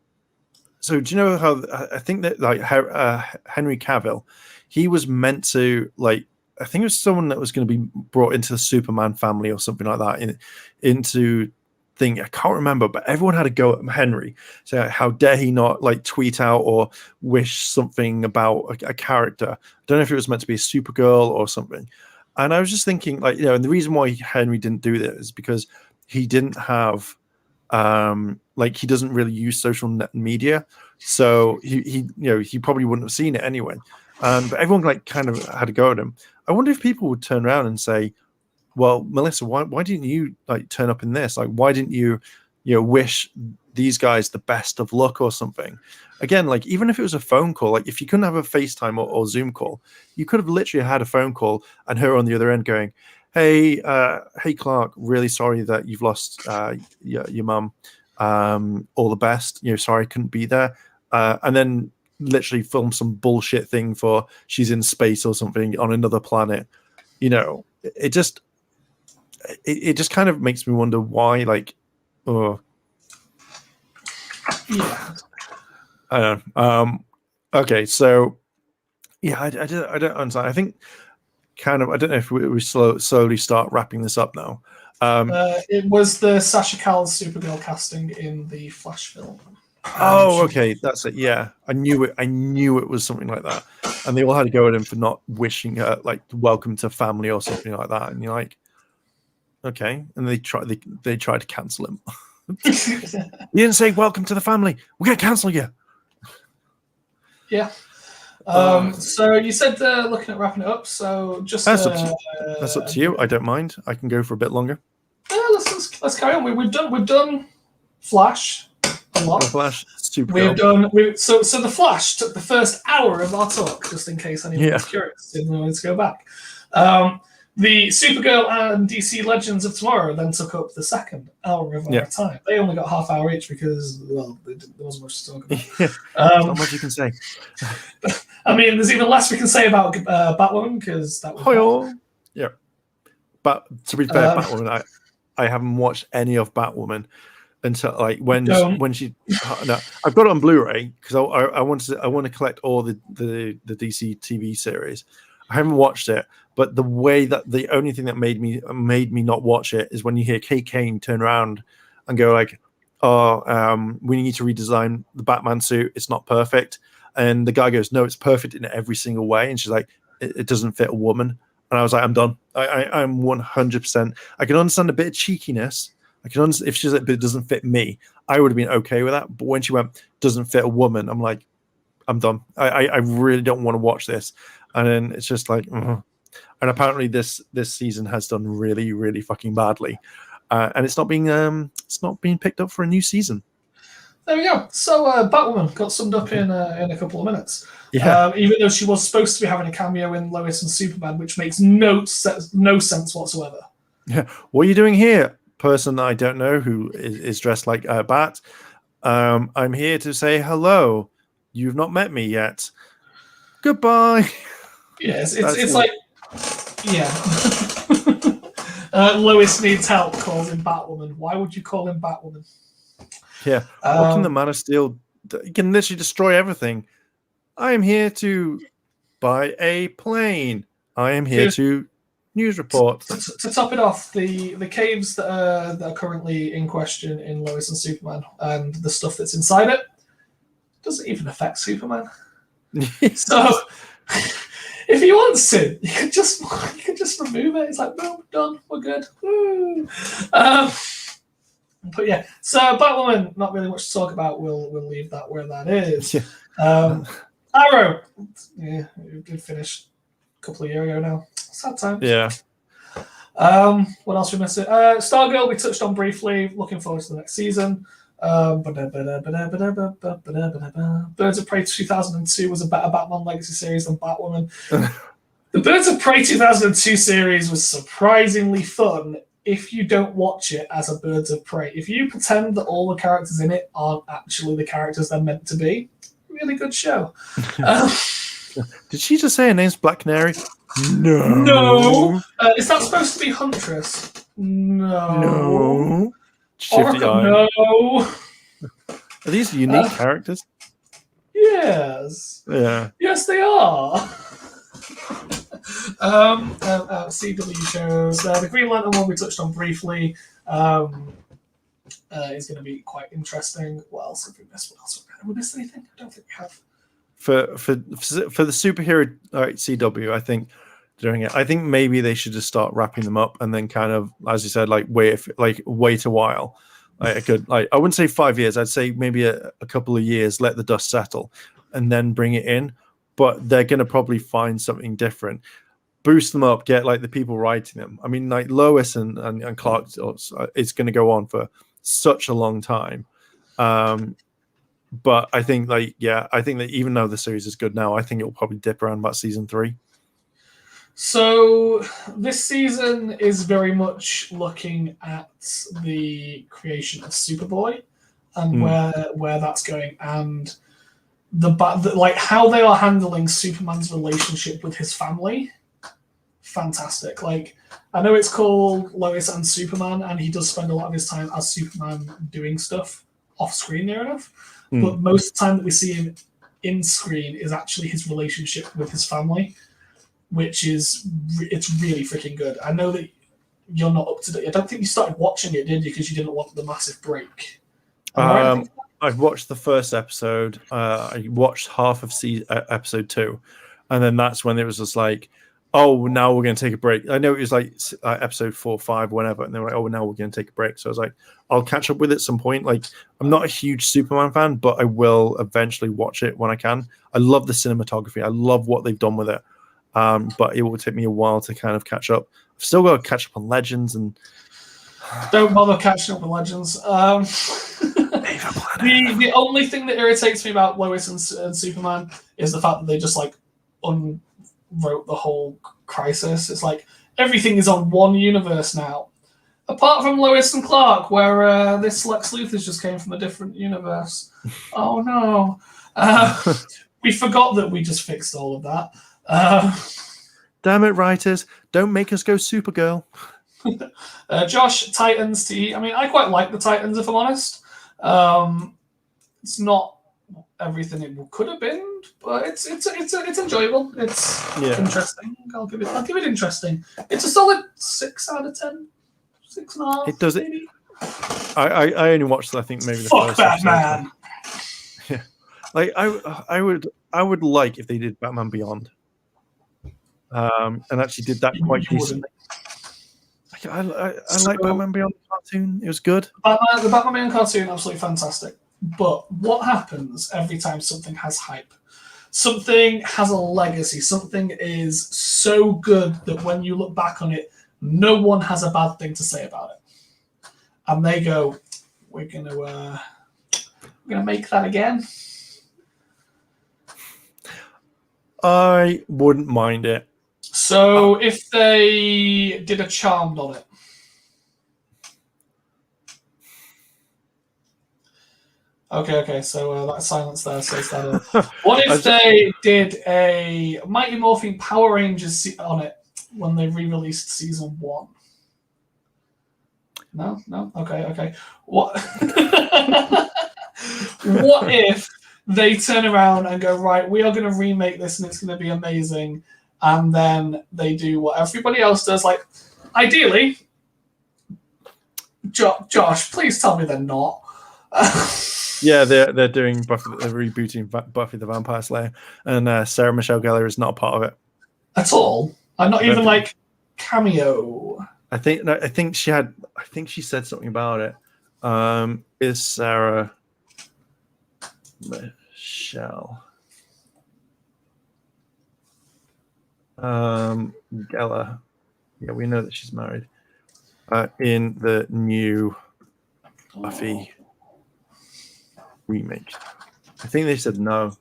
So do you know how I think that like Henry Cavill, he was meant to, like, I think it was someone that was going to be brought into the Superman family or something like that into thing. I can't remember, but everyone had a go at Henry. So how dare he not like tweet out or wish something about a character? I don't know if it was meant to be a Supergirl or something. And I was just thinking, like, and the reason why Henry didn't do this is because he didn't have. He doesn't really use social media, so he probably wouldn't have seen it anyway. But everyone like kind of had a go at him. I wonder if people would turn around and say, well, Melissa, why didn't you like turn up in this? Like, why didn't you wish these guys the best of luck or something? Again, like, even if it was a phone call, like if you couldn't have a FaceTime or Zoom call, you could have literally had a phone call and her on the other end going, hey Clark, really sorry that you've lost your mum. All the best. Sorry I couldn't be there. And then literally film some bullshit thing for she's in space or something on another planet. It just kind of makes me wonder why, like, oh yeah, I don't know. Okay, so yeah, I don't understand. I think kind of, I don't know if we slowly start wrapping this up now. It was the Sasha Cal's Supergirl casting in the Flash film. Oh, okay, that's it. Yeah, I knew it was something like that, and they all had to go at him for not wishing her like welcome to family or something like that. And you're like, okay, and they tried to cancel him. You didn't say welcome to the family. We're gonna cancel you. Yeah. So you said looking at wrapping it up. So just that's up to you. I don't mind. I can go for a bit longer. Let's carry on. We've done Flash a lot. Flash, Supergirl. So the Flash took the first hour of our talk, just in case anyone was curious, didn't know to go back. The Supergirl and DC Legends of Tomorrow then took up the second hour of our time. They only got half hour each because, well, there wasn't much to talk about. Not much you can say. I mean, there's even less we can say about Batwoman because that was. Yeah. But to be fair, Batwoman, I haven't watched any of Batwoman until like when she. No, I've got it on Blu-ray because I want to collect all the DC TV series. I haven't watched it, but the only thing that made me not watch it is when you hear Kate Kane turn around and go like, we need to redesign the Batman suit. It's not perfect. And the guy goes, no, it's perfect in every single way. And she's like, it doesn't fit a woman. And I was like, I'm done. I'm 100%. I can understand a bit of cheekiness. I can understand if she's like, but it doesn't fit me. I would have been okay with that. But when she went, doesn't fit a woman, I'm like, I'm done. I really don't want to watch this. And then it's just like, and apparently this season has done really, really fucking badly, and it's not being picked up for a new season. There we go. So Batwoman got summed up in a couple of minutes. Yeah. Even though she was supposed to be having a cameo in Lois and Superman, which makes no sense whatsoever. Yeah. What are you doing here, person I don't know who is dressed like a bat? I'm here to say hello. You've not met me yet. Goodbye. Yes, it's like, yeah. Lois needs help. Calls him Batwoman. Why would you call him Batwoman? Yeah. What can the Man of Steel? He can literally destroy everything. I am here to buy a plane. I am here to news report. To top it off, the caves that are currently in question in Lois and Superman and the stuff that's inside it doesn't even affect Superman. So if he wants to, you could just remove it. It's like, no, done, we're good. But yeah, so Batwoman, not really much to talk about. We'll leave that where that is. Arrow, yeah, it did finish a couple of years ago now. Sad times. Yeah. What else we missed? Stargirl, we touched on briefly. Looking forward to the next season. Birds of Prey 2002 was a better Batman Legacy series than Batwoman. The Birds of Prey 2002 series was surprisingly fun if you don't watch it as a Birds of Prey. If you pretend that all the characters in it aren't actually the characters they're meant to be, really good show. Did she just say her name's Black Canary? No. Is that supposed to be Huntress? No. Shifty Eye. No. Are these unique characters? Yes. Yeah. Yes, they are. CW shows. The Green Lantern one we touched on briefly is going to be quite interesting. What else have we missed? Have we missed anything? I don't think we have. For the superhero CW, I think doing it. I think maybe they should just start wrapping them up and then kind of, as you said, wait a while. I wouldn't say 5 years. I'd say maybe a couple of years. Let the dust settle, and then bring it in. But they're going to probably find something different. boost them up, get like the people writing them. I mean, like Lois and Clark, it's going to go on for such a long time. But I think I think that even though the series is good now, I think it will probably dip around about season 3. So this season is very much looking at the creation of Superboy and where that's going, and like how they are handling Superman's relationship with his family. Fantastic. Like, I know it's called Lois and Superman, and he does spend a lot of his time as Superman doing stuff off screen, near enough. But most of the time that we see him in screen is actually his relationship with his family, which is it's really freaking good. I know that you're not up to date. I don't think you started watching it, did you? Because you didn't want the massive break. I watched the first episode. I watched half of episode 2, and then that's when it was just like, oh, now we're going to take a break. I know it was like episode 4, 5, whatever, and they were like, oh, now we're going to take a break. So I was like, I'll catch up with it at some point. Like, I'm not a huge Superman fan, but I will eventually watch it when I can. I love the cinematography. I love what they've done with it. But it will take me a while to kind of catch up. I've still got to catch up on Legends, and don't bother catching up with Legends. The only thing that irritates me about Lois and Superman is the fact that they just like unwrote the whole crisis. It's like everything is on one universe now, apart from Lois and Clark, where this Lex Luthor just came from a different universe. Oh no, we forgot that we just fixed all of that. Damn it, writers! Don't make us go Supergirl. Josh, Titans TE. I mean, I quite like the Titans, if I'm honest. It's not everything it could have been, but it's enjoyable. It's interesting. I'll give it interesting. It's a solid 6 out of 10. 6.5. It does maybe. I only watched, I think, maybe the Fuck first Batman. Yeah, like I would like if they did Batman Beyond, and actually did that quite decently. I like Batman Beyond the cartoon. It was good. The Batman Beyond cartoon, absolutely fantastic. But what happens every time something has hype? Something has a legacy. Something is so good that when you look back on it, no one has a bad thing to say about it. And they go, we're gonna make that again. I wouldn't mind it. So if they did a Charmed on it. Okay, so that silence there says that. What if they did a Mighty Morphin Power Rangers on it when they re-released season 1? No? Okay. What? What if they turn around and go, right, we are going to remake this and it's going to be amazing, and then they do what everybody else does, like, ideally, Josh, please tell me they're not. Yeah, they're doing Buffy, they're rebooting Buffy the Vampire Slayer, and Sarah Michelle Gellar is not a part of it at all. I'm not even like cameo. I think she said something about it. Is Sarah Michelle Gellar? Yeah, we know that she's married. In the new Buffy remake, I think they said no.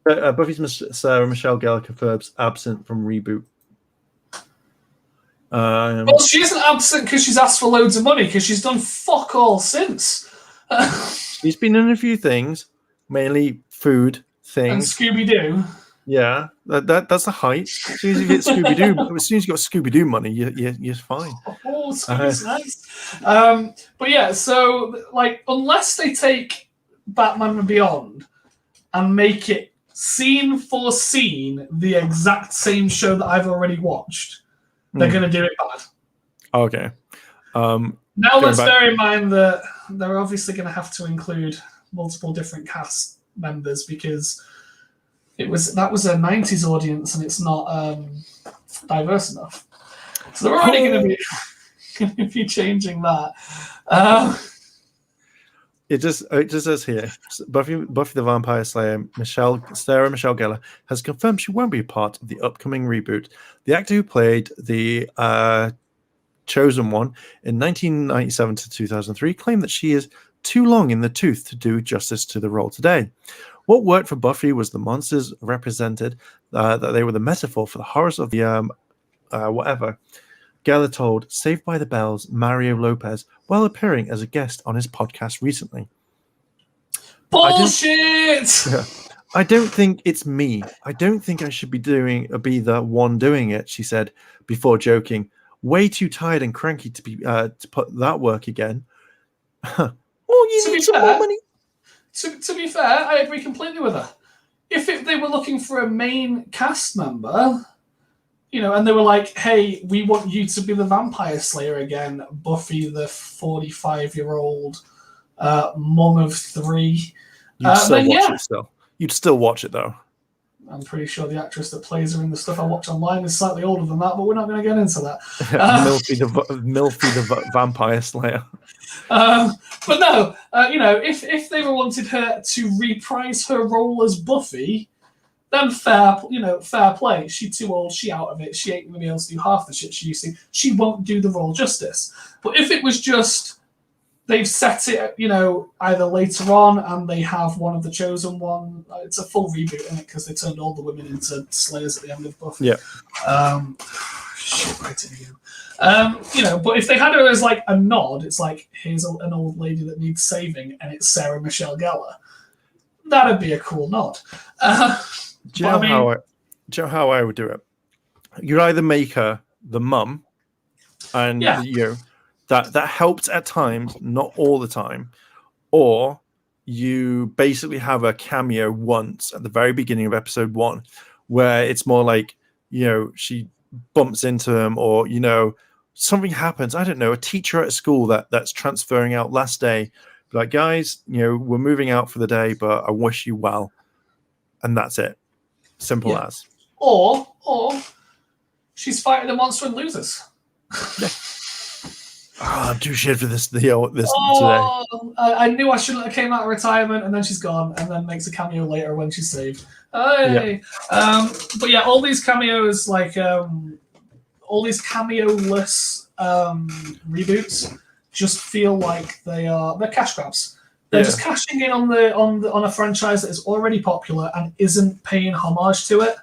Buffy's Sarah Michelle Gellar confirms absent from reboot. Well, she isn't absent because she's asked for loads of money, because she's done fuck all since. She's been in a few things, mainly food things. And Scooby-Doo. Yeah, that's a height. As soon as you get Scooby-Doo, as soon as you got Scooby-Doo money, you're fine. Oh, Scooby's nice. But yeah, so like, unless they take Batman and Beyond and make it scene for scene the exact same show that I've already watched, they're going to do it bad. Okay. Now let's bear in mind that they're obviously going to have to include multiple different cast members, because that was a 90s audience and it's not diverse enough. So they're already going to be changing that. it just says here, Buffy the Vampire Slayer, Sarah Michelle Gellar, has confirmed she won't be part of the upcoming reboot. The actor who played the Chosen One in 1997 to 2003 claimed that she is too long in the tooth to do justice to the role today. What worked for Buffy was the monsters represented, that they were the metaphor for the horrors of the whatever. Geller told Saved by the Bell's Mario Lopez while appearing as a guest on his podcast recently. Bullshit! I don't think it's me. I don't think I should be the one doing it, she said before joking. Way too tired and cranky to be to put that work again. Oh, you need some more money. To be fair, I agree completely with her. If they were looking for a main cast member, and they were like, hey, we want you to be the Vampire Slayer again, Buffy, the 45-year-old mom of 3. You'd still watch it still. You'd still watch it, though. I'm pretty sure the actress that plays her in the stuff I watch online is slightly older than that, but we're not going to get into that. Milfy the Vampire Slayer. But no, if they were wanted her to reprise her role as Buffy, then fair play. She's too old. She out of it. She ain't going to be able to do half the shit she used to. She won't do the role justice. But if it was just they've set it, either later on and they have one of the Chosen One. It's a full reboot, isn't it? Because they turned all the women into Slayers at the end of Buffy. Yeah. Shit, right to you. But if they had her as like a nod, it's like, here's an old lady that needs saving, and it's Sarah Michelle Gellar. That'd be a cool nod. Do you know how I would do it? You'd either make her the mum, and that helped at times, not all the time, or you basically have a cameo once at the very beginning of episode 1, where it's more like she bumps into him, or something happens. I don't know, a teacher at a school that's transferring out last day, like, guys, we're moving out for the day, but I wish you well, and that's it. Simple as. Or she's fighting a monster and loses. I'm too shit for this today. I knew I shouldn't have came out of retirement, and then she's gone, and then makes a cameo later when she's saved. Hey. But yeah, all these cameos, like all these cameo-less reboots, just feel like they're cash grabs. They're just cashing in on a franchise that is already popular and isn't paying homage to it.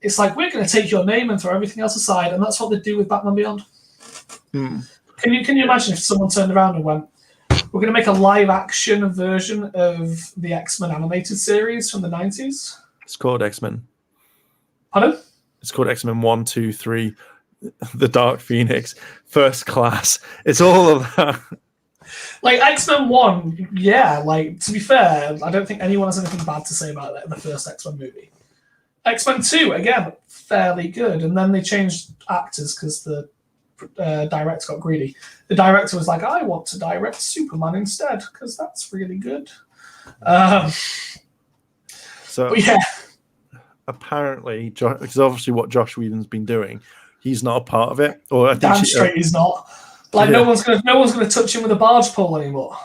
It's like, we're going to take your name and throw everything else aside, and that's what they do with Batman Beyond. Can you imagine if someone turned around and went, we're going to make a live-action version of the X-Men animated series from the 90s? It's called X-Men. Pardon? It's called X-Men 1, 2, 3, The Dark Phoenix, First Class. It's all of that. Like, X-Men 1, yeah, like, to be fair, I don't think anyone has anything bad to say about the first X-Men movie. X-Men 2, again, fairly good. And then they changed actors because the director got greedy. The director was like, I want to direct Superman instead because that's really good. So yeah, apparently, because obviously what Josh Whedon's been doing, he's not a part of it. Or damn straight he's not. Like no one's gonna touch him with a barge pole anymore.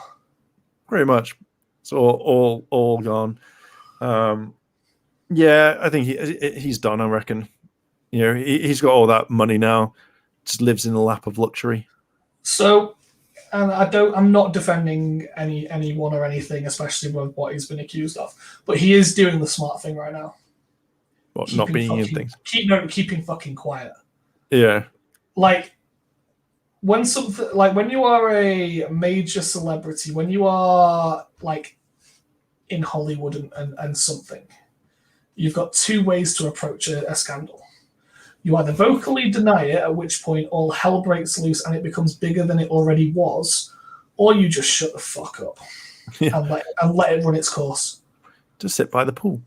Pretty much, it's all gone. Yeah, I think he's done. I reckon. He's got all that money now. Just lives in the lap of luxury. So, and I'm not defending anyone or anything, especially with what he's been accused of. But he is doing the smart thing right now. What, not being in things? Keeping fucking quiet. Yeah. Like when you are a major celebrity, when you are like in Hollywood and something, you've got 2 ways to approach a scandal. You either vocally deny it, at which point all hell breaks loose and it becomes bigger than it already was, or you just shut the fuck up and let it run its course. Just sit by the pool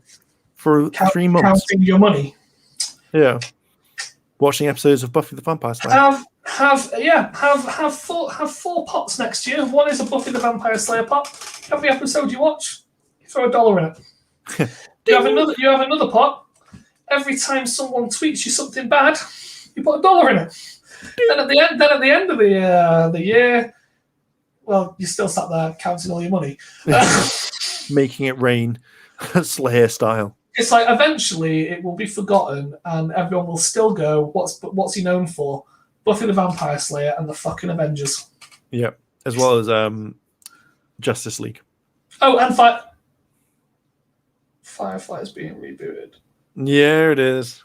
for 3 months. Counting your money. Yeah. Watching episodes of Buffy the Vampire Slayer. Have 4 pots next year. One is a Buffy the Vampire Slayer pot. Every episode you watch, you throw $1 in it. You have another pot. Every time someone tweets you something bad, you put $1 in it. Then at the end of the year, well, you still sat there counting all your money. Making it rain, Slayer style. It's like eventually it will be forgotten, and everyone will still go, "What's he known for? Buffy the Vampire Slayer and the fucking Avengers." Yeah, as well as Justice League. Oh, and Firefly is being rebooted. Yeah, it is.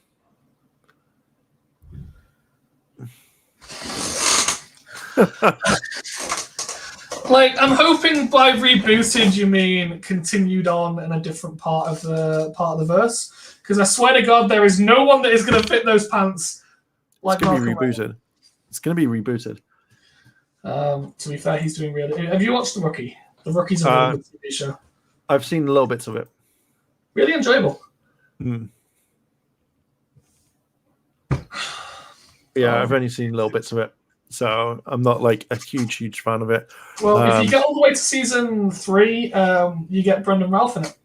Like, I'm hoping by rebooted you mean continued on in a different part of the verse, because I swear to God, there is no one that is going to fit those pants. Like, it's going to be rebooted. It's going to be rebooted. To be fair, he's doing really. Have you watched The Rookie? The Rookie's a really good TV show. I've seen little bits of it. Really enjoyable. Yeah, I've only seen little bits of it, so I'm not like a huge fan of it. Well, if you get all the way to season 3, you get Brendan Ralph in it.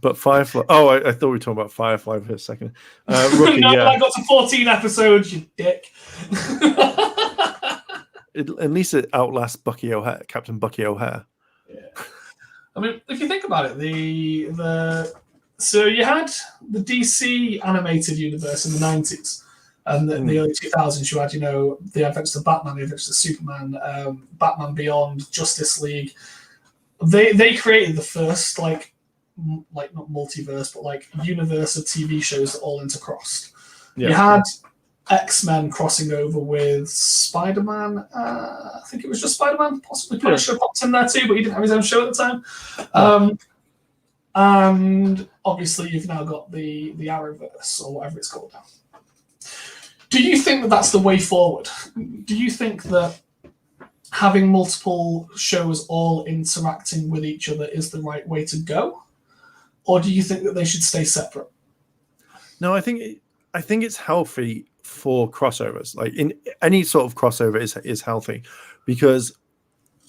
But Firefly. Oh, I thought we were talking about Firefly for a second. Rookie, no, yeah. I got to 14 episodes, you dick. At least it outlasts Bucky O'Hare, Captain Bucky O'Hare. Yeah. I mean, if you think about it, so you had the DC animated universe in the 90s and the early 2000s. You had, the Adventures of Batman, the Adventures of Superman, Batman Beyond, Justice League. They created the first like not multiverse, but like universe of TV shows that all intercrossed. Yeah. You had X-Men crossing over with Spider-Man. I think it was just Spider-Man. Possibly Punisher popped in there too, but he didn't have his own show at the time. And obviously, you've now got the Arrowverse or whatever it's called now. Do you think that that's the way forward? Do you think that having multiple shows all interacting with each other is the right way to go, or do you think that they should stay separate? No, I think it's healthy for crossovers. Like in any sort of crossover is healthy, because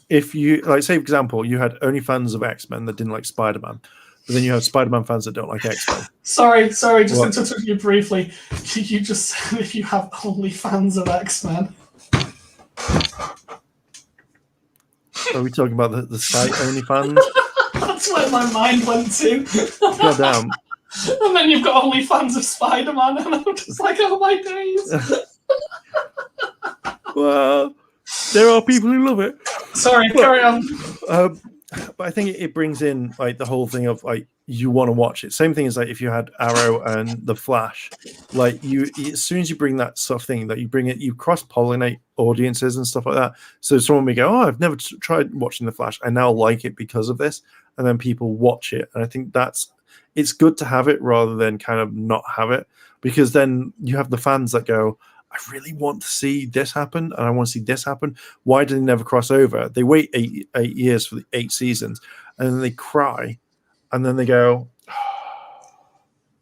if you like, say for example, you had only fans of X-Men that didn't like Spider-Man, but then you have Spider-Man fans that don't like X-Men. Sorry, just interrupting you briefly. You just said if you have only fans of X-Men. Are we talking about the site only fans? That's where my mind went to. God damn. And then you've got only fans of Spider-Man, and I'm just like, oh my days. Well, there are people who love it. Sorry, carry on. But I think it brings in like the whole thing of like you want to watch it. Same thing as like if you had Arrow and The Flash, like you as soon as you bring that sort of thing, that you bring it, you cross-pollinate audiences and stuff like that. So someone may go, "Oh, I've never tried watching The Flash. I now like it because of this," and then people watch it. And I think it's good to have it rather than kind of not have it, because then you have the fans that go, I really want to see this happen and I want to see this happen. Why do they never cross over? They wait eight years for the 8 seasons and then they cry and then they go,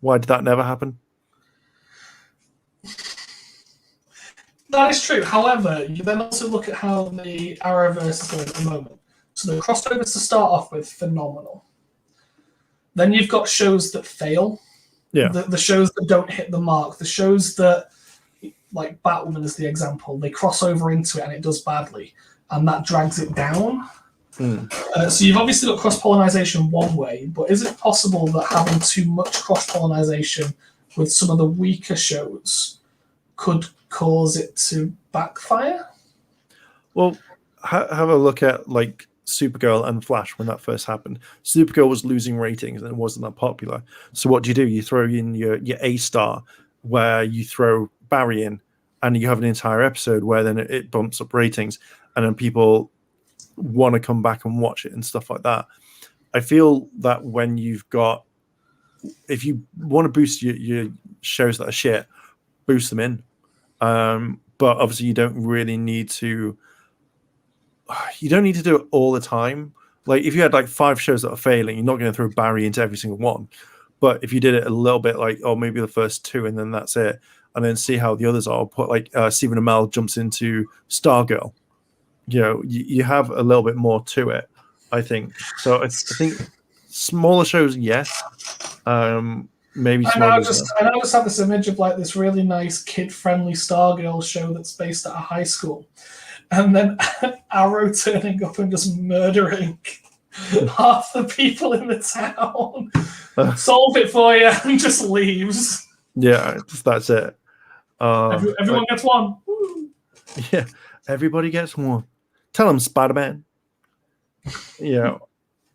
why did that never happen? That is true. However, you then also look at how the Arrowverse is going at the moment. So the crossovers to start off with, phenomenal. Then you've got shows that fail. Yeah. The shows that don't hit the mark. The shows that, like Batwoman is the example, they cross over into it and it does badly. And that drags it down. So you've obviously got cross-pollination one way, but is it possible that having too much cross-pollination with some of the weaker shows could cause it to backfire? Well, have a look at like Supergirl and Flash when that first happened. Supergirl was losing ratings and it wasn't that popular. So what do? You throw in your A-star, where you throw Barry in, and you have an entire episode where then it bumps up ratings, and then people want to come back and watch it and stuff like that. I feel that when you've got, if you want to boost your shows that are shit, boost them in. But obviously you don't really need to. You don't need to do it all the time. Like if you had like 5 shows that are failing, you're not going to throw Barry into every single one. But if you did it a little bit, like maybe the first 2 and then that's it, and then see how the others are. Put like Stephen Amell jumps into Stargirl. You have a little bit more to it, I think. So I think smaller shows, yes. maybe I now Smallville. just have this image of like this really nice kid-friendly Stargirl show that's based at a high school, and then Arrow turning up and just murdering half the people in the town. Solve it for you, and just leaves. Yeah, that's it. Everyone gets one. Woo. Yeah, everybody gets one. Tell them, Spider-Man. Yeah,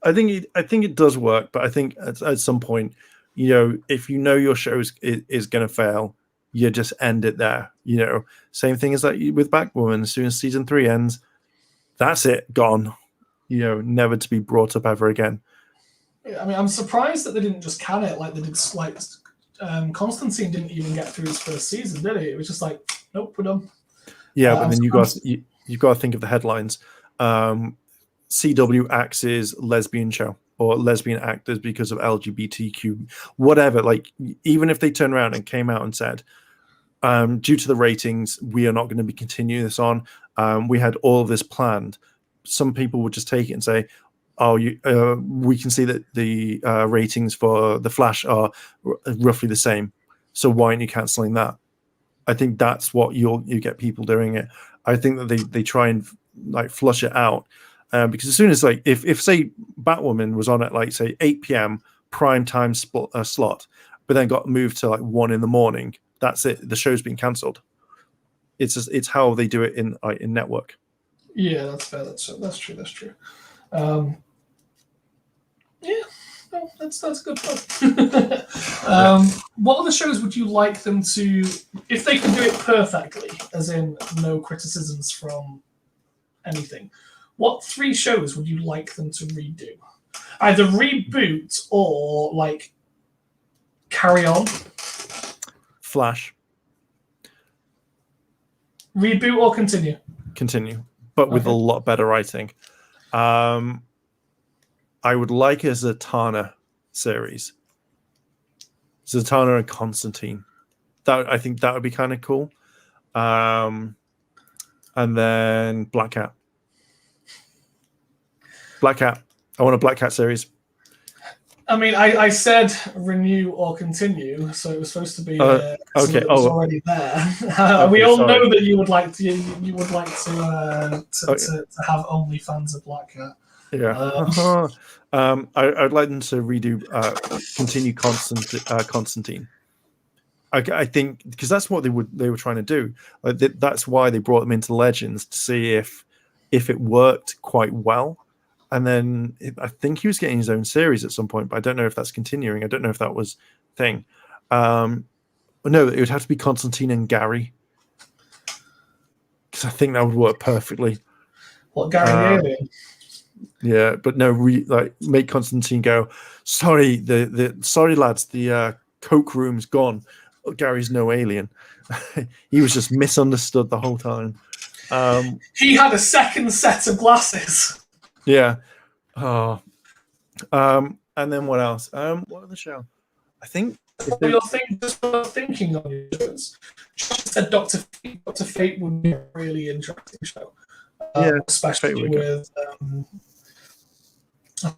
I think it does work, but I think at some point, if your show is going to fail, you just end it there. Same thing as like with Batwoman. As soon as season 3 ends, that's it, gone. Never to be brought up ever again. I mean, I'm surprised that they didn't just can it like they did. Like Constantine didn't even get through his first season, did he? It was just like, nope, we're done. Yeah, but then you've got to think of the headlines. CW axes lesbian show or lesbian actors because of LGBTQ, whatever. Like, even if they turn around and came out and said, due to the ratings, we are not going to be continuing this on. We had all of this planned. Some people would just take it and say, "Oh, we can see that the ratings for The Flash are roughly the same. So why aren't you canceling that?" I think that's what you get people doing it. I think that they try and like flush it out because as soon as like if say Batwoman was on at like say 8 p.m. prime time slot, but then got moved to like 1 a.m, that's it. The show's been cancelled. It's how they do it in network. Yeah, that's fair. That's true. Yeah, no, that's a good point. What other shows would you like them to, if they could do it perfectly, as in no criticisms from anything? What 3 shows would you like them to redo? Either reboot or like carry on. Flash. Reboot or continue. Continue, but with a lot better writing. I would like a Zatanna series. Zatanna and Constantine. I think that would be kind of cool. And then Black Cat. Black Cat. I want a Black Cat series. I mean, I said renew or continue, so it was supposed to be okay. It was already there. We all know that you would like to have OnlyFans of Black Cat. Yeah. I'd like them to redo continue Constantine. I think because that's what they were trying to do. That's why they brought them into Legends to see if it worked quite well. And then I think he was getting his own series at some point, but I don't know if that's continuing. I don't know if that was thing. No, it would have to be Constantine and Gary because I think that would work perfectly. What, Gary the Alien? Yeah, but no, make Constantine go, sorry, sorry lads, the coke room's gone. Gary's no alien. He was just misunderstood the whole time. He had a second set of glasses. Yeah. Oh. And then what else? What other show? I think You're thinking on your shows. Josh said Dr. Fate would be a really interesting show. Especially with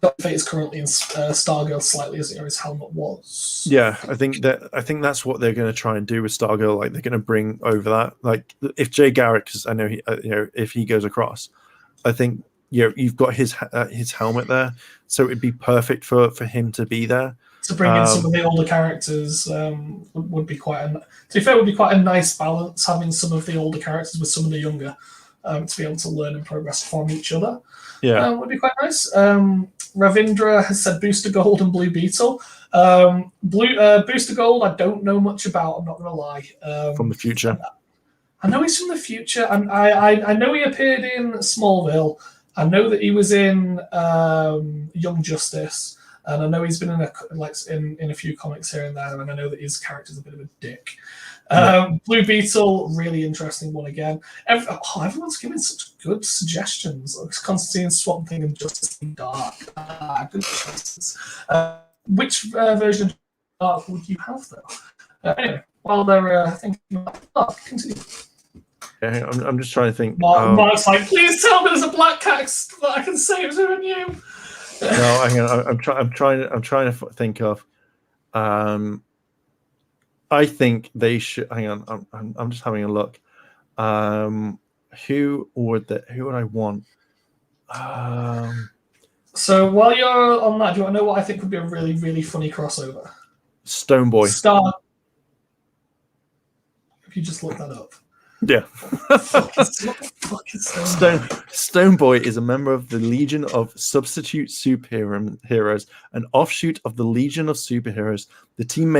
Dr. Fate is currently in Stargirl slightly as his helmet was. Yeah, I think that's what they're going to try and do with Stargirl. Like they're going to bring over that. Like if Jay Garrick, because I know he, if he goes across, I think you've got his helmet there, so it'd be perfect for him to be there. To bring in some of the older characters would be quite to be fair, would be quite a nice balance having some of the older characters with some of the younger to be able to learn and progress from each other. Yeah, would be quite nice. Ravindra has said Booster Gold and Blue Beetle. Booster Gold, I don't know much about. I'm not going to lie. From the future. I know he's from the future, and I know he appeared in Smallville. I know that he was in Young Justice, and I know he's been in a few comics here and there, and I know that his character's a bit of a dick. Blue Beetle, really interesting one again. Everyone's giving such good suggestions. Constantine, Swamp Thing, and Justice League Dark. Good choices. Which version of Dark would you have, though? Anyway, while they're thinking about continue. Yeah, I'm just trying to think. Mark's like, please tell me there's a Black Cat that I can save to renew. No, hang on. I'm trying to think of. I think they should. Hang on, I'm just having a look. Who would I want? So while you're on that, do you want to know what I think would be a really, really funny crossover? Stone Boy. Star. If you just look that up. Yeah. Stone Boy is a member of the Legion of Substitute Superheroes, an offshoot of the Legion of Superheroes. The team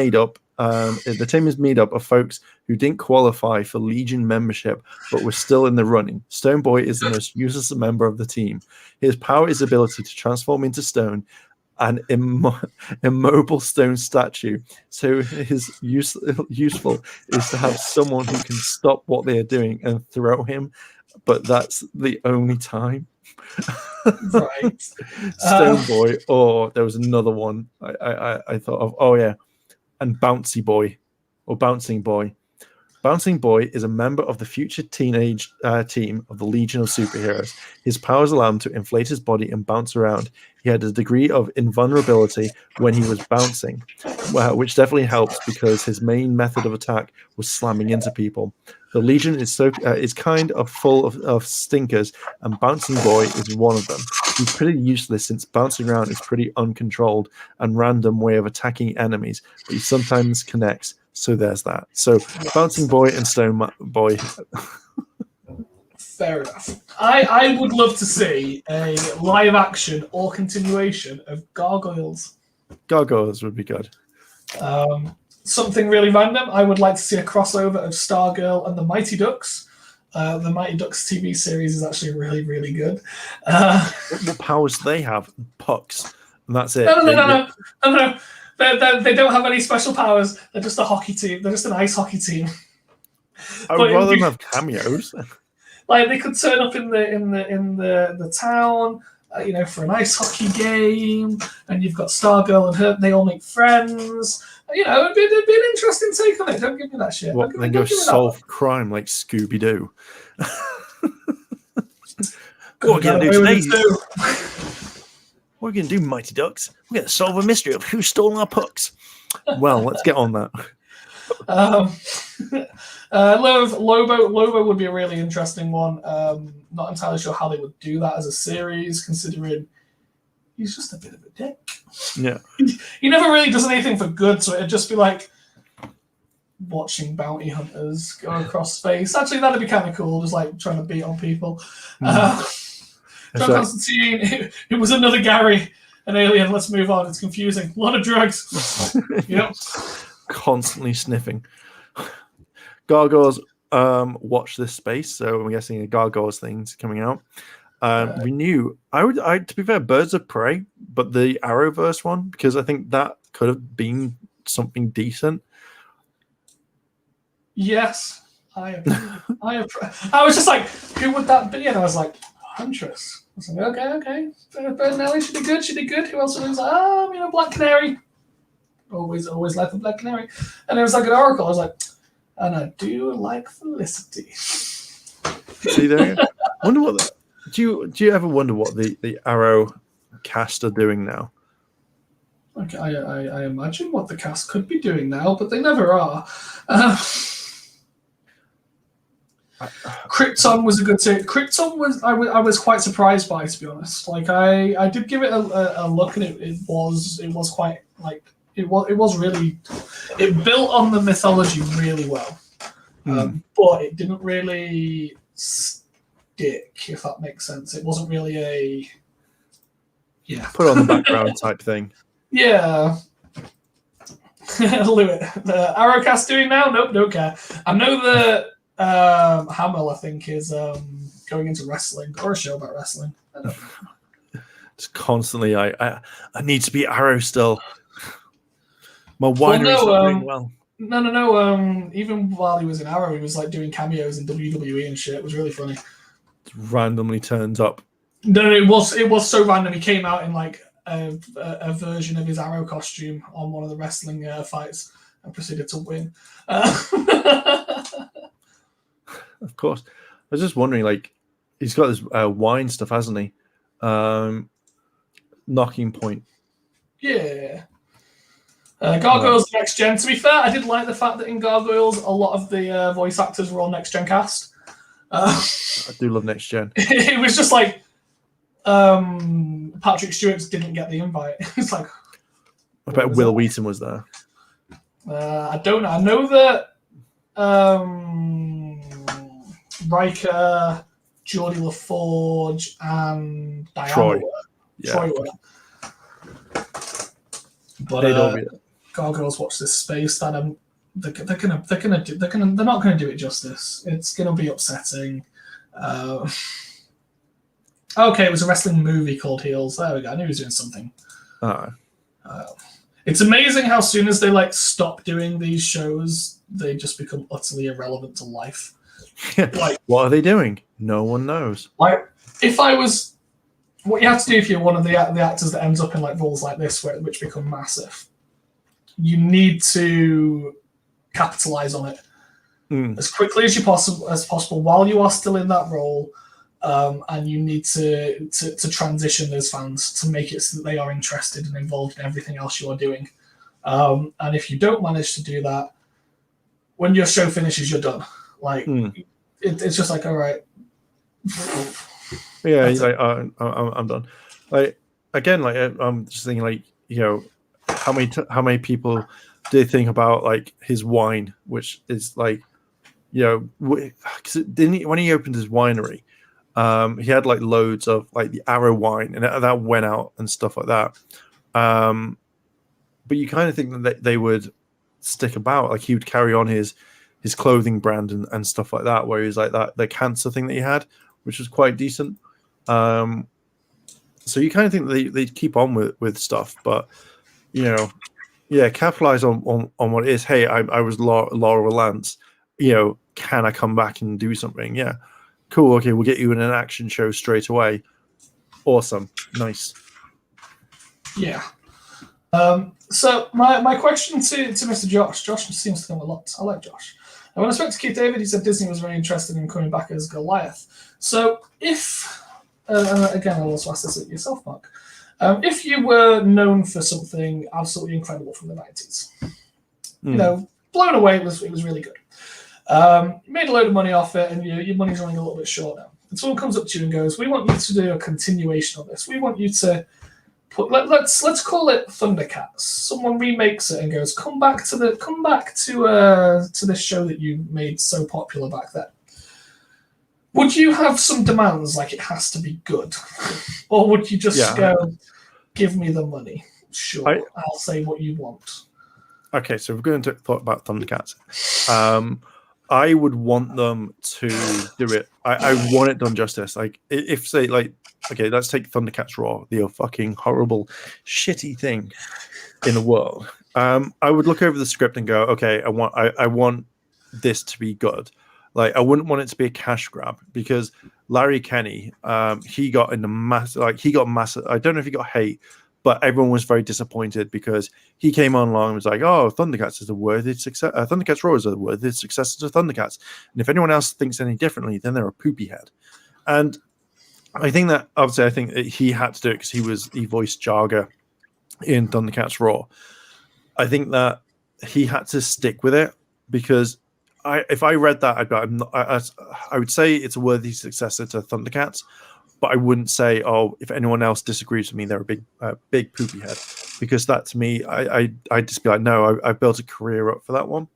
is made up of folks who didn't qualify for Legion membership but were still in the running. Stone Boy is the most useless member of the team. His power is ability to transform into stone, an immobile stone statue. So his useful is to have someone who can stop what they are doing and throw him, but that's the only time. Right. Stone Boy, or there was another one I thought of. Oh yeah, and Bouncy Boy, or Bouncing Boy. Bouncing Boy is a member of the future teenage team of the Legion of Superheroes. His powers allow him to inflate his body and bounce around. He had a degree of invulnerability when he was bouncing, which definitely helps because his main method of attack was slamming into people. The Legion is kind of full of stinkers, and Bouncing Boy is one of them. He's pretty useless since bouncing around is pretty uncontrolled and random way of attacking enemies, but he sometimes connects. So there's that. So Bouncing Boy and Stone Boy. Fair enough. I would love to see a live action or continuation of Gargoyles. Gargoyles would be good. Something really random. I would like to see a crossover of Stargirl and the Mighty Ducks. The Mighty Ducks TV series is actually really, really good. What powers do they have? Pucks. And that's it. No. They don't have any special powers. They're just a hockey team. They're just an ice hockey team. I would rather them have cameos. Like they could turn up in the town, for an ice hockey game, and you've got Stargirl and her. They all make friends. It'd be an interesting take on it. Don't give me that shit. What? Then go solve crime like Scooby Doo. What are we gonna do today? What are we going to do, Mighty Ducks? We're going to solve a mystery of who stole our pucks. Well, let's get on that. Lobo would be a really interesting one. Not entirely sure how they would do that as a series, considering he's just a bit of a dick. Yeah. He never really does anything for good, so it'd just be like watching bounty hunters go across space. Actually, that'd be kind of cool, just like trying to beat on people. John Constantine, it was another Gary, an alien. Let's move on. It's confusing. A lot of drugs. Yep. Constantly sniffing. Gargoyles, watch this space. So I'm guessing a Gargoyles thing's coming out. We knew, to be fair, Birds of Prey, but the Arrowverse one, because I think that could have been something decent. Yes. I was just like, who would that be? And I was like, Huntress. I was like, okay. Nelly, she did good. Who else was like, Black Canary. Always like the Black Canary. And it was like an Oracle. I was like, and I do like Felicity. See there? Wonder what do you ever wonder what the Arrow cast are doing now? Okay, I imagine what the cast could be doing now, but they never are. Krypton was a good series. Krypton was I was quite surprised by, to be honest. Like I did give it a look, and it was quite like it was really, it built on the mythology really well, but it didn't really stick, if that makes sense. It wasn't really put it on the background type thing. Yeah. Louis, the Arrowcast doing now? Nope, don't care. I know that Hamill, I think, is going into wrestling or a show about wrestling. I don't know. It's constantly, I need to be Arrow still. My winery's not doing well. No. Even while he was in Arrow, he was like doing cameos in WWE and shit. It was really funny. It randomly turns up. No, it was so random. He came out in like a version of his Arrow costume on one of the wrestling fights and proceeded to win. Of course. I was just wondering, like, he's got this wine stuff, hasn't he? Knocking Point. Yeah. Gargoyles next gen. To be fair, I did like the fact that in Gargoyles, a lot of the voice actors were all next gen cast. I do love next gen. It was just like Patrick Stewart didn't get the invite. It's like, I bet Will Wheaton was there. I don't know. I know that Riker, Geordie LaForge, and Diana Troy. were. Troy were. But Gargoyles watch this space that they're not gonna do it justice. It's gonna be upsetting. Okay, it was a wrestling movie called Heels. There we go. I knew he was doing something. It's amazing how soon as they like stop doing these shows, they just become utterly irrelevant to life. Like, what are they doing? No one knows. Like, if I was, what you have to do if you're one of the actors that ends up in like roles like this, which become massive, you need to capitalize on it as quickly as possible while you are still in that role. And you need to transition those fans to make it so that they are interested and involved in everything else you are doing. And if you don't manage to do that, when your show finishes, you're done. Like it's just like, all right. Yeah, like I'm done. Like again, like I'm just thinking, like, you know, how many people do they think about like his wine, which is like, you know, because when he opened his winery. He had like loads of like the Arrow wine, and that went out and stuff like that. But you kind of think that they would stick about, like he would carry on his clothing brand and stuff like that, where he's like that the cancer thing that he had, which was quite decent. So you kind of think they'd keep on with stuff, but you know, yeah, capitalize on what it is. Hey, I was Laura Lance. You know, can I come back and do something? Yeah. Cool. Okay, we'll get you in an action show straight away. Awesome. Nice. Yeah. So my question to Mr. Josh seems to come a lot. I like Josh. And when I spoke to Keith David, he said Disney was very interested in coming back as Goliath. So if, again, I'll also ask this at yourself, Mark, if you were known for something absolutely incredible from the 90s, you know, blown away, it was really good. You made a load of money off it, and your money's running a little bit short now. And someone comes up to you and goes, "We want you to do a continuation of this. We want you to put let's call it Thundercats." Someone remakes it and goes, "Come back to this show that you made so popular back then." Would you have some demands, like it has to be good, or would you just go, "Give me the money, sure, I'll say what you want"? Okay, so we're going to talk about Thundercats. I would want them to do it. I want it done justice. Like, if say, like, okay, let's take Thundercats Raw, the fucking horrible, shitty thing in the world. I would look over the script and go, okay, I want this to be good. Like, I wouldn't want it to be a cash grab, because Larry Kenney, he got in the massive. I don't know if he got hate, but everyone was very disappointed because he came online and was like, "Oh, Thundercats is a worthy success. Thundercats Raw is a worthy successor to Thundercats. And if anyone else thinks any differently, then they're a poopy head." And I think that obviously, I think that he had to do it because he voiced Jarga in Thundercats Raw. I think that he had to stick with it because if I read that, I would say it's a worthy successor to Thundercats. But I wouldn't say, "Oh, if anyone else disagrees with me, they're a big poopy head," because that to me, I'd just be like, "No, I built a career up for that one."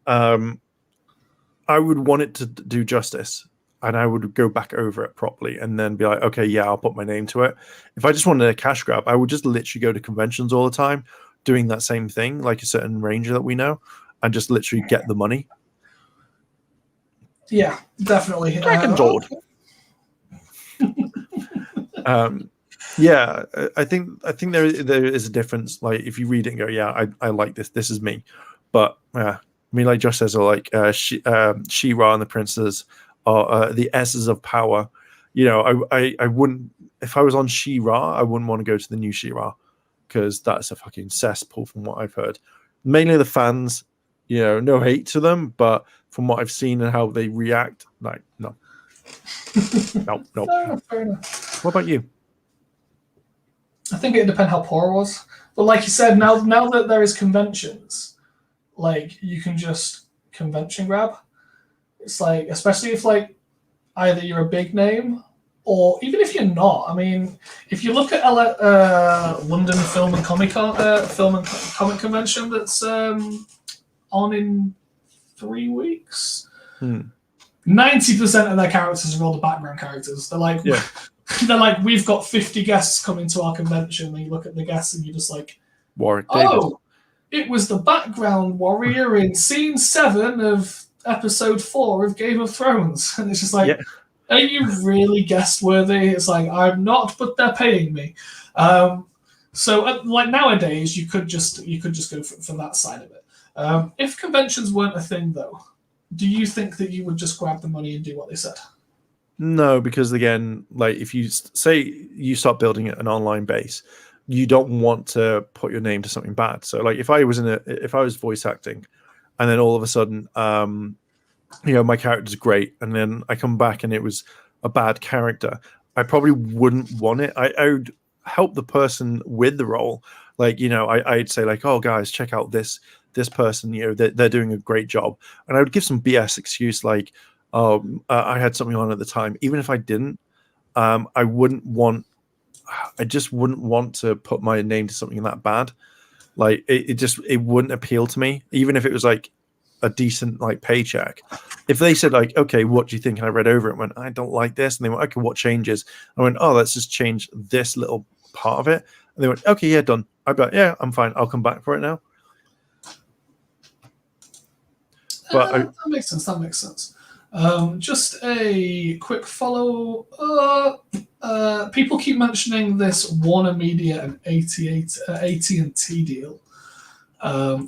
I would want it to do justice, and I would go back over it properly, and then be like, "Okay, yeah, I'll put my name to it." If I just wanted a cash grab, I would just literally go to conventions all the time, doing that same thing, like a certain ranger that we know, and just literally get the money. Yeah, definitely. Dragon's Lord. Yeah, I think there is a difference. Like, if you read it and go, "Yeah, I like this. This is me," but I mean, like Josh says, like She-Ra and the Princes are the S's of power. You know, I wouldn't, if I was on She-Ra, I wouldn't want to go to the new She-Ra because that's a fucking cesspool from what I've heard. Mainly the fans, you know, no hate to them, but from what I've seen and how they react, like, no. No. Fair enough. What about you? I think it depends how poor it was. But like you said, now that there is conventions, like you can just convention grab. It's like, especially if like either you're a big name or even if you're not. I mean, if you look at London Film and Comic Convention that's on in 3 weeks, 90% of their characters are all the background characters. They're like, they're like, we've got 50 guests coming to our convention, and you look at the guests and you're just like, Warwick Davis. It was the background warrior in scene 7 of episode 4 of Game of Thrones. And it's just like, are you really guest worthy? It's like, I'm not, but they're paying me. So like nowadays, you could just go for that side of it. If conventions weren't a thing, though, do you think that you would just grab the money and do what they said? No, because again, like if you say you start building an online base, you don't want to put your name to something bad. So like if I was voice acting, and then all of a sudden, my character's great, and then I come back and it was a bad character, I probably wouldn't want it. I would help the person with the role. Like, I'd say like, oh guys, check out this person, they're doing a great job. And I would give some BS excuse like, I had something on at the time. Even if I didn't, I just wouldn't want to put my name to something that bad. Like it wouldn't appeal to me, even if it was like a decent like paycheck. If they said like, okay, what do you think? And I read over it and went, I don't like this. And they went, okay, what changes? I went, oh, let's just change this little part of it. And they went, okay, yeah, done. I bet, yeah, I'm fine. I'll come back for it now. But that makes sense. That makes sense. Just a quick follow. People keep mentioning this Warner Media and AT&T deal,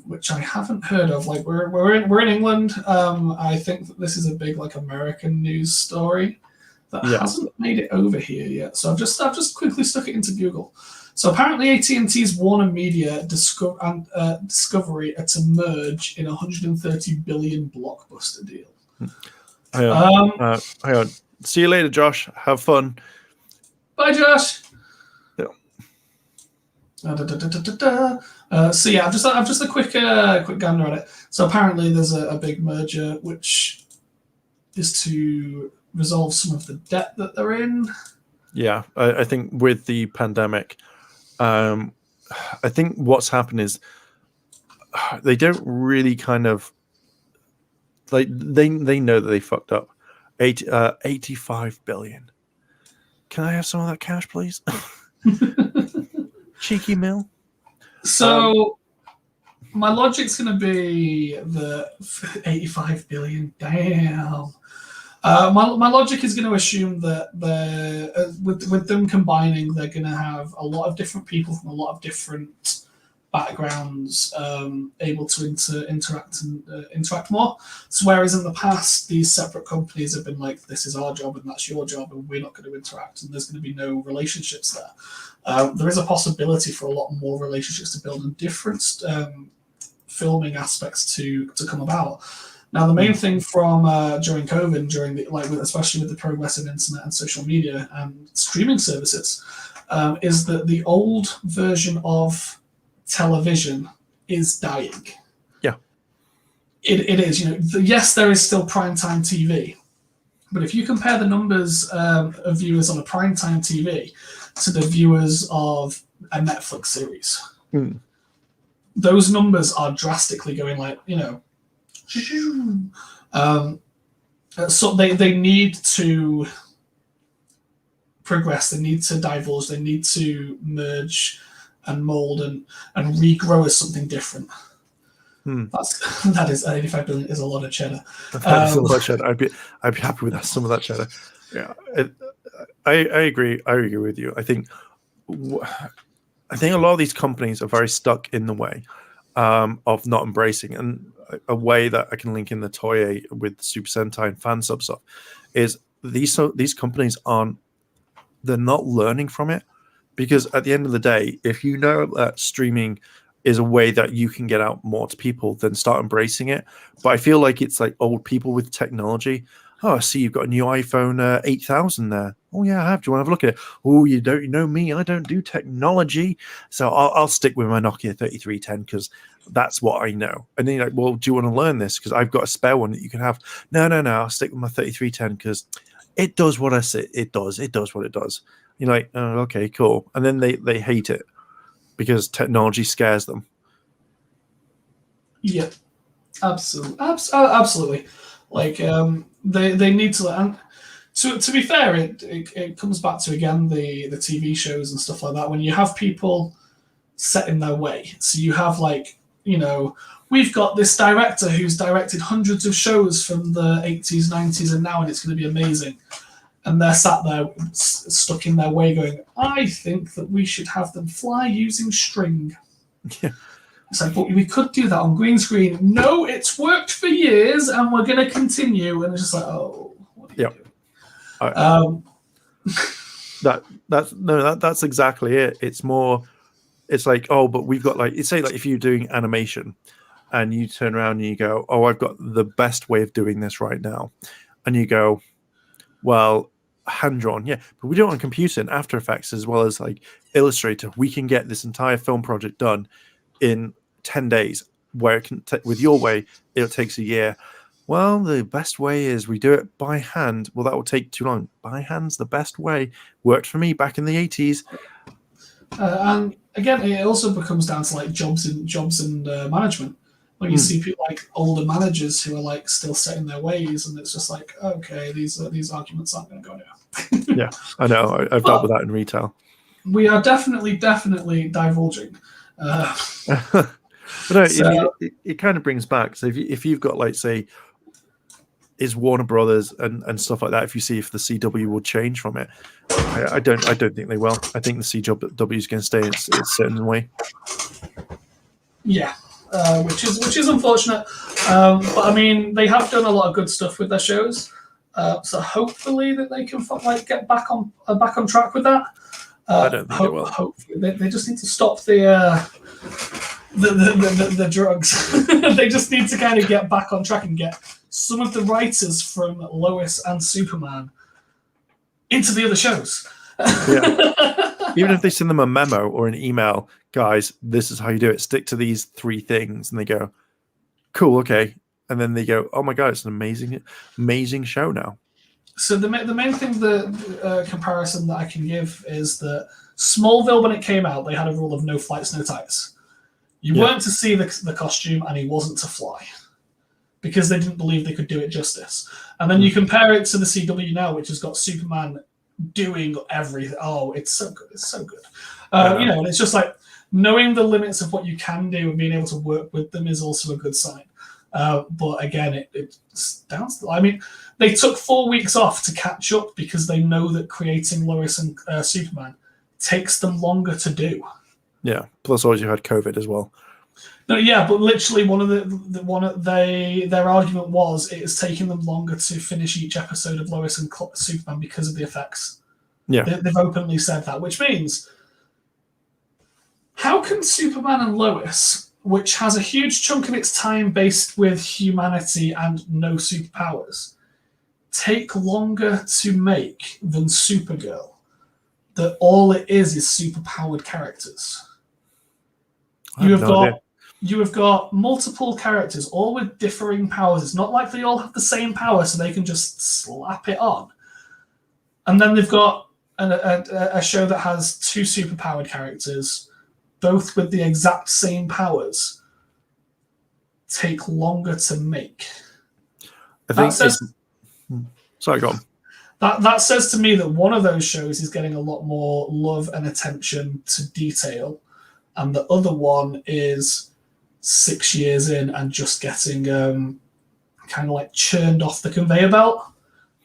which I haven't heard of. Like we're in England. I think that this is a big like American news story that hasn't made it over here yet. So I've just quickly stuck it into Google. So apparently AT&T's Warner Media Discovery are to merge in a $130 billion blockbuster deal. Hang on. See you later, Josh. Have fun. Bye, Josh. Yeah. So yeah, I've just a quick gander at it. So apparently there's a big merger which is to resolve some of the debt that they're in. Yeah, I think with the pandemic, I think what's happened is they don't really kind of like they know that they fucked up. 85 billion. Can I have some of that cash, please? Cheeky mill. So my logic's going to be the 85 billion. Damn. My logic is going to assume that with them combining, they're going to have a lot of different people from a lot of different backgrounds able to interact more. So whereas in the past, these separate companies have been like, this is our job and that's your job, and we're not going to interact, and there's going to be no relationships there. There is a possibility for a lot more relationships to build and different filming aspects to come about. Now, the main thing from during COVID, especially with the progress of internet and social media and streaming services, is that the old version of television is dying. Yeah, it is. Yes, there is still primetime TV, but if you compare the numbers of viewers on a primetime TV to the viewers of a Netflix series, those numbers are drastically going so they need to progress, they need to divulge, they need to merge and mold and regrow as something different. That is 85 billion is a lot of cheddar. That's a lot of cheddar. I'd be happy with that, some of that cheddar. Yeah, I agree. I agree with you. I think a lot of these companies are very stuck in the way of not embracing, and a way that I can link in the Toei with Super Sentai and fan sub stuff is these companies they're not learning from it, because at the end of the day, if you know that streaming is a way that you can get out more to people, then start embracing it. But I feel like it's like old people with technology. Oh, I see you've got a new iPhone 8000 there. Oh yeah, I have. Do you want to have a look at it? Oh, you know me. I don't do technology, so I'll stick with my Nokia 3310 because that's what I know. And then you're like, well, do you want to learn this? Because I've got a spare one that you can have. No. I'll stick with my 3310 because it does what I say it does. It does what it does. You're like, oh, okay, cool. And then they hate it because technology scares them. Yeah, absolutely, absolutely. Like they need to. And to be fair, it comes back to again the TV shows and stuff like that. When you have people set in their way, so you have like we've got this director who's directed hundreds of shows from the 80s, 90s, and now, and it's going to be amazing. And they're sat there stuck in their way, going, "I think that we should have them fly using string." Yeah. It's like, but we could do that on green screen. No, it's worked for years, and we're going to continue. And it's just like, oh, what are you doing? That's exactly it. It's more, it's like, oh, but we've got like, say like if you're doing animation, and you turn around and you go, oh, I've got the best way of doing this right now, and you go, well, hand drawn, yeah, but we do it on computer and After Effects as well as like Illustrator. We can get this entire film project done in 10 days, where it can with your way it takes a year. Well, the best way is we do it by hand. Well, that will take too long. By hand's the best way. Worked for me back in the 80s. And again, it also becomes down to like jobs and management. Like you see people like older managers who are like still set in their ways, and it's just like, okay, these arguments aren't going to go anywhere. Yeah, I know. I've dealt with that in retail. We are definitely divulging. But no, it kind of brings back. So if you've got like say, is Warner Brothers and stuff like that. If you see if the CW will change from it, I don't think they will. I think the CW is going to stay in its certain way. Yeah. Which is unfortunate, but I mean they have done a lot of good stuff with their shows, so hopefully that they can get back on track with that. I don't think they will. Hopefully they just need to stop the drugs. They just need to kind of get back on track and get some of the writers from Lois and Superman into the other shows. Yeah. Even if they send them a memo or an email, guys, this is how you do it. Stick to these 3 things, and they go, "Cool, okay." And then they go, "Oh my god, it's an amazing show now." So the main thing, the comparison that I can give is that Smallville, when it came out, they had a rule of no flights, no tights. You weren't to see the costume, and he wasn't to fly, because they didn't believe they could do it justice. And then you compare it to the CW now, which has got Superman doing everything. Oh, it's so good. It's so good. And it's just like knowing the limits of what you can do and being able to work with them is also a good sign. But again, it's down to, I mean, they took 4 weeks off to catch up because they know that creating Lois and Superman takes them longer to do. Yeah. Plus, also you had COVID as well. No, yeah, but literally their argument was it is taking them longer to finish each episode of Lois and Superman because of the effects. Yeah, they've openly said that, which means how can Superman and Lois, which has a huge chunk of its time based with humanity and no superpowers, take longer to make than Supergirl? That all it is superpowered characters. You have got multiple characters, all with differing powers. It's not like they all have the same power, so they can just slap it on. And then they've got a show that has 2 superpowered characters, both with the exact same powers, take longer to make. I think sorry, go on. That says to me that one of those shows is getting a lot more love and attention to detail, and the other one is 6 years in and just getting kind of like churned off the conveyor belt.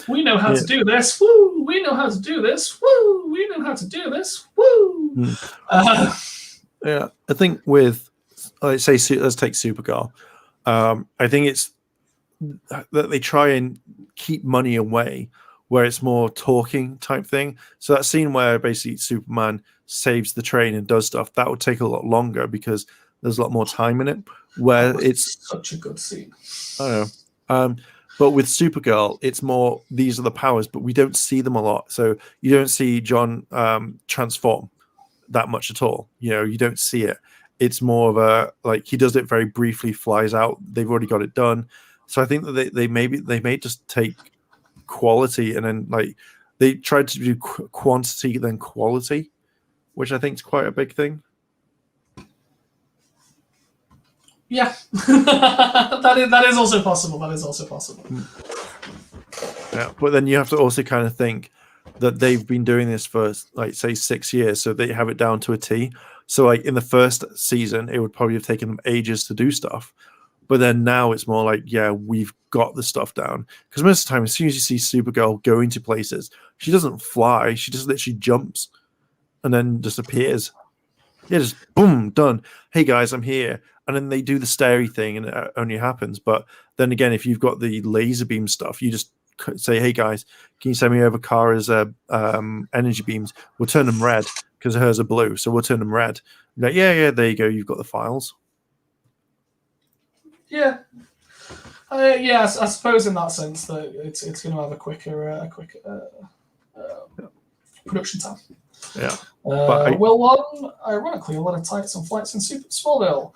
We know how to do this. Woo! We know how to do this. Woo! We know how to do this. Woo! Yeah, I think with let's take Supergirl. I think it's that they try and keep money away, where it's more talking type thing. So that scene where basically Superman saves the train and does stuff, that would take a lot longer because there's a lot more time in it. Where it's such a good scene. I don't know. But with Supergirl, it's more these are the powers, but we don't see them a lot. So you don't see John transform that much at all. You don't see it. It's more of a like he does it very briefly, flies out. They've already got it done. So I think that they may just take quality and then like they tried to do quantity then quality, which I think is quite a big thing. Yeah, that is also possible. Yeah, but then you have to also kind of think that they've been doing this for like say 6 years, so they have it down to a T. So like in the first season, it would probably have taken them ages to do stuff, but then now it's more like, yeah, we've got the stuff down. Because most of the time, as soon as you see Supergirl going to places, she doesn't fly; she just literally jumps and then just appears. Yeah, just boom, done. Hey guys, I'm here. And then they do the starey thing, and it only happens. But then again, if you've got the laser beam stuff, you just say, "Hey guys, can you send me over Kara's energy beams? We'll turn them red because hers are blue, so we'll turn them red." Like, yeah, there you go. You've got the files. Yeah, I suppose in that sense that it's going to have a quicker production time. Yeah. Will one, ironically, a lot of tights and flights in Super Smallville.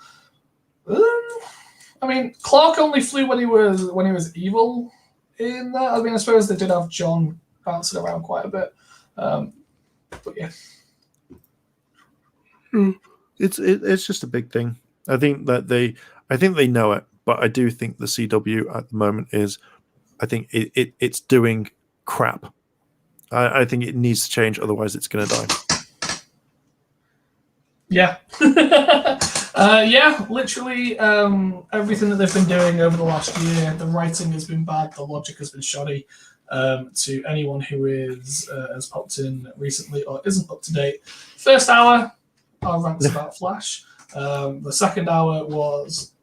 I mean, Clark only flew when he was evil in that. I mean, I suppose they did have John bouncing around quite a bit, but yeah. It's just a big thing. I think they know it, but I do think the CW at the moment it's doing crap. I think it needs to change, otherwise it's going to die. Yeah. Yeah, literally everything that they've been doing over the last year, the writing has been bad, the logic has been shoddy. To anyone who has popped in recently or isn't up to date, first hour, our rants about Flash. The second hour was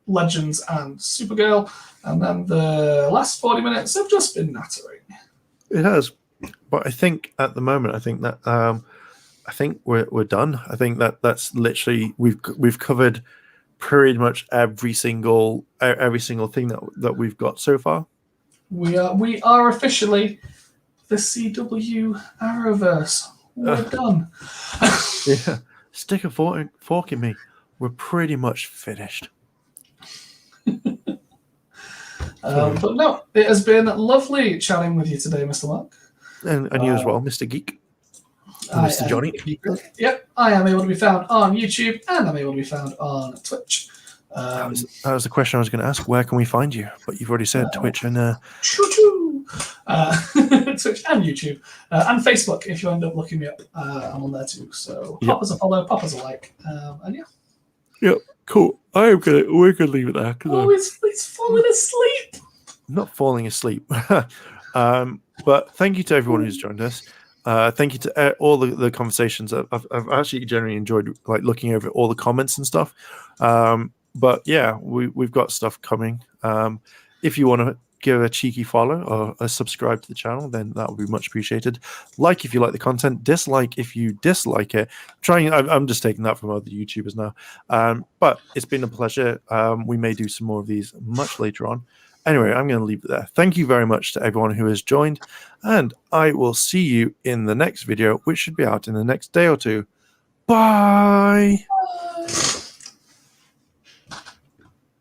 Legends and Supergirl, and then the last 40 minutes have just been nattering. It has, but I think at the moment, I think that I think we're done. I think that's literally we've covered pretty much every single thing that we've got so far. We are officially the CW Arrowverse. We're done. Yeah, stick a fork in me. We're pretty much finished. But no, it has been lovely chatting with you today, Mr. Mark. And you as well, Mr. Geek. Mr. Johnny. Yep, I am able to be found on YouTube and I'm able to be found on Twitch. That was the question I was going to ask. Where can we find you? But you've already said Twitch and Twitch and YouTube and Facebook. If you end up looking me up, I'm on there too. So pop us a follow, pop us a like, and yeah. Yep, cool. We're gonna leave it there. He's falling asleep. I'm not falling asleep. But thank you to everyone who's joined us. Thank you to all the conversations. I've actually generally enjoyed like looking over all the comments and stuff. But yeah, we've got stuff coming. If you want to give a cheeky follow or a subscribe to the channel, then that would be much appreciated. Like if you like the content, dislike if you dislike it. I'm just taking that from other YouTubers now. But it's been a pleasure. We may do some more of these much later on. Anyway, I'm going to leave it there. Thank you very much to everyone who has joined, and I will see you in the next video, which should be out in the next day or two. Bye!